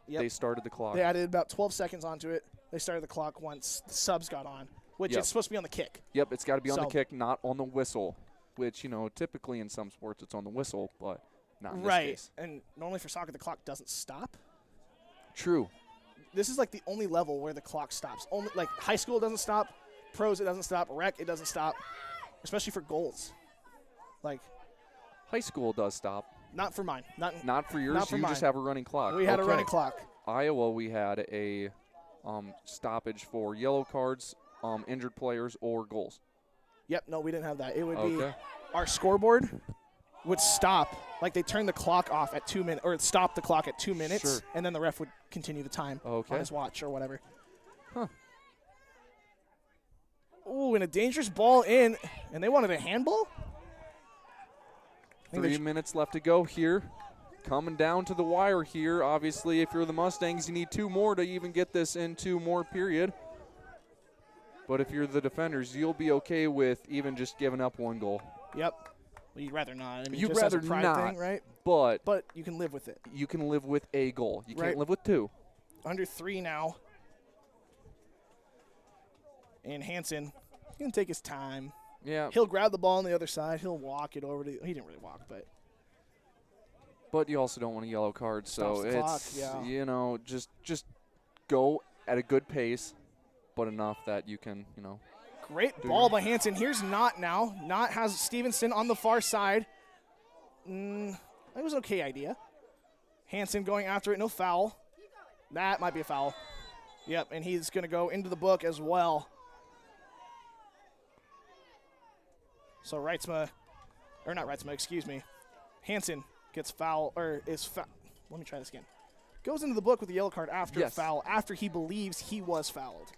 Yep. They started the clock. They added about 12 seconds onto it. They started the clock once the subs got on, which Yep. is supposed to be on the kick. Yep, it's got to be on the So- kick, not on the whistle, which, typically in some sports it's on the whistle, but not in this Right. case. And normally for soccer, the clock doesn't stop. True. This is like the only level where the clock stops. Only like high school it doesn't stop, pros it doesn't stop, rec it doesn't stop, especially for goals. Like high school does stop. Not for mine. Not for yours. Not for you mine. just have a running clock. We had a running clock. Iowa, we had a stoppage for yellow cards, injured players, or goals. Yep. No, we didn't have that. It would be Okay. our scoreboard would stop. Like they turn the clock off at 2 minutes, or stop the clock at 2 minutes, Sure. and then the ref would continue the time on his watch or whatever. Huh. Ooh, and a dangerous ball in, and they wanted a handball? 3 minutes left to go here. Coming down to the wire here. Obviously, if you're the Mustangs, you need 2 more to even get this into more period. But if you're the defenders, you'll be okay with even just giving up 1 goal. Yep. Well, you'd rather not. I mean, You'd just as a rather pride not, thing, right? But you can live with it. You can live with a goal. You Right. can't live with 2. Under 3 now. And Hansen, he can take his time. Yeah. He'll grab the ball on the other side. He'll walk it over to. He didn't really walk, but. But you also don't want a yellow card, so Stops the clock, it's yeah. just go at a good pace, but enough that you can Great ball by Hansen. Here's Knott now. Knott has Stevenson on the far side. That was an okay idea. Hansen going after it. No foul. That might be a foul. Yep, and he's going to go into the book as well. So Reitzma, or not Reitzma, excuse me. Hansen gets foul, or is foul. Let me try this again. Goes into the book with the yellow card after a foul, after he believes he was fouled.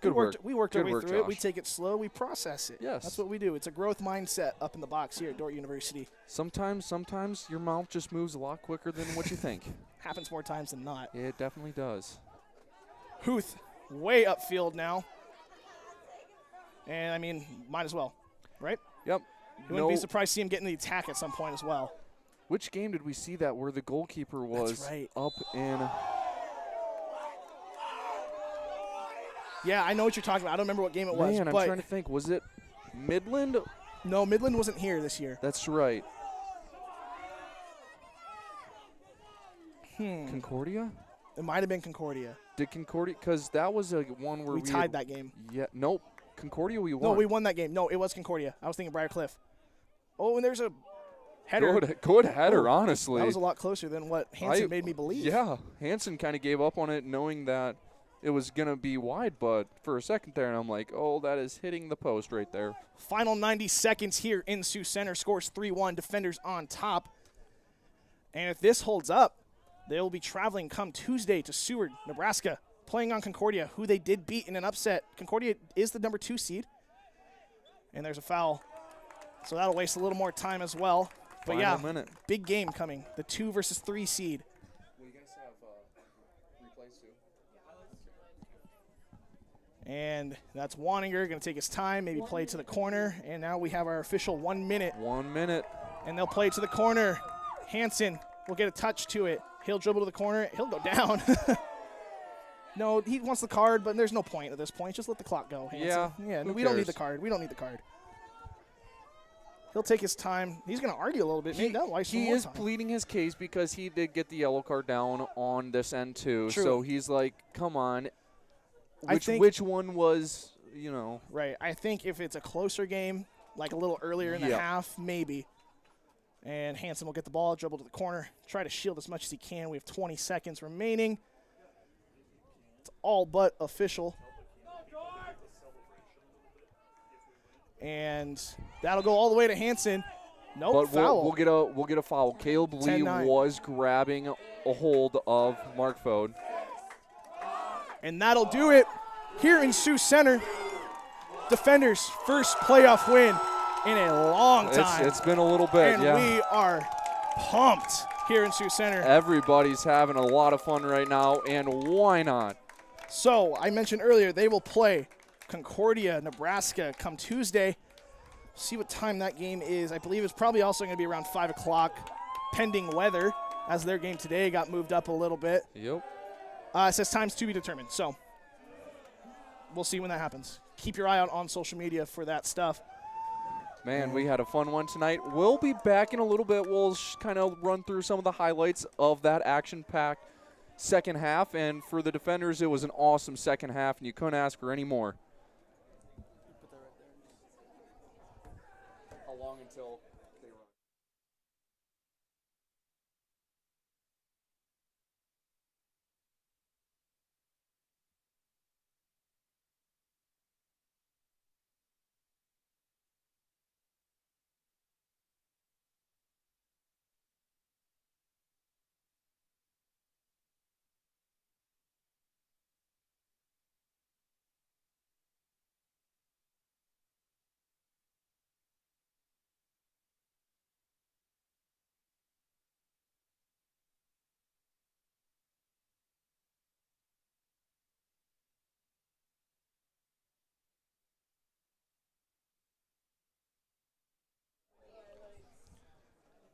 Good work. We worked Good our way work, through it. We Josh. take it slow. We process it. Yes. That's what we do. It's a growth mindset up in the box here at Dordt University. Sometimes your mouth just moves a lot quicker than what you think. Happens more times than not. It definitely does. Huth way upfield now. And, I mean, might as well, right? Yep. You wouldn't be surprised to see him getting the attack at some point as well. Which game did we see that where the goalkeeper was up in? Yeah, I know what you're talking about. I don't remember what game it was. Man, I'm but trying to think. Was it Midland? No, Midland wasn't here this year. That's right. Concordia? It might have been Concordia. Did Concordia? Because that was a one where We tied that game. Yeah, nope. Concordia we won. No, we won that game. No, it was Concordia. I was thinking Briarcliff. Oh, and there's a header. Good header, honestly. That was a lot closer than what Hansen made me believe. Yeah, Hansen kind of gave up on it knowing that it was going to be wide, but for a second there, and I'm like, oh, that is hitting the post right there. Final 90 seconds here in Sioux Center. Scores 3-1. Defenders on top. And if this holds up, they'll be traveling come Tuesday to Seward, Nebraska, playing on Concordia, who they did beat in an upset. Concordia is the number 2 seed. And there's a foul. So that'll waste a little more time as well. But Final yeah, minute. Big game coming. The 2 versus 3 seed. Will you guys have replays too? And that's Waninger going to take his time, maybe play to the corner. And now we have our official 1 minute. 1 minute. And they'll play to the corner. Hansen will get a touch to it. He'll dribble to the corner. He'll go down. No, he wants the card, but there's no point at this point. Just let the clock go, Hansen. Yeah, we don't need the card. We don't need the card. He'll take his time. He's going to argue a little bit. Maybe that'll waste some more time. Pleading his case because he did get the yellow card down on this end too. True. So he's like, come on. Which one was, Right. I think if it's a closer game, like a little earlier in the half, maybe. And Hansen will get the ball, dribble to the corner, try to shield as much as he can. We have 20 seconds remaining. It's all but official. And that'll go all the way to Hansen. Nope, but foul. We'll get a foul. Caleb Lee 10-9. was grabbing a hold of Mark Fode. And that'll do it here in Sioux Center. Defenders' first playoff win in a long time. It's been a little bit, and we are pumped here in Sioux Center. Everybody's having a lot of fun right now, and why not? So I mentioned earlier they will play Concordia, Nebraska come Tuesday. See what time that game is. I believe it's probably also going to be around 5 o'clock, pending weather, as their game today got moved up a little bit. Yep. It says times to be determined. So we'll see when that happens. Keep your eye out on social media for that stuff. Man, we had a fun one tonight. We'll be back in a little bit. We'll kind of run through some of the highlights of that action-packed second half. And for the defenders, it was an awesome second half, and you couldn't ask for any more. How long until they run?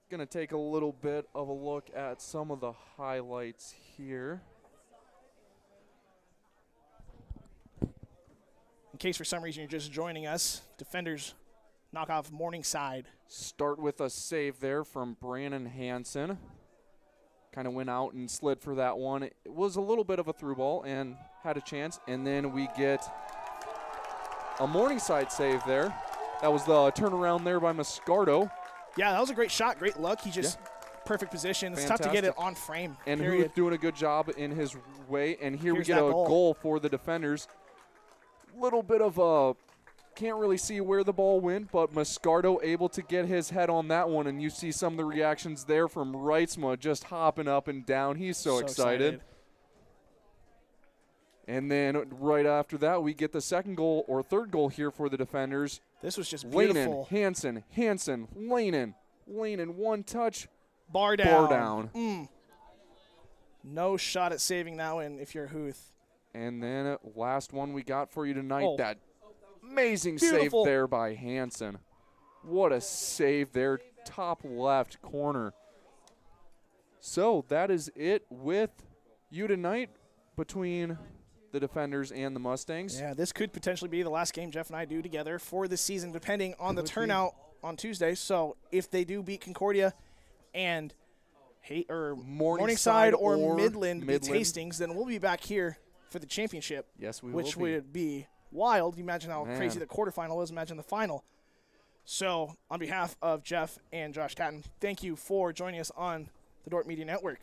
Going to take a little bit of a look at some of the highlights here. In case for some reason you're just joining us, defenders knock off Morningside. Start with a save there from Brandon Hansen. Kind of went out and slid for that one. It was a little bit of a through ball and had a chance. And then we get a Morningside save there. That was the turnaround there by Moscardo. Yeah, that was a great shot. Great luck. He just perfect position. It's tough to get it on frame. And period. Huth doing a good job in his way. And here Here's we get a goal. goal for the defenders. Little bit of a, can't really see where the ball went, but Moscardo able to get his head on that one. And you see some of the reactions there from Reitzma just hopping up and down. He's so excited. And then right after that, we get the second goal or third goal here for the defenders. This was just beautiful. Hansen, Lanen, one touch. Bar down. Bar down. No shot at saving that one if you're Huth. And then last one we got for you tonight, Oh. that amazing Beautiful. save there by Hansen. What a save there, top left corner. So that is it with you tonight between the defenders and the Mustangs. Yeah, this could potentially be the last game Jeff and I do together for the season, depending on the turnout on Tuesday. So if they do beat Concordia and Morningside or Midland beats Hastings, then we'll be back here for the championship. Yes, we which will be. would be wild. You imagine how Man. crazy the quarterfinal is. Imagine the final. So, on behalf of Jeff and Josh Catton, thank you for joining us on the Dordt Media Network.